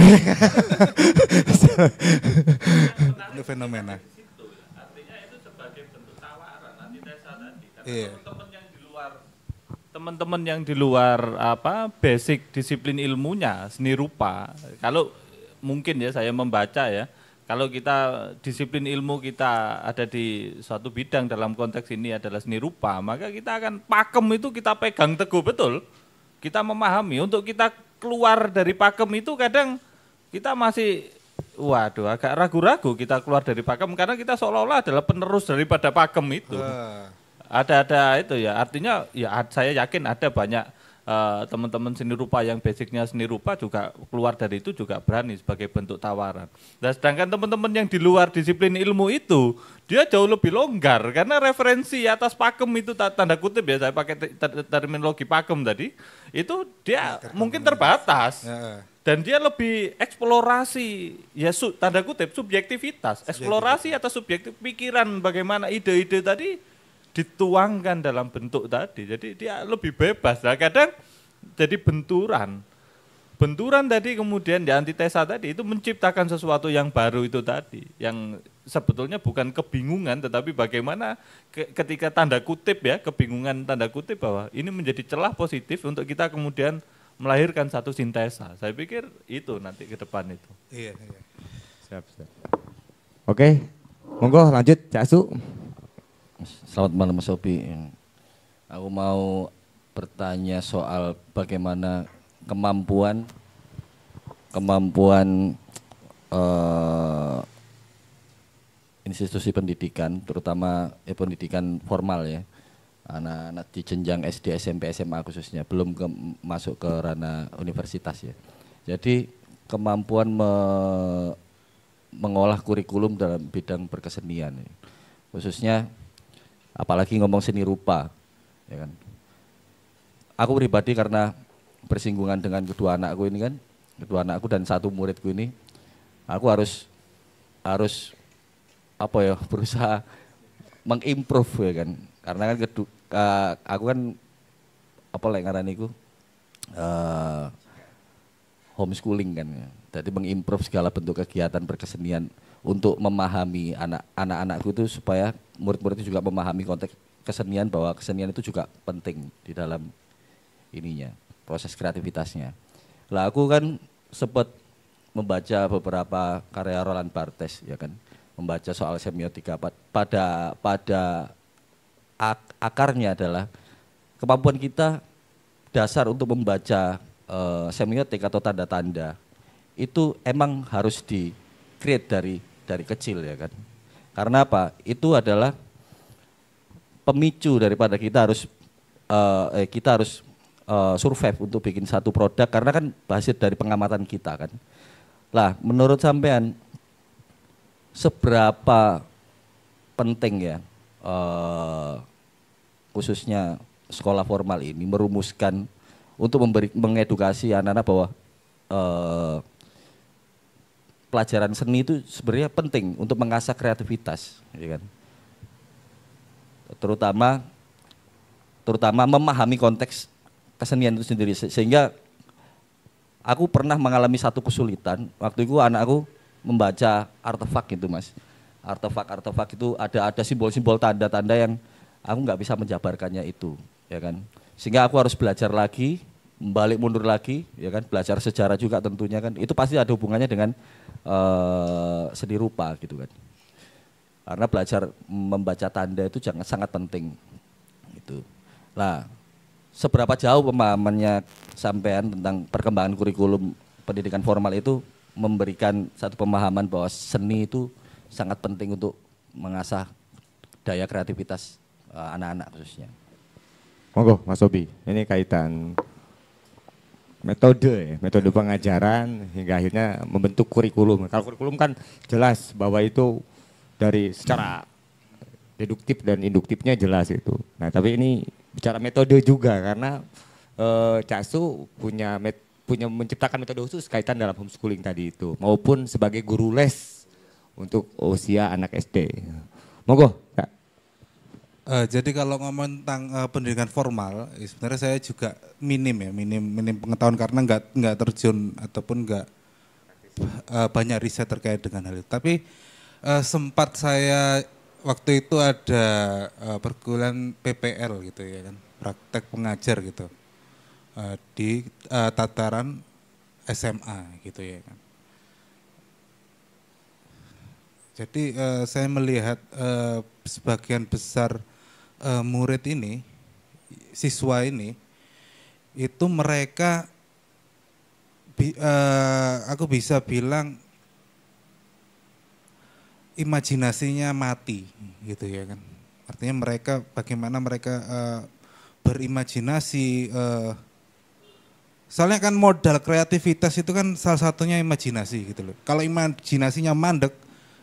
itu fenomena. Artinya itu sebagai bentuk tawaran antitesa tadi. Iya. Teman-teman yang di luar apa basic disiplin ilmunya seni rupa, kalau mungkin ya saya membaca ya, kalau kita disiplin ilmu kita ada di suatu bidang dalam konteks ini adalah seni rupa, maka kita akan pakem itu kita pegang teguh betul. Kita memahami untuk kita keluar dari pakem itu kadang kita masih waduh agak ragu-ragu kita keluar dari pakem karena kita seolah-olah adalah penerus daripada pakem itu. Ada itu ya, artinya ya saya yakin ada banyak teman-teman seni rupa yang basicnya seni rupa juga keluar dari itu juga berani sebagai bentuk tawaran. Dan sedangkan teman-teman yang di luar disiplin ilmu itu dia jauh lebih longgar karena referensi atas pakem itu tanda kutip ya saya pakai terminologi pakem tadi itu dia mungkin terbatas dan dia lebih eksplorasi ya tanda kutip subjektivitas, eksplorasi atas subjektif pikiran bagaimana ide-ide tadi dituangkan dalam bentuk tadi, jadi dia lebih bebas. Nah, kadang jadi benturan tadi kemudian di antitesa tadi itu menciptakan sesuatu yang baru itu tadi, yang sebetulnya bukan kebingungan, tetapi bagaimana ketika tanda kutip ya kebingungan tanda kutip bahwa ini menjadi celah positif untuk kita kemudian melahirkan satu sintesa. Saya pikir itu nanti ke depan itu. Iya. Siap. Oke, monggo lanjut Cak Su. Selamat malam Mas Sobi. Aku mau bertanya soal bagaimana kemampuan institusi pendidikan, terutama pendidikan formal ya, anak-anak di jenjang SD, SMP, SMA khususnya, belum masuk ke ranah universitas ya. Jadi kemampuan mengolah kurikulum dalam bidang perkesenian, khususnya apalagi ngomong seni rupa, ya kan. Aku pribadi karena bersinggungan dengan kedua anakku dan satu muridku ini, aku harus apa ya berusaha mengimprove ya kan, karena kan aku kan apa lek ngaraniku homeschooling kan ya. Jadi mengimprove segala bentuk kegiatan perkesenian untuk memahami anak-anakku itu supaya murid-murid itu juga memahami konteks kesenian, bahwa kesenian itu juga penting di dalam ininya, proses kreativitasnya. Lah aku kan sempat membaca beberapa karya Roland Barthes ya kan, membaca soal semiotika. Pada akarnya adalah kemampuan kita dasar untuk membaca semiotik atau tanda-tanda itu emang harus di-create dari kecil ya kan. Karena apa? Itu adalah pemicu daripada kita harus survive untuk bikin satu produk, karena kan hasil dari pengamatan kita kan. Lah, menurut sampean seberapa penting ya khususnya sekolah formal ini merumuskan untuk mengedukasi anak-anak bahwa pelajaran seni itu sebenarnya penting untuk mengasah kreativitas, ya kan? Terutama memahami konteks kesenian itu sendiri, sehingga aku pernah mengalami satu kesulitan waktu itu anakku membaca artefak gitu Mas. Artefak itu ada simbol-simbol tanda-tanda yang aku nggak bisa menjabarkannya itu, ya kan? Sehingga aku harus belajar lagi, balik mundur lagi, ya kan? Belajar sejarah juga tentunya kan. Itu pasti ada hubungannya dengan seni rupa gitu kan. Karena belajar membaca tanda itu sangat penting gitu. Lah, seberapa jauh pemahamannya sampean tentang perkembangan kurikulum pendidikan formal itu memberikan satu pemahaman bahwa seni itu sangat penting untuk mengasah daya kreativitas anak-anak khususnya. Monggo Mas Obi, ini kaitan metode pengajaran hingga akhirnya membentuk kurikulum. Kalau kurikulum kan jelas bahwa itu dari secara deduktif dan induktifnya jelas itu. Nah tapi ini bicara metode juga karena Cak Su punya menciptakan metode khusus kaitan dalam homeschooling tadi itu maupun sebagai guru les untuk usia anak SD. Monggo Kak. Jadi kalau ngomong tentang pendidikan formal, sebenarnya saya juga minim pengetahuan karena nggak terjun ataupun nggak banyak riset terkait dengan hal itu. Tapi sempat saya waktu itu ada perguruan PPL gitu ya kan, praktek pengajar gitu di tataran SMA gitu ya kan. Jadi saya melihat sebagian besar murid ini, siswa ini, itu mereka, aku bisa bilang imajinasinya mati, gitu ya kan. Artinya mereka, bagaimana mereka berimajinasi, soalnya kan modal kreativitas itu kan salah satunya imajinasi gitu loh. Kalau imajinasinya mandek,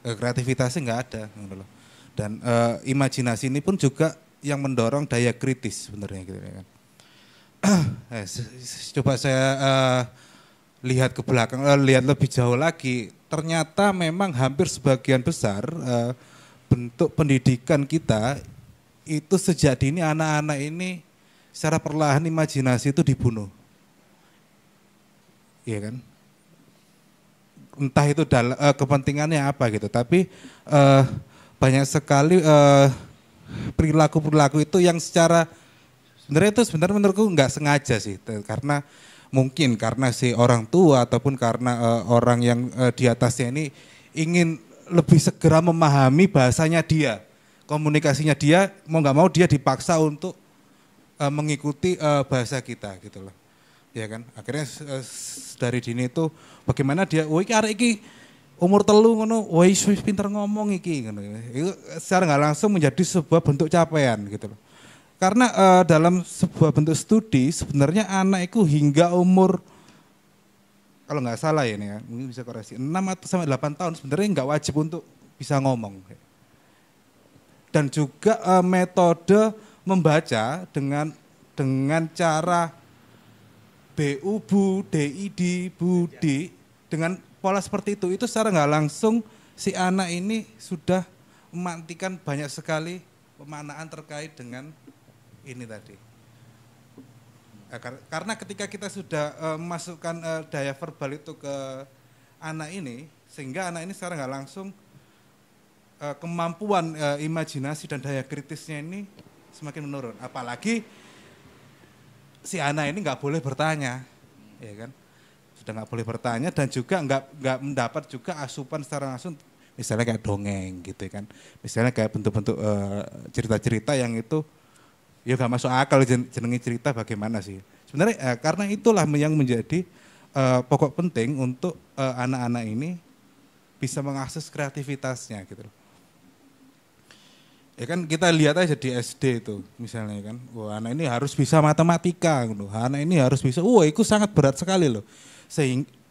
kreativitasnya nggak ada, gitu loh. Dan imajinasi ini pun juga yang mendorong daya kritis sebenarnya gitu kan. Coba saya lihat ke belakang, lihat lebih jauh lagi. Ternyata memang hampir sebagian besar bentuk pendidikan kita itu sejak dini anak-anak ini secara perlahan imajinasi itu dibunuh, iya kan? Entah itu kepentingannya apa gitu. Tapi banyak sekali perilaku-perilaku itu yang secara sebenarnya menurutku nggak sengaja sih, karena mungkin karena si orang tua ataupun karena orang yang di atasnya ini ingin lebih segera memahami bahasanya dia, komunikasinya dia, mau nggak mau dia dipaksa untuk mengikuti bahasa kita gitu loh, ya kan. Akhirnya dari dini itu bagaimana dia, iki arek iki umur 3 ngono, wis pinter ngomong iki ngono. Itu secara nggak langsung menjadi sebuah bentuk capaian gitu loh. Karena dalam sebuah bentuk studi sebenarnya anak itu hingga umur, kalau nggak salah ya nih ya, mungkin bisa koreksi, 6 atau sampai 8 tahun sebenarnya nggak wajib untuk bisa ngomong. Dan juga metode membaca dengan cara BU, Bu, DID, Budi, dengan pola seperti itu secara nggak langsung si anak ini sudah memantikan banyak sekali pemaknaan terkait dengan ini tadi. Karena ketika kita sudah memasukkan daya verbal itu ke anak ini, sehingga anak ini secara nggak langsung kemampuan imajinasi dan daya kritisnya ini semakin menurun. Apalagi si anak ini nggak boleh bertanya, ya kan? Sudah nggak boleh bertanya dan juga nggak mendapat juga asupan secara langsung, misalnya kayak dongeng gitu kan, misalnya kayak bentuk-bentuk cerita-cerita yang itu ya nggak masuk akal jenengi cerita bagaimana sih sebenarnya. Karena itulah yang menjadi pokok penting untuk anak-anak ini bisa mengakses kreativitasnya gitu. Ya kan kita lihat aja di SD itu misalnya kan, wah anak ini harus bisa matematika, gitu. Anak ini harus bisa, wah itu sangat berat sekali loh.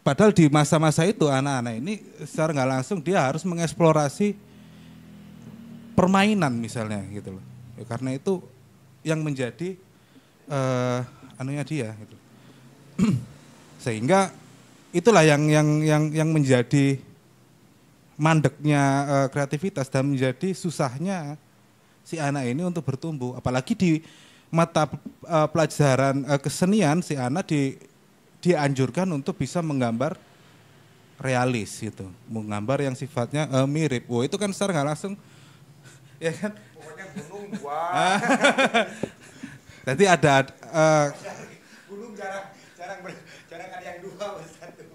Padahal di masa-masa itu anak-anak ini secara nggak langsung dia harus mengeksplorasi permainan misalnya gitu loh. Ya, karena itu yang menjadi anunya dia gitu. Sehingga itulah yang menjadi mandeknya kreativitas dan menjadi susahnya si anak ini untuk bertumbuh. Apalagi di mata pelajaran kesenian si anak dianjurkan untuk bisa menggambar realis gitu, menggambar yang sifatnya mirip. Wah itu kan secara nggak langsung, ya kan? Pokoknya gunung wah. Tadi ada gunung jarang ada yang dua satu.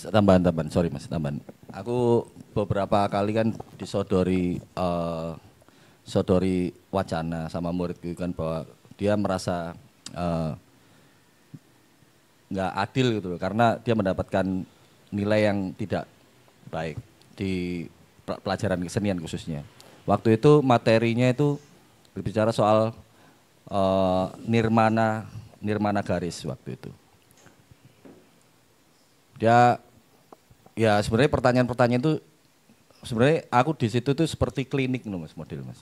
Tambahan, sorry mas, tambahan. Aku beberapa kali kan disodori sodori wacana sama muridku kan bahwa dia merasa nggak adil gitu loh, karena dia mendapatkan nilai yang tidak baik di pelajaran kesenian khususnya. Waktu itu materinya itu berbicara soal nirmana garis waktu itu. Dia ya sebenarnya pertanyaan-pertanyaan itu sebenarnya aku di situ tuh seperti klinik loh Mas, model Mas.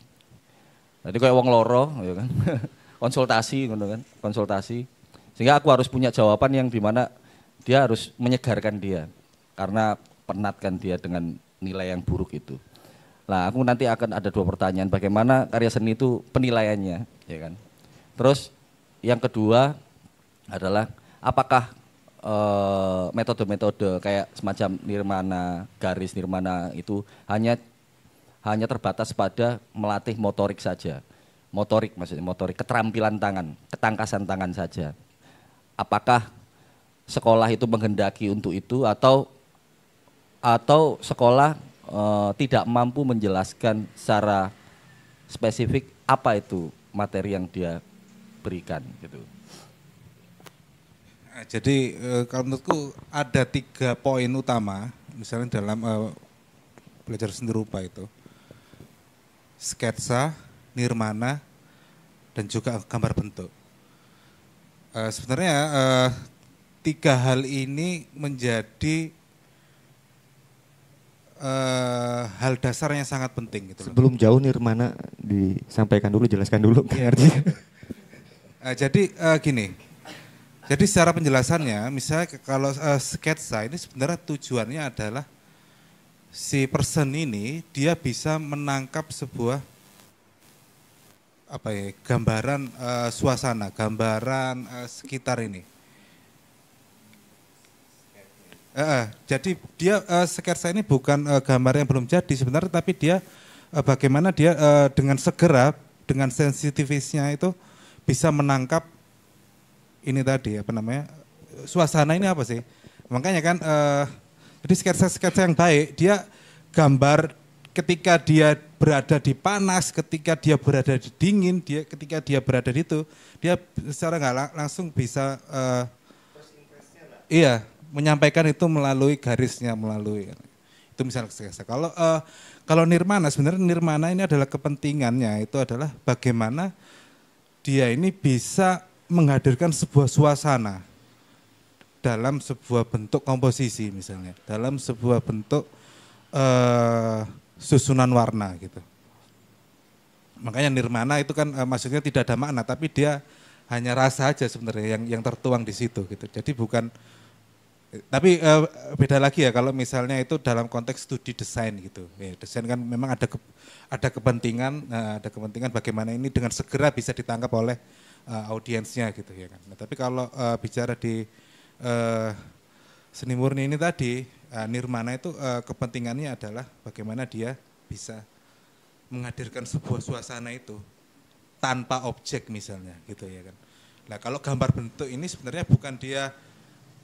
Jadi kayak wong loro ya kan. Konsultasi gitu kan, konsultasi. Sehingga aku harus punya jawaban yang dimana dia harus menyegarkan dia karena penatkan dia dengan nilai yang buruk itu. Nah, aku nanti akan ada 2 pertanyaan, bagaimana karya seni itu penilaiannya, ya kan? Terus yang kedua adalah apakah metode-metode kayak semacam nirmana, garis nirmana itu hanya terbatas pada melatih motorik saja. Motorik maksudnya, motorik, keterampilan tangan, ketangkasan tangan saja. Apakah sekolah itu menghendaki untuk itu atau sekolah tidak mampu menjelaskan secara spesifik apa itu materi yang dia berikan gitu. Jadi kalau menurutku ada 3 poin utama misalnya dalam belajar seni rupa itu. Sketsa, nirmana, dan juga gambar bentuk. Sebenarnya 3 hal ini menjadi hal dasar yang sangat penting gitu loh. Sebelum jauh nirmana disampaikan dulu, jelaskan dulu artinya. Jadi gini, jadi secara penjelasannya misalnya kalau sketsa ini sebenarnya tujuannya adalah si person ini dia bisa menangkap sebuah gambaran suasana, gambaran sekitar ini. Jadi dia sketsa ini bukan gambar yang belum jadi sebenarnya, tapi dia bagaimana dia dengan segera, dengan sensitivitasnya itu bisa menangkap ini tadi suasana ini apa sih? Makanya kan jadi sketsa-sketsa yang baik dia gambar ketika dia berada di panas, ketika dia berada di dingin, ketika dia berada di itu, dia secara nggak langsung bisa menyampaikan itu melalui garisnya, melalui itu misalnya sketsa. Kalau nirmana, sebenarnya nirmana ini adalah kepentingannya itu adalah bagaimana dia ini bisa menghadirkan sebuah suasana dalam sebuah bentuk komposisi misalnya, dalam sebuah bentuk susunan warna gitu. Makanya nirmana itu kan maksudnya tidak ada makna, tapi dia hanya rasa aja sebenarnya yang tertuang di situ gitu. Jadi bukan, tapi beda lagi ya kalau misalnya itu dalam konteks studi desain gitu. Ya, desain kan memang ada kepentingan bagaimana ini dengan segera bisa ditangkap oleh audiensnya gitu ya kan. Nah, tapi kalau bicara di seni murni ini tadi, nirmana itu kepentingannya adalah bagaimana dia bisa menghadirkan sebuah suasana itu tanpa objek misalnya gitu ya kan. Nah kalau gambar bentuk ini sebenarnya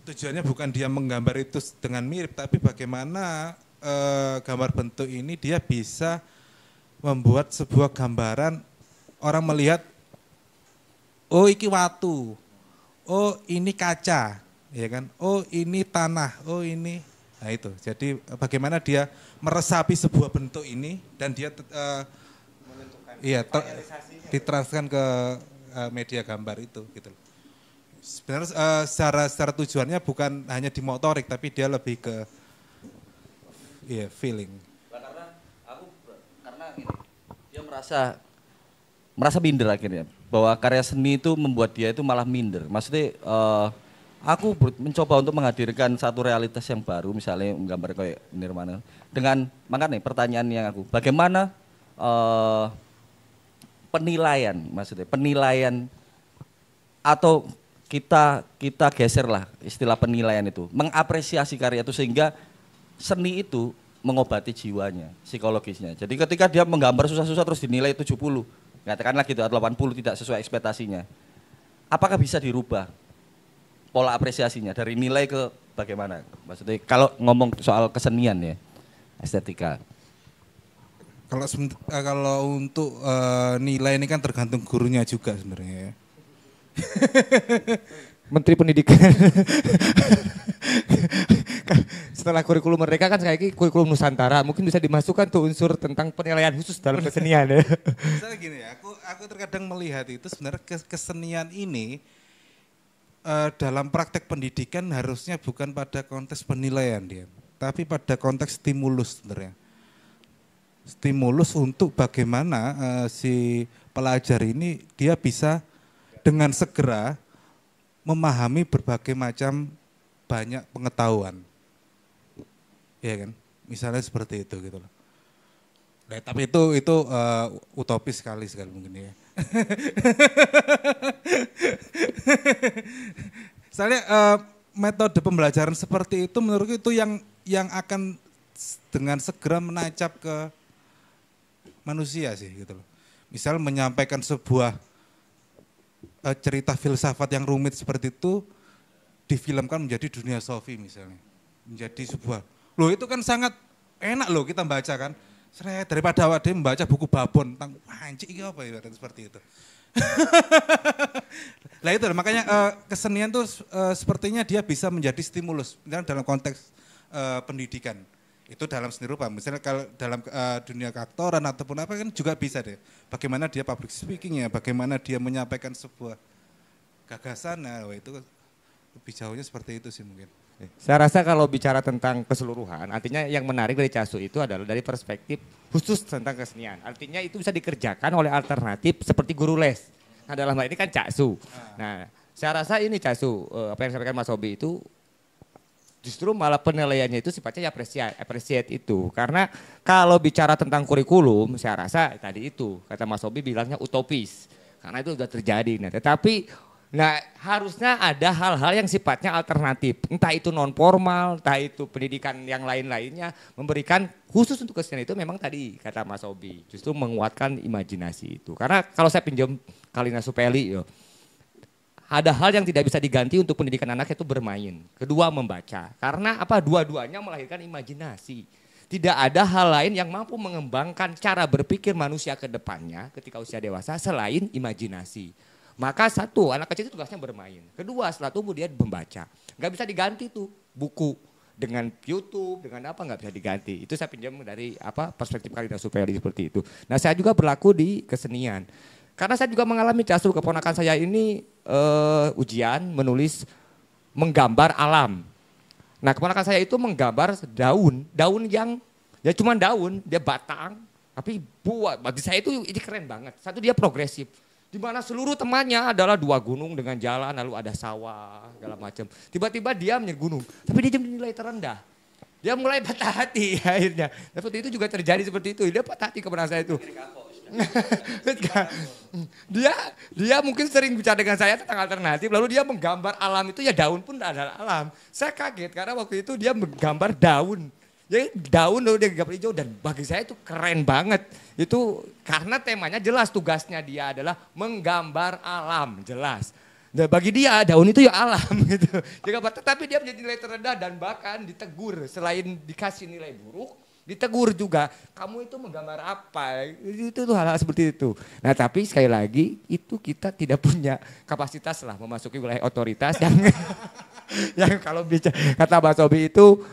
tujuannya bukan dia menggambar itu dengan mirip, tapi bagaimana gambar bentuk ini dia bisa membuat sebuah gambaran, orang melihat, oh iki watu, oh ini kaca, ya kan, oh ini tanah, oh ini. Nah itu, jadi bagaimana dia meresapi sebuah bentuk ini dan dia ditransferkan ke media gambar itu gitu. Sebenarnya secara tujuannya bukan hanya di motorik, tapi dia lebih ke feeling. Karena ini dia merasa minder akhirnya bahwa karya seni itu membuat dia itu malah minder. Maksudnya aku mencoba untuk menghadirkan satu realitas yang baru, misalnya menggambar kayak nirmana. Dengan makanya pertanyaan yang aku, bagaimana penilaian atau kita geserlah istilah penilaian itu, mengapresiasi karya itu sehingga seni itu mengobati jiwanya, psikologisnya. Jadi ketika dia menggambar susah-susah terus dinilai 70, katakanlah gitu atau 80 tidak sesuai ekspektasinya, apakah bisa dirubah pola apresiasinya dari nilai ke bagaimana? Maksudnya kalau ngomong soal kesenian ya, estetika. Kalau untuk nilai ini kan tergantung gurunya juga sebenarnya ya. Menteri Pendidikan. Setelah kurikulum mereka kan kayak kurikulum Nusantara, mungkin bisa dimasukkan tuh unsur tentang penilaian khusus dalam kesenian ya. Misalnya gini ya, aku terkadang melihat itu sebenarnya kesenian ini dalam praktek pendidikan harusnya bukan pada konteks penilaian dia, tapi pada konteks stimulus sebenarnya. Stimulus untuk bagaimana si pelajar ini dia bisa dengan segera memahami berbagai macam banyak pengetahuan. Ya kan? Misalnya seperti itu gitu loh. Nah, tapi itu utopis sekali mungkin ya. Soalnya metode pembelajaran seperti itu menurutku itu yang akan dengan segera menancap ke manusia sih gitu loh. Misal menyampaikan sebuah cerita filsafat yang rumit seperti itu difilmkan menjadi dunia Sofi misalnya. Menjadi sebuah, loh itu kan sangat enak loh kita baca kan. Daripada awak membaca buku babon tentang anjing ini apa ya seperti itu. Nah itu makanya kesenian tuh sepertinya dia bisa menjadi stimulus dalam konteks pendidikan. Itu dalam seni rupa, misalnya kalau dalam dunia keaktoran ataupun apa kan juga bisa deh. Bagaimana dia public speakingnya, bagaimana dia menyampaikan sebuah gagasan, nah itu lebih jauhnya seperti itu sih mungkin. Saya rasa kalau bicara tentang keseluruhan, artinya yang menarik dari Casu itu adalah dari perspektif khusus tentang kesenian. Artinya itu bisa dikerjakan oleh alternatif seperti guru les. Nah dalam hal ini kan Casu. Nah saya rasa ini Casu, apa yang disampaikan Mas Hobi itu justru malah penilaiannya itu sifatnya appreciate itu. Karena kalau bicara tentang kurikulum, saya rasa tadi itu, kata Mas Hobi bilangnya utopis. Karena itu sudah terjadi. Nah, tetapi harusnya ada hal-hal yang sifatnya alternatif. Entah itu non formal, entah itu pendidikan yang lain-lainnya. Memberikan khusus untuk kesenian itu memang tadi kata Mas Hobi. Justru menguatkan imajinasi itu. Karena kalau saya pinjam Kalina Supeli, ada hal yang tidak bisa diganti untuk pendidikan anak itu bermain. Kedua membaca. Karena apa? Dua-duanya melahirkan imajinasi. Tidak ada hal lain yang mampu mengembangkan cara berpikir manusia ke depannya ketika usia dewasa selain imajinasi. Maka satu, anak kecil itu tugasnya bermain. Kedua, setelah tumbuh dia membaca. Nggak bisa diganti tuh buku. Dengan YouTube, dengan apa nggak bisa diganti. Itu saya pinjam dari perspektif Kalina Supeli seperti itu. Nah saya juga berlaku di kesenian. Karena saya juga mengalami Casu, keponakan saya ini ujian menulis menggambar alam. Nah keponakan saya itu menggambar daun yang ya cuma daun, dia batang, tapi buat bagi saya itu ini keren banget. Satu dia progresif, di mana seluruh temannya adalah 2 gunung dengan jalan, lalu ada sawah, segala macam. Tiba-tiba dia menjadi gunung, tapi dia nilai terendah. Dia mulai patah hati akhirnya. Seperti itu juga terjadi seperti itu, dia patah hati keponakan saya itu. Dia mungkin sering bicara dengan saya tentang alternatif, lalu dia menggambar alam itu ya daun pun adalah alam. Saya kaget karena waktu itu dia menggambar daun. Jadi daun lalu dia gambar hijau dan bagi saya itu keren banget. Itu karena temanya jelas, tugasnya dia adalah menggambar alam, jelas. Dan bagi dia daun itu ya alam gitu. Tapi dia menjadi nilai terendah dan bahkan ditegur selain dikasih nilai buruk. Ditegur juga, kamu itu menggambar apa, itu hal-hal seperti itu. Nah tapi sekali lagi itu kita tidak punya kapasitas lah memasuki wilayah otoritas yang kalau bicara kata Mas Hobi itu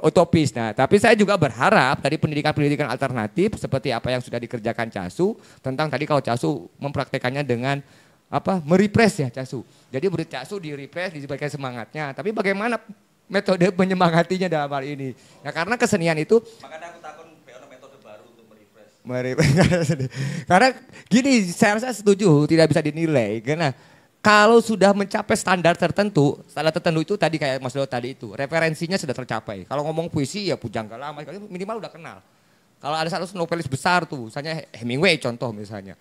utopis. Nah tapi saya juga berharap dari pendidikan-pendidikan alternatif seperti apa yang sudah dikerjakan Casu, tentang tadi kalau Casu mempraktekannya dengan merepres ya Casu. Jadi beri Casu direpres, diberikan semangatnya, tapi bagaimana metode menyemangatinya dalam hal ini. Nah karena kesenian itu. Makanya aku takut metode baru untuk merefresh. Karena gini, saya rasa setuju tidak bisa dinilai. Karena kalau sudah mencapai standar tertentu itu tadi kayak Mas Leo tadi itu. Referensinya sudah tercapai. Kalau ngomong puisi ya Pujangga Lama, minimal udah kenal. Kalau ada satu novelis besar tuh, misalnya Hemingway contoh misalnya.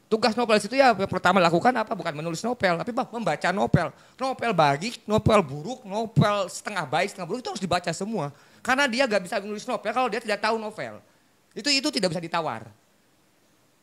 Tugas novelis itu ya pertama lakukan bukan menulis novel, tapi membaca novel. Novel baik, novel buruk, novel setengah baik, setengah buruk itu harus dibaca semua. Karena dia gak bisa menulis novel kalau dia tidak tahu novel. Itu tidak bisa ditawar.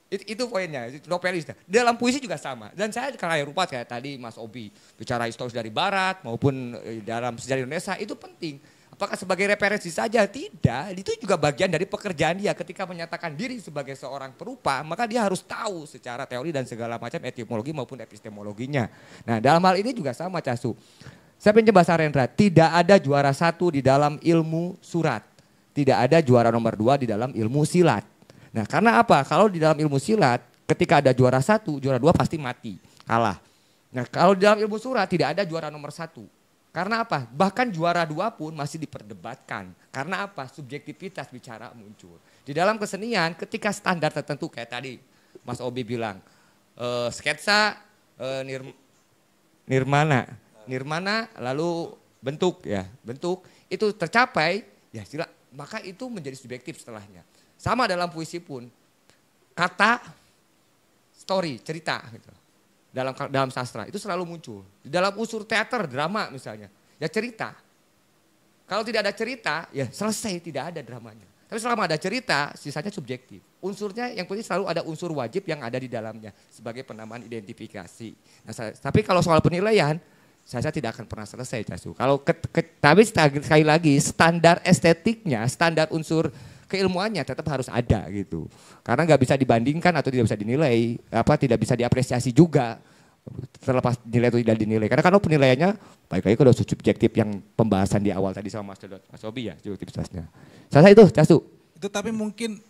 Itu poinnya, novelis. Dalam puisi juga sama. Dan saya karya rupa kayak tadi Mas Obi bicara historis dari barat maupun dalam sejarah Indonesia itu penting. Apakah sebagai referensi saja? Tidak, itu juga bagian dari pekerjaan dia ketika menyatakan diri sebagai seorang perupa, maka dia harus tahu secara teori dan segala macam etimologi maupun epistemologinya. Nah dalam hal ini juga sama Casu. Saya pinjam bahasa Rendra, tidak ada juara 1 di dalam ilmu surat. Tidak ada juara nomor 2 di dalam ilmu silat. Nah karena apa? Kalau di dalam ilmu silat, ketika ada juara 1, juara 2 pasti mati, kalah. Nah kalau di dalam ilmu surat tidak ada juara nomor 1. Karena apa? Bahkan juara 2 pun masih diperdebatkan. Karena apa? Subjektivitas bicara muncul. Di dalam kesenian ketika standar tertentu kayak tadi Mas Obi bilang, sketsa nirmana lalu bentuk itu tercapai ya maka itu menjadi subjektif setelahnya. Sama dalam puisi pun kata story cerita gitu. Dalam sastra itu selalu muncul. Di dalam unsur teater, drama misalnya, ya cerita. Kalau tidak ada cerita, ya selesai, tidak ada dramanya. Tapi selama ada cerita, sisanya subjektif. Unsurnya yang penting selalu ada unsur wajib yang ada di dalamnya sebagai penamaan identifikasi. Nah, tapi kalau soal penilaian, saya tidak akan pernah selesai, Casu. Tapi sekali lagi standar estetiknya, standar unsur keilmuannya tetap harus ada gitu. Karena nggak bisa dibandingkan atau tidak bisa dinilai, tidak bisa diapresiasi juga terlepas nilai atau tidak dinilai. Karena kalau penilaiannya baik lagi kalau subjektif yang pembahasan di awal tadi sama Mas Obi ya, subjektivitasnya. Saya itu Casu. Itu tapi mungkin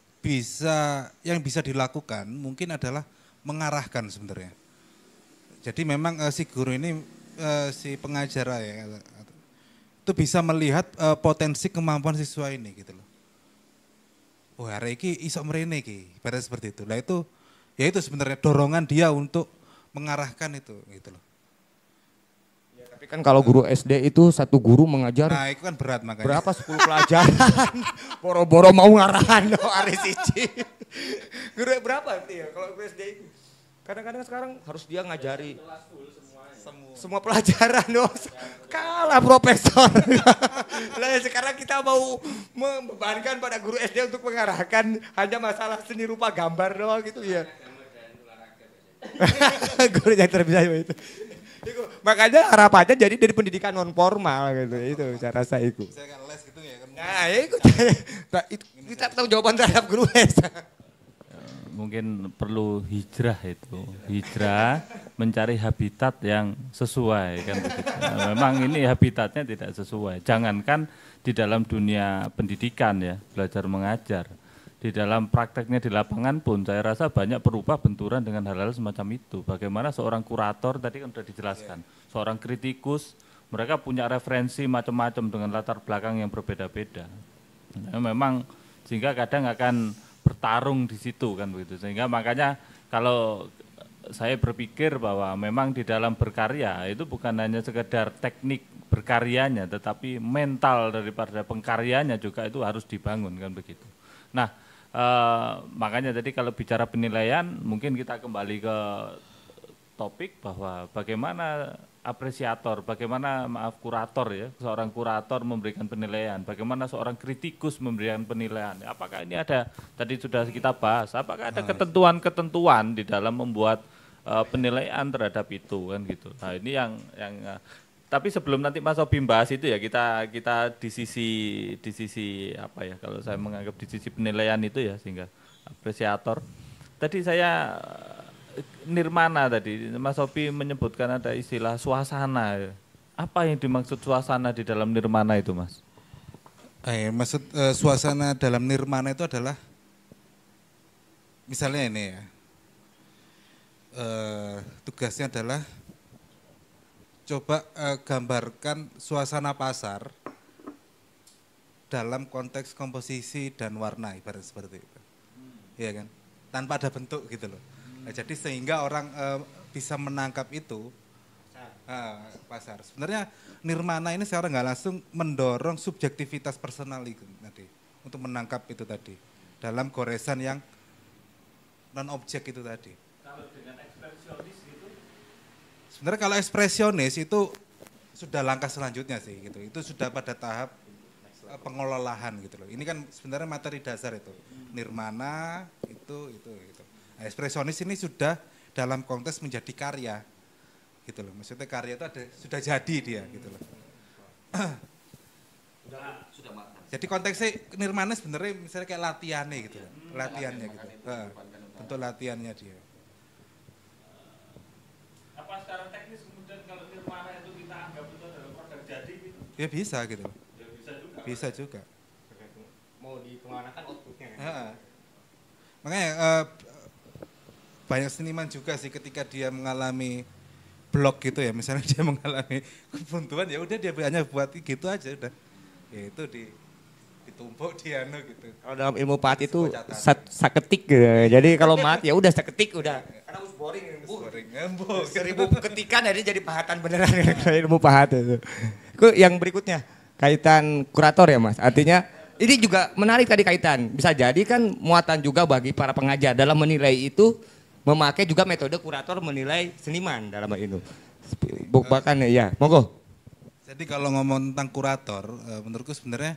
yang bisa dilakukan mungkin adalah mengarahkan sebenarnya. Jadi memang si guru ini si pengajar ya itu bisa melihat potensi kemampuan siswa ini gitu loh. Oh hari ini iso mrene iki, pada seperti itu. Nah itu ya itu sebenarnya dorongan dia untuk mengarahkan itu gitu loh. Ya, tapi kan kalau guru SD itu satu guru mengajar. Nah itu kan berat makanya. Berapa 10 pelajaran, boro-boro mau ngarahan hari siji. Guru berapa itu ya kalau guru SD itu? Kadang-kadang sekarang harus dia ngajari semua pelajaran dong. Kalah profesor. Lah sekarang kita mau membebankan pada guru SD untuk mengarahkan hanya masalah seni rupa gambar doang gitu ya. Guru yang terbiasa itu. Makanya harapannya jadi dari pendidikan non formal gitu. Itu saya rasa itu. Saya kan les gitu ya. Nah, itu kita tahu jawaban terhadap guru les. Mungkin perlu hijrah mencari habitat yang sesuai kan begitu. Nah, memang ini habitatnya tidak sesuai. Jangankan di dalam dunia pendidikan ya, belajar mengajar. Di dalam prakteknya di lapangan pun saya rasa banyak perupa benturan dengan hal-hal semacam itu. Bagaimana seorang kurator tadi kan sudah dijelaskan, seorang kritikus, mereka punya referensi macam-macam dengan latar belakang yang berbeda-beda. Nah, memang sehingga kadang akan bertarung di situ kan begitu. Sehingga makanya kalau saya berpikir bahwa memang di dalam berkarya itu bukan hanya sekedar teknik berkaryanya, tetapi mental daripada pengkaryanya juga itu harus dibangun kan begitu. Nah makanya tadi kalau bicara penilaian mungkin kita kembali ke topik bahwa bagaimana apresiator, bagaimana kurator ya, seorang kurator memberikan penilaian, bagaimana seorang kritikus memberikan penilaian. Apakah ini ada, tadi sudah kita bahas, apakah ada ketentuan-ketentuan di dalam membuat penilaian terhadap itu kan gitu. Nah ini yang tapi sebelum nanti Mas Obi bahas itu ya kita di sisi apa ya, kalau saya menganggap di sisi penilaian itu ya, sehingga apresiator. Tadi saya nirmana tadi, Mas Obi menyebutkan ada istilah suasana. Apa yang dimaksud suasana di dalam nirmana itu, Mas? Maksud suasana dalam nirmana itu adalah, misalnya ini ya, tugasnya adalah coba gambarkan suasana pasar dalam konteks komposisi dan warna, ibarat seperti itu. Iya kan? Tanpa ada bentuk gitu loh. Nah, jadi sehingga orang bisa menangkap itu pasar. Sebenarnya nirmana ini sekarang nggak langsung mendorong subjektivitas personal itu tadi untuk menangkap itu tadi dalam goresan yang non objek itu tadi. Kalau dengan ekspresionis itu? Sebenarnya kalau ekspresionis itu sudah langkah selanjutnya sih gitu. Itu sudah pada tahap pengelolaan gitu loh. Ini kan sebenarnya materi dasar itu. Nirmana itu. Nah, ekspresionis ini sudah dalam konteks menjadi karya, gitu loh. Maksudnya karya itu sudah jadi dia, gitu loh. Jadi konteksnya Nirmana sebenarnya misalnya kayak latihannya gitu, latihannya gitu. Bentuk latihannya dia. Apa secara teknis kemudian kalau Nirmana itu kita anggap itu adalah produk jadi gitu? Ya bisa gitu. Ya bisa juga. Bisa juga. Mau dikemanakan outputnya. Makanya banyak seniman juga sih ketika dia mengalami blok gitu ya, misalnya dia mengalami kebuntuan ya udah dia hanya buat gitu aja udah. Ya itu ditumpuk dia gitu. Kalau dalam ilmu pahat itu saketik gitu. Jadi kalau mat ya udah saketik udah. Karena us boring. Ngembung. 1000 ketikan jadi pahatan beneran ilmu pahat itu. Itu yang berikutnya kaitan kurator ya Mas. Artinya ini juga menarik tadi kaitan. Bisa jadi kan muatan juga bagi para pengajar dalam menilai itu memakai juga metode kurator menilai seniman dalam hal itu. Bahkan ya, monggo. Jadi kalau ngomong tentang kurator, menurutku sebenarnya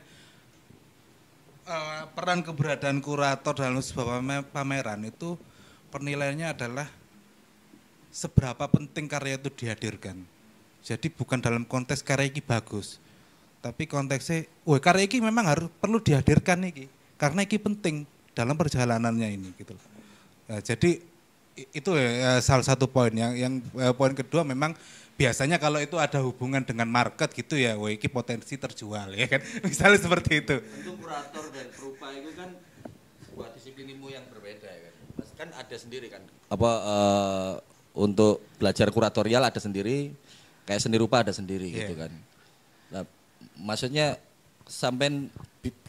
peran keberadaan kurator dalam sebuah pameran itu penilaiannya adalah seberapa penting karya itu dihadirkan. Jadi bukan dalam konteks karya ini bagus, tapi konteksnya, karya ini memang perlu dihadirkan nih, karena ini penting dalam perjalanannya ini gitu. Jadi itu salah satu poin yang poin kedua memang biasanya kalau itu ada hubungan dengan market gitu ya, ini potensi terjual ya kan, misalnya seperti itu. Untuk kurator dan perupa itu kan sebuah disiplin ilmu yang berbeda ya kan. Mas kan ada sendiri kan. Untuk belajar kuratorial ada sendiri, kayak seni rupa ada sendiri gitu kan. Nah, maksudnya sampai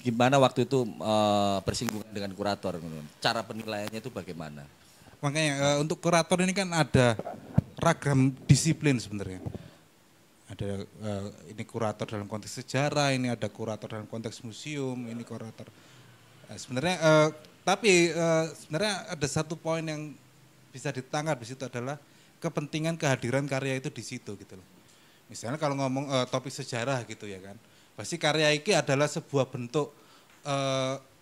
gimana waktu itu bersinggungan dengan kurator, cara penilaiannya itu bagaimana? Makanya untuk kurator ini kan ada ragam disiplin sebenarnya. Ada ini kurator dalam konteks sejarah, ini ada kurator dalam konteks museum, ini kurator. Sebenarnya sebenarnya ada satu poin yang bisa ditangkap di situ adalah kepentingan kehadiran karya itu di situ gitu loh. Misalnya kalau ngomong topik sejarah gitu ya kan, pasti karya ini adalah sebuah bentuk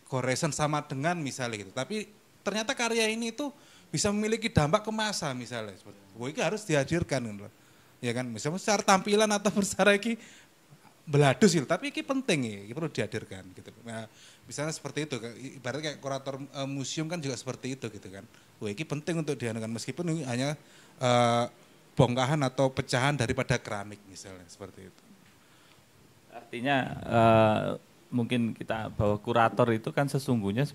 goresan sama dengan misalnya gitu. Tapi ternyata karya ini itu bisa memiliki dampak ke masa misalnya. Ini harus dihadirkan gitu loh. Ya kan, misalnya secara tampilan atau secara ini beladus gitu, tapi ini penting ini perlu dihadirkan gitu. Nah, misalnya seperti itu, ibaratnya kayak kurator museum kan juga seperti itu gitu kan. Ini penting untuk dihadirkan meskipun ini hanya bongkahan atau pecahan daripada keramik misalnya seperti itu. Artinya mungkin kita bahwa kurator itu kan sesungguhnya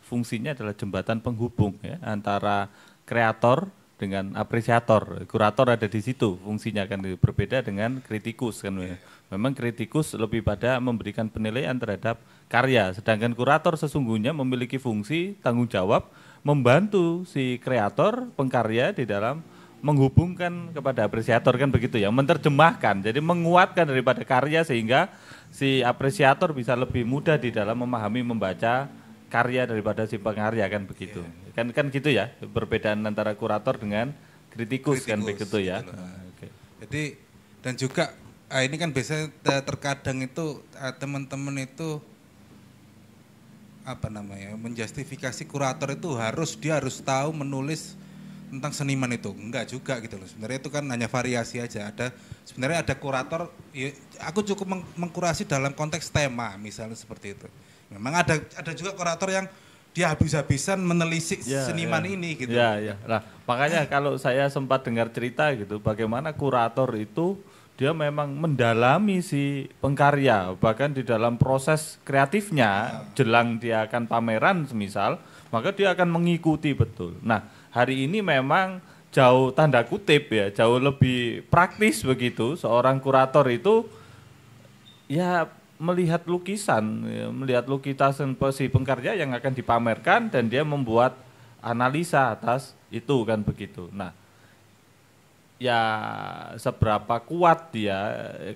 fungsinya adalah jembatan penghubung ya antara kreator dengan apresiator. Kurator ada di situ fungsinya kan berbeda dengan kritikus kan. Memang kritikus lebih pada memberikan penilaian terhadap karya, sedangkan kurator sesungguhnya memiliki fungsi tanggung jawab membantu si kreator pengkarya di dalam menghubungkan kepada apresiator kan begitu ya, menerjemahkan, jadi menguatkan daripada karya sehingga si apresiator bisa lebih mudah di dalam memahami membaca karya daripada si pengarya kan begitu. Kan gitu ya, perbedaan antara kurator dengan kritikus kan begitu ya. Gitu jadi dan juga ini kan biasanya terkadang itu teman-teman itu menjustifikasi kurator itu dia harus tahu menulis tentang seniman itu. Enggak juga gitu loh. Sebenarnya itu kan hanya variasi aja. Sebenarnya ada kurator, ya, aku cukup mengkurasi dalam konteks tema misalnya seperti itu. Memang ada juga kurator yang dia habis-habisan menelisik seniman ini gitu. Iya. Nah, makanya kalau saya sempat dengar cerita gitu, bagaimana kurator itu dia memang mendalami si pengkarya, bahkan di dalam proses kreatifnya, jelang dia akan pameran semisal, maka dia akan mengikuti betul. Nah, hari ini memang jauh tanda kutip ya, jauh lebih praktis begitu. Seorang kurator itu ya melihat lukisan si pengkarya yang akan dipamerkan dan dia membuat analisa atas itu kan begitu. Nah, ya seberapa kuat dia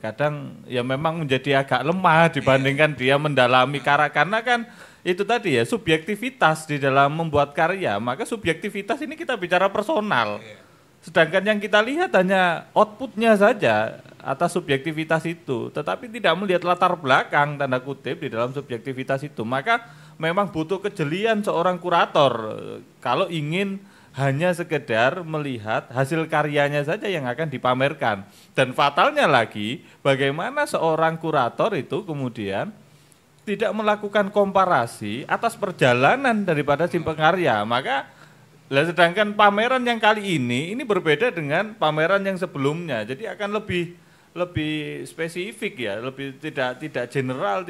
kadang ya memang menjadi agak lemah dibandingkan dia mendalami karena kan itu tadi ya subjektivitas di dalam membuat karya, maka subjektivitas ini kita bicara personal. Sedangkan yang kita lihat hanya outputnya saja atas subjektivitas itu, tetapi tidak melihat latar belakang tanda kutip di dalam subjektivitas itu. Maka memang butuh kejelian seorang kurator kalau ingin hanya sekedar melihat hasil karyanya saja yang akan dipamerkan. Dan fatalnya lagi, bagaimana seorang kurator itu kemudian tidak melakukan komparasi atas perjalanan daripada si pengkarya. Maka sedangkan pameran yang kali ini berbeda dengan pameran yang sebelumnya. Jadi akan lebih spesifik ya, lebih tidak general,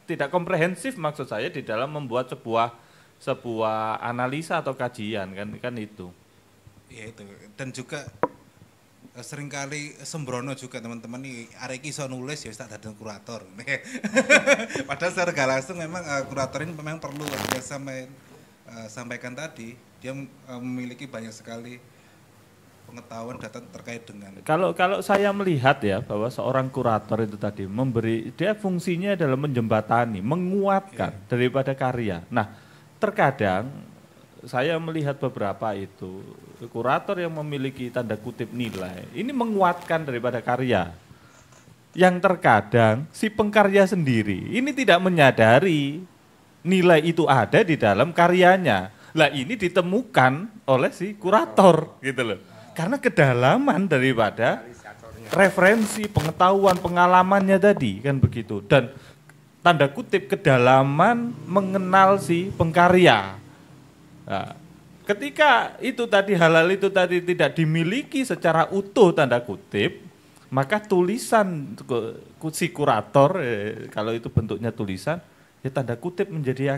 tidak komprehensif maksud saya di dalam membuat sebuah analisa atau kajian kan itu. Ya itu. Dan juga seringkali sembrono juga teman-teman nih, arek iso nulis ya tak ada kurator. Padahal secara gak langsung memang kurator ini memang perlu yang sampaikan tadi, dia memiliki banyak sekali pengetahuan data terkait dengan. Kalau saya melihat ya bahwa seorang kurator itu tadi dia fungsinya adalah menjembatani, menguatkan daripada karya. Nah, terkadang saya melihat beberapa itu kurator yang memiliki tanda kutip nilai, ini menguatkan daripada karya. Yang terkadang si pengkarya sendiri ini tidak menyadari nilai itu ada di dalam karyanya. Lah ini ditemukan oleh si kurator gitu loh. Karena kedalaman daripada referensi, pengetahuan, pengalamannya tadi kan begitu. Dan tanda kutip kedalaman mengenal si pengkarya. Nah, ketika hal-hal itu tadi tidak dimiliki secara utuh tanda kutip, maka tulisan si kurator kalau itu bentuknya tulisan, ya tanda kutip menjadi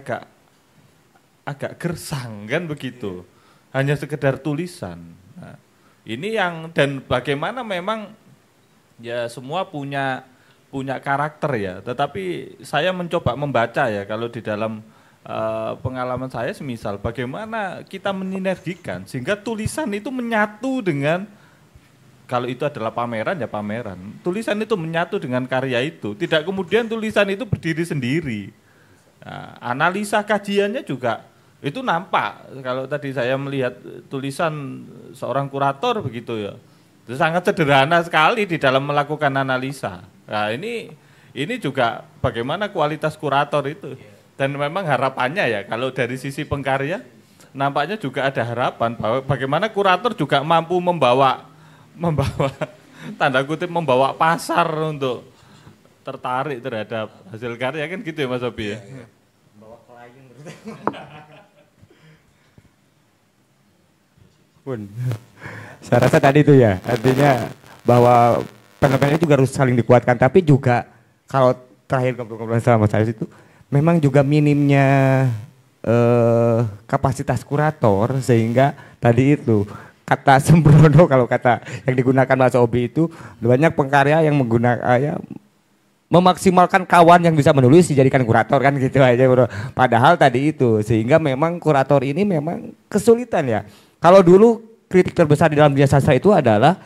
agak gersang kan begitu. Hanya sekedar tulisan. Nah, ini dan bagaimana memang ya semua punya karakter ya, tetapi saya mencoba membaca ya kalau di dalam pengalaman saya semisal bagaimana kita mensinergikan sehingga tulisan itu menyatu dengan, kalau itu adalah pameran ya pameran, tulisan itu menyatu dengan karya itu, tidak kemudian tulisan itu berdiri sendiri. Nah, analisa kajiannya juga itu nampak kalau tadi saya melihat tulisan seorang kurator begitu ya, itu sangat sederhana sekali di dalam melakukan analisa. Nah ini juga bagaimana kualitas kurator itu. Dan memang harapannya ya kalau dari sisi pengkarya nampaknya juga ada harapan bahwa bagaimana kurator juga mampu membawa tanda kutip membawa pasar untuk tertarik terhadap hasil karya kan gitu ya Mas Obi ya. Membawa klien pun. Saya rasa tadi itu ya, artinya bahwa penontonnya juga harus saling dikuatkan, tapi juga kalau terakhir ngobrol-ngobrol sama saya itu memang juga minimnya kapasitas kurator sehingga tadi itu kata sembrono kalau kata yang digunakan Mas Obi itu banyak pengkarya yang menggunakan memaksimalkan kawan yang bisa menulis dijadikan kurator kan gitu aja bro. Padahal tadi itu sehingga memang kurator ini memang kesulitan ya. Kalau dulu kritik terbesar di dalam dunia sastra itu adalah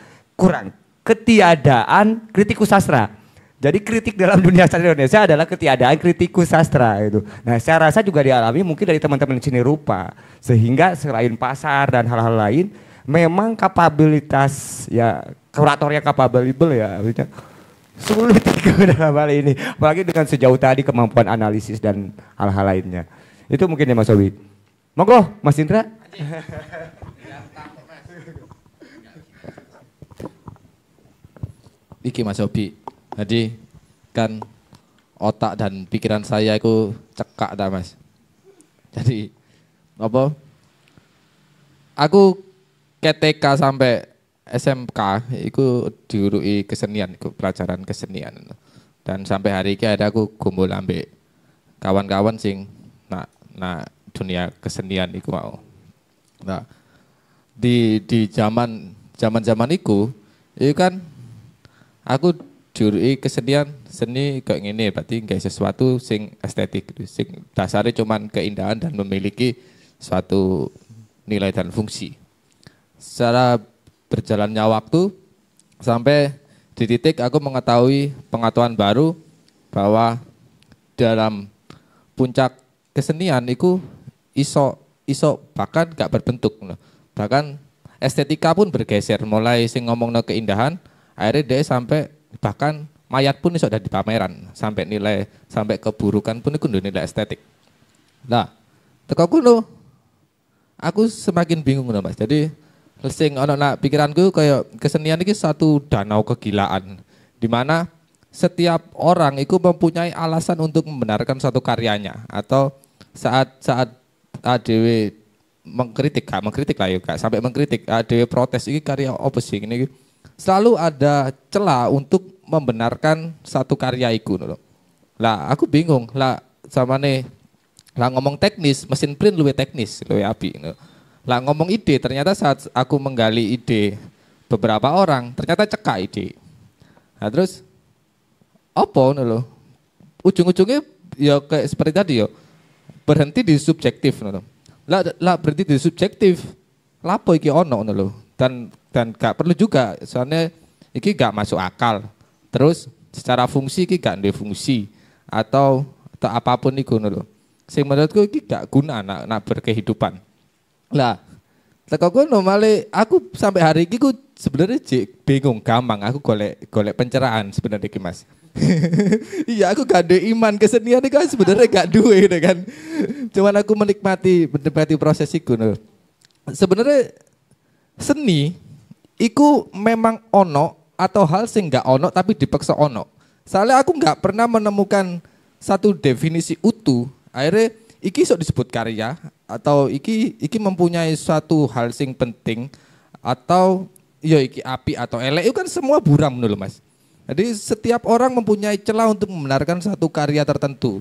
ketiadaan kritikus sastra. Jadi kritik dalam dunia sastra Indonesia adalah ketiadaan kritikus sastra itu. Nah, saya rasa juga dialami mungkin dari teman-teman seni rupa, sehingga selain pasar dan hal-hal lain, memang kapabilitas ya kuratornya capable ya, sulit dalam hal ini. Apalagi dengan sejauh tadi kemampuan analisis dan hal-hal lainnya. Itu mungkin ya Mas Obi. Monggo, Mas Indra. Iki Mas Obi. Jadi kan otak dan pikiran saya itu cekak dah Mas. Jadi apa? Aku KTK sampai SMK itu diurui kesenian, ikut pelajaran kesenian. Dan sampai hari ini ada aku kumpul ambek kawan-kawan sing nak dunia kesenian iku mau. Nah, di zaman itu kan aku diurui kesenian, seni kayak gini berarti kayak sesuatu sing estetik, sing dasarnya cuman keindahan dan memiliki suatu nilai dan fungsi. Secara berjalannya waktu sampai di titik aku mengetahui pengetahuan baru bahwa dalam puncak kesenian itu iso bahkan gak berbentuk, bahkan estetika pun bergeser, mulai sing ngomongno keindahan akhirnya dia sampai bahkan mayat pun iso ada di pameran, sampai nilai sampai keburukan pun itu nilai estetik. Nah, teko kuno aku semakin bingung loh Mas. Jadi sing ono nak pikiranku kayak kesenian ini satu danau kegilaan di mana setiap orang itu mempunyai alasan untuk membenarkan suatu karyanya atau saat ADW mengkritik lah ya Kak, sampai mengkritik ADW protes ini karya apa sih ini selalu ada celah untuk membenarkan satu karya itu loh. Lah aku bingung lah sama nih lah ngomong teknis mesin print luwih teknis luwih apik loh. Lah ngomong ide ternyata saat aku menggali ide beberapa orang ternyata cekak ide. Nah terus apa loh ujung-ujungnya ya kayak seperti tadi ya berhenti di subjektif loh. Lah berhenti di subjektif. Lapo iki ono loh. Dan gak perlu juga soalnya iki gak masuk akal. Terus secara fungsi iki gak ndek fungsi atau apapun iku loh. Sing menurutku iki gak guna nak berkehidupan. Lah teko kono male aku sampai hari iki ku sebenarnya bingung gampang aku golek pencerahan sebenarnya iki Mas. Iya aku gak ada iman kesenian itu kan sebenarnya gak duwe kan. Cuman aku menikmati proses itu. Sebenarnya seni iku memang ono atau hal sing gak ono tapi dipaksa ono. Soalnya aku gak pernah menemukan satu definisi utuh. Akhirnya iki sok disebut karya atau iki mempunyai suatu hal sing penting atau ya iki api atau elek itu kan semua buram dulu Mas. Jadi setiap orang mempunyai celah untuk membenarkan satu karya tertentu.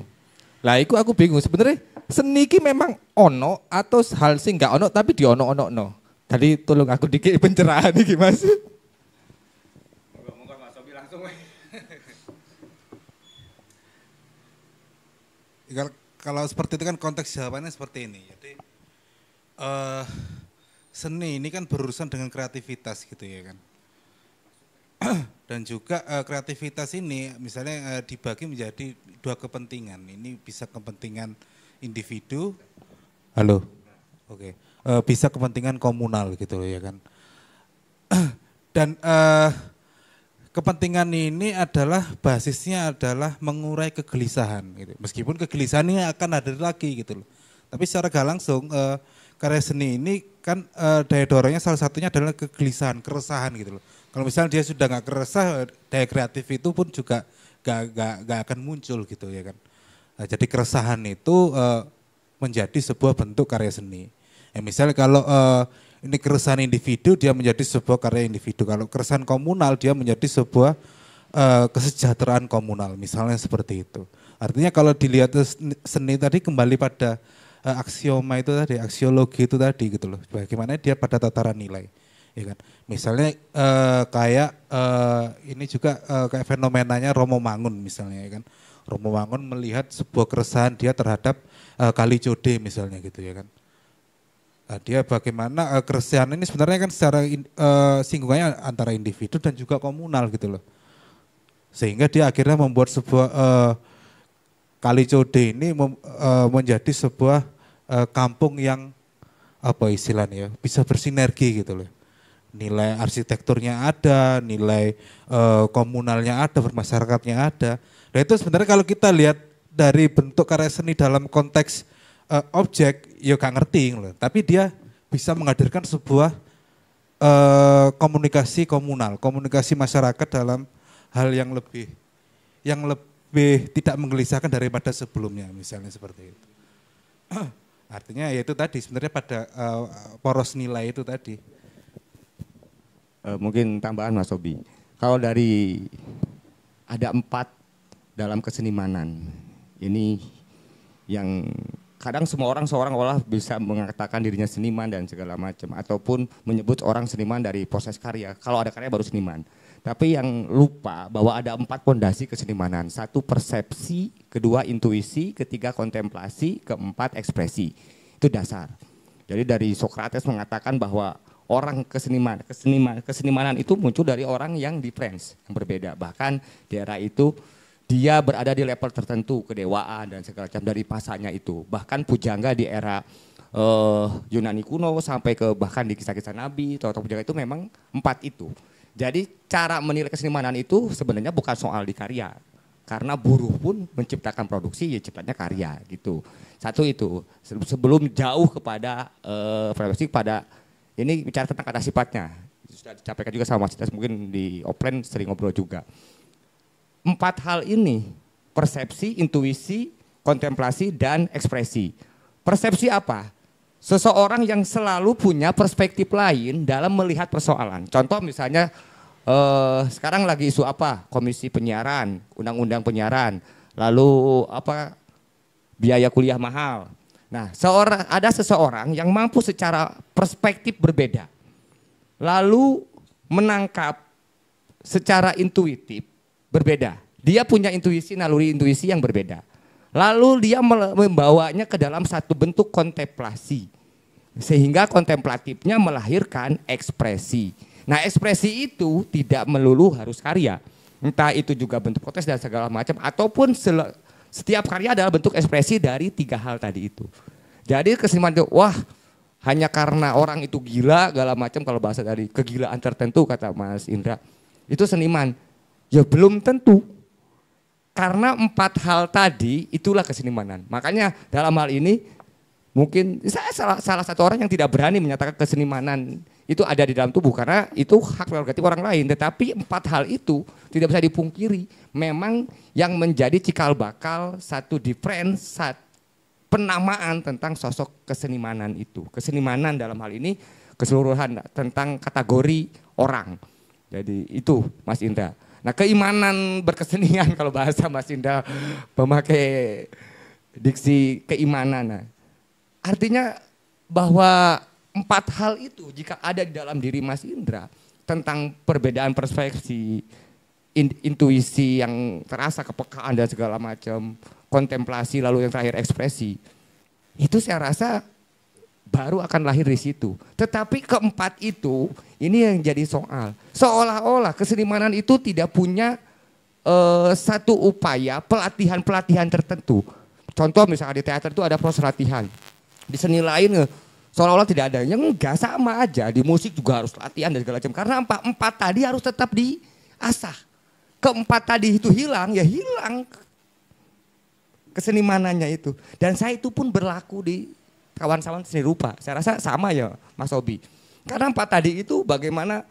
Lah iku aku bingung sebenarnya seni iki memang ono atau hal sing gak ono tapi di ono-ono. Tadi tolong aku dikit pencerahan iki Mas. Moga-moga Mas Sobi langsung. Kalau seperti itu kan konteks jawabannya seperti ini. Jadi seni ini kan berurusan dengan kreativitas gitu ya kan. Dan juga kreativitas ini misalnya dibagi menjadi dua kepentingan. Ini bisa kepentingan individu, halo, oke, bisa kepentingan komunal gitu ya kan. Dan kepentingan ini adalah basisnya adalah mengurai kegelisahan. Gitu. Meskipun kegelisahan ini akan hadir lagi gitu loh. Tapi secara gak langsung karya seni ini kan daya dorongnya salah satunya adalah kegelisahan, keresahan gitu loh. Kalau misalnya dia sudah nggak keresah, daya kreatif itu pun juga gak akan muncul gitu ya kan. Nah, jadi keresahan itu menjadi sebuah bentuk karya seni. Ya, misalnya kalau ini keresahan individu, dia menjadi sebuah karya individu. Kalau keresahan komunal, dia menjadi sebuah kesejahteraan komunal, misalnya seperti itu. Artinya kalau dilihat seni tadi kembali pada aksioma itu tadi, aksiologi itu tadi gitu loh. Bagaimana dia pada tataran nilai. Ya kan? Misalnya kayak ini juga kayak fenomenanya Romo Mangun misalnya ya kan. Romo Mangun melihat sebuah keresahan dia terhadap Kali Code misalnya gitu ya kan. Nah, dia bagaimana keresahan ini sebenarnya kan secara singgungannya antara individu dan juga komunal gitu loh. Sehingga dia akhirnya membuat sebuah Kali Code ini menjadi sebuah kampung yang apa istilahnya ya, bisa bersinergi gitu loh. Nilai arsitekturnya ada, nilai komunalnya ada, bermasyarakatnya ada. Nah itu sebenarnya kalau kita lihat dari bentuk karya seni dalam konteks objek, ya gak ngerti loh. Tapi dia bisa menghadirkan sebuah komunikasi komunal, komunikasi masyarakat dalam hal yang lebih tidak menggelisahkan daripada sebelumnya, misalnya seperti itu. Artinya ya itu tadi sebenarnya pada poros nilai itu tadi. Mungkin tambahan Mas Sobi. Kalau dari ada 4 dalam kesenimanan, ini yang kadang semua orang seorang olah bisa mengatakan dirinya seniman dan segala macam, ataupun menyebut orang seniman dari proses karya. Kalau ada karya baru seniman. Tapi yang lupa bahwa ada 4 pondasi kesenimanan. 1 persepsi, 2 intuisi, 3 kontemplasi, 4 ekspresi. Itu dasar. Jadi dari Socrates mengatakan bahwa orang kesenimanan itu muncul dari orang yang different, yang berbeda. Bahkan di era itu dia berada di level tertentu, kedewaan dan segala macam dari masanya itu. Bahkan pujangga di era Yunani kuno sampai ke bahkan di kisah-kisah Nabi, tokoh pujangga itu memang 4 itu. Jadi cara menilai kesenimanan itu sebenarnya bukan soal di karya. Karena buruh pun menciptakan produksi, ya ciptanya karya gitu. Satu itu, sebelum jauh kepada frekuensi pada ini bicara tentang kata sifatnya. Sudah dicapai juga sama Mas Ida, mungkin di offline sering ngobrol juga. 4 hal ini, persepsi, intuisi, kontemplasi, dan ekspresi. Persepsi apa? Seseorang yang selalu punya perspektif lain dalam melihat persoalan. Contoh misalnya sekarang lagi isu apa? Komisi penyiaran, undang-undang penyiaran, lalu apa? Biaya kuliah mahal. Nah, ada seseorang yang mampu secara perspektif berbeda, lalu menangkap secara intuitif berbeda. Dia punya intuisi, naluri intuisi yang berbeda. Lalu dia membawanya ke dalam satu bentuk kontemplasi. Sehingga kontemplatifnya melahirkan ekspresi. Nah, ekspresi itu tidak melulu harus karya. Entah itu juga bentuk protes dan segala macam, ataupun setiap karya adalah bentuk ekspresi dari 3 hal tadi itu. Jadi keseniman itu, wah hanya karena orang itu gila, segala macam, kalau bahasa dari kegilaan tertentu kata Mas Indra, itu seniman. Ya belum tentu. Karena 4 hal tadi itulah kesenimanan. Makanya dalam hal ini mungkin saya salah satu orang yang tidak berani menyatakan kesenimanan itu ada di dalam tubuh karena itu hak prerogatif orang lain. Tetapi 4 hal itu tidak bisa dipungkiri. Memang yang menjadi cikal bakal satu difference, penamaan tentang sosok kesenimanan itu. Kesenimanan dalam hal ini keseluruhan tentang kategori orang. Jadi itu Mas Indra. Nah, keimanan berkesenian kalau bahasa Mas Indra memakai diksi keimanan. Nah, artinya bahwa 4 hal itu jika ada di dalam diri Mas Indra tentang perbedaan perspektif, intuisi yang terasa, kepekaan dan segala macam, kontemplasi lalu yang terakhir ekspresi, itu saya rasa baru akan lahir di situ. Tetapi keempat itu, ini yang jadi soal. Seolah-olah kesenimanan itu tidak punya satu upaya pelatihan-pelatihan tertentu. Contoh misalnya di teater itu ada proses latihan. Di seni lain seolah-olah tidak ada. Yang enggak, sama aja. Di musik juga harus latihan dan segala macam. Karena empat tadi harus tetap diasah. Keempat tadi itu hilang, ya hilang kesenimanannya itu. Dan saya itu pun berlaku di kawan-kawan seni rupa. Saya rasa sama ya Mas Obi. Karena 4 tadi itu bagaimana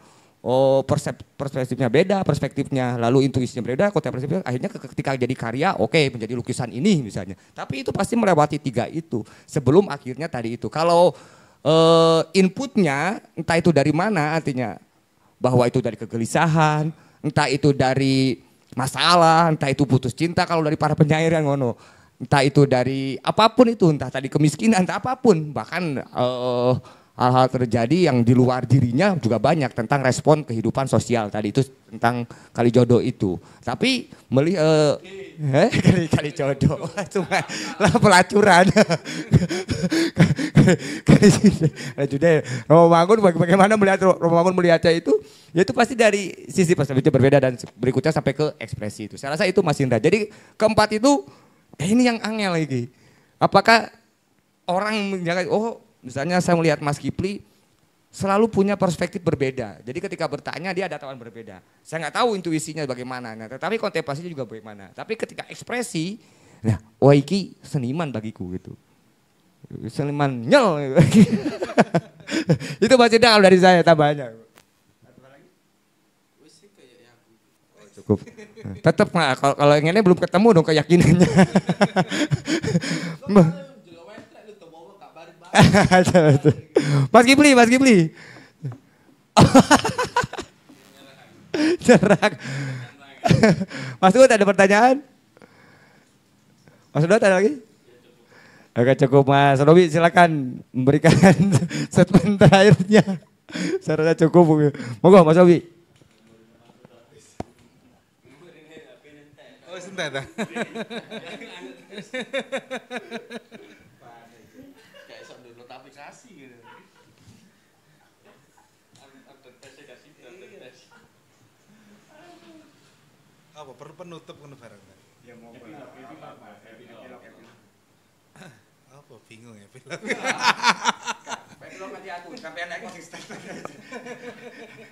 perspektifnya beda, perspektifnya lalu intuisinya berbeda, kontemplasinya akhirnya ketika jadi karya oke, menjadi lukisan ini misalnya. Tapi itu pasti melewati 3 itu sebelum akhirnya tadi itu. Kalau inputnya entah itu dari mana, artinya bahwa itu dari kegelisahan, entah itu dari masalah, entah itu putus cinta kalau dari para penyair yang ngono. Entah itu dari apapun itu, entah tadi kemiskinan, entah apapun. Bahkan hal-hal terjadi yang di luar dirinya juga banyak tentang respon kehidupan sosial tadi itu tentang kali jodoh itu. Tapi kali jodoh, cuma lah pelacuran. Romangun bagaimana melihat Romangun melihatnya itu, ya itu pasti dari sisi perspektif berbeda dan berikutnya sampai ke ekspresi itu. Saya rasa itu Mas Indra. Jadi keempat itu ini yang angel lagi. Apakah orang menjaga, misalnya saya melihat Mas Kipli selalu punya perspektif berbeda. Jadi ketika bertanya dia ada tawaran berbeda. Saya nggak tahu intuisinya bagaimana, nah, tetapi kontemplasinya juga bagaimana. Tapi ketika ekspresi, nah, wah iki seniman bagiku gitu. Seniman nyel. Itu Mas Indra kalau dari saya tambahnya. Cukup. Tetap nggak, kalau yang ini belum ketemu dong keyakinannya. Mas Kipli. Cerak. Mas Ud ada pertanyaan? Mas Ud ada lagi? Oke cukup Mas Robi, silakan memberikan statement terakhirnya. Saya rasa cukup. Monggo Mas Robi. Sebentar. Kayak download aplikasi gitu. Apa perlu penutup kan barang? Ya mau Apa bingung ya film. Belum nanti aku sampai naik konsisten.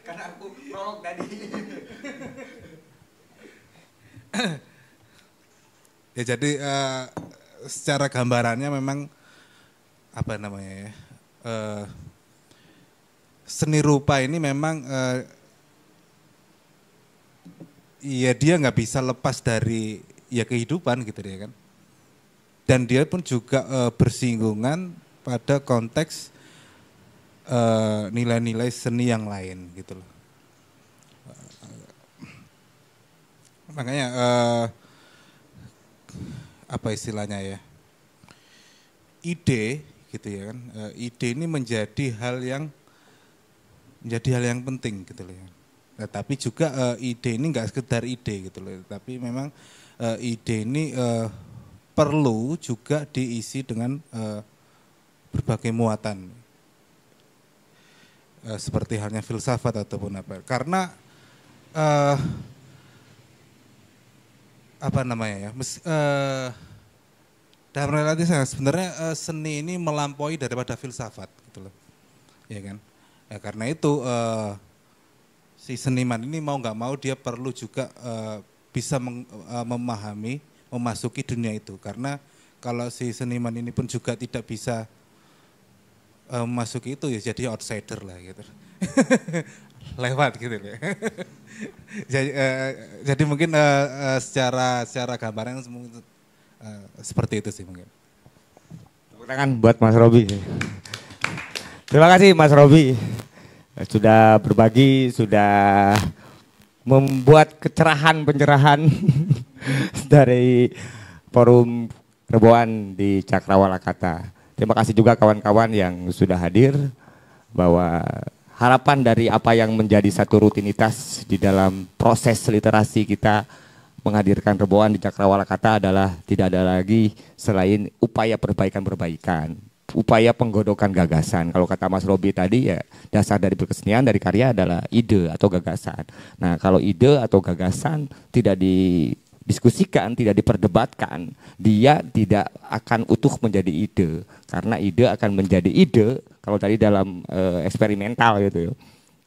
Karena aku prolog tadi. Ya jadi secara gambarannya memang apa namanya ya, seni rupa ini memang ya dia nggak bisa lepas dari ya kehidupan gitu ya kan. Dan dia pun juga bersinggungan pada konteks nilai-nilai seni yang lain gitu loh. Makanya apa istilahnya ya, ide gitu ya kan, ide ini menjadi hal yang penting gitu loh ya. Nah, tapi juga ide ini nggak sekedar ide gitu loh, tapi memang ide ini perlu juga diisi dengan berbagai muatan, seperti halnya filsafat ataupun apa. Karena apa namanya ya, dalam relatif sebenarnya seni ini melampaui daripada filsafat gitu loh, ya kan. Ya, karena itu si seniman ini mau nggak mau dia perlu juga bisa memahami, memasuki dunia itu. Karena kalau si seniman ini pun juga tidak bisa memasuki itu, ya jadi outsider lah gitu. Lewat gitu ya. Jadi mungkin secara gambaran seperti itu sih mungkin. Tepuk tangan buat Mas Robi. Terima kasih Mas Robi sudah berbagi, sudah membuat pencerahan dari forum Reboan di Cakrawala Kata. Terima kasih juga kawan-kawan yang sudah hadir, bahwa harapan dari apa yang menjadi satu rutinitas di dalam proses literasi kita menghadirkan Reboan di Cakrawala Kata adalah tidak ada lagi selain upaya perbaikan-perbaikan, upaya penggodokan gagasan. Kalau kata Mas Robi tadi ya, dasar dari berkesenian, dari karya adalah ide atau gagasan. Nah, kalau ide atau gagasan tidak didiskusikan, tidak diperdebatkan, dia tidak akan utuh menjadi ide. Karena ide akan menjadi ide kalau tadi dalam eksperimental gitu ya.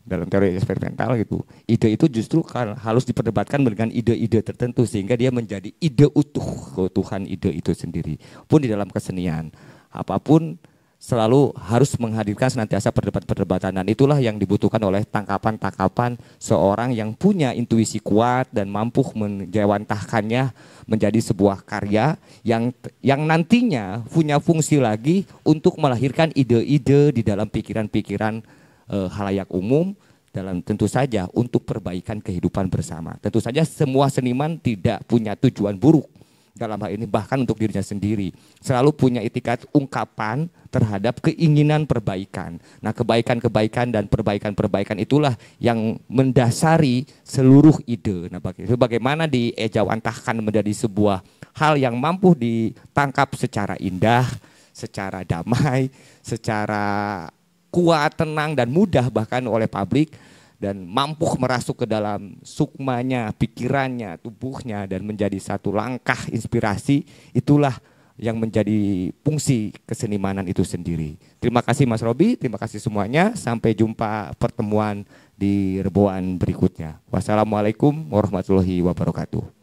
Dalam teori eksperimental gitu, ide itu justru harus diperdebatkan dengan ide-ide tertentu sehingga dia menjadi ide utuh, keutuhan ide itu sendiri. Pun di dalam kesenian, apapun selalu harus menghadirkan senantiasa perdebatan-perdebatan, dan itulah yang dibutuhkan oleh tangkapan-tangkapan seorang yang punya intuisi kuat dan mampu menjawantahkannya menjadi sebuah karya yang nantinya punya fungsi lagi untuk melahirkan ide-ide di dalam pikiran-pikiran halayak umum, dalam tentu saja untuk perbaikan kehidupan bersama. Tentu saja semua seniman tidak punya tujuan buruk dalam hal ini, bahkan untuk dirinya sendiri selalu punya itikat ungkapan terhadap keinginan perbaikan. Nah, kebaikan-kebaikan dan perbaikan-perbaikan itulah yang mendasari seluruh ide. Nah, bagaimana diejawantahkan menjadi sebuah hal yang mampu ditangkap secara indah, secara damai, secara kuat, tenang, dan mudah bahkan oleh publik, dan mampu merasuk ke dalam sukmanya, pikirannya, tubuhnya, dan menjadi satu langkah inspirasi. Itulah yang menjadi fungsi kesenimanan itu sendiri. Terima kasih Mas Robi, terima kasih semuanya. Sampai jumpa pertemuan di Reboan berikutnya. Wassalamualaikum warahmatullahi wabarakatuh.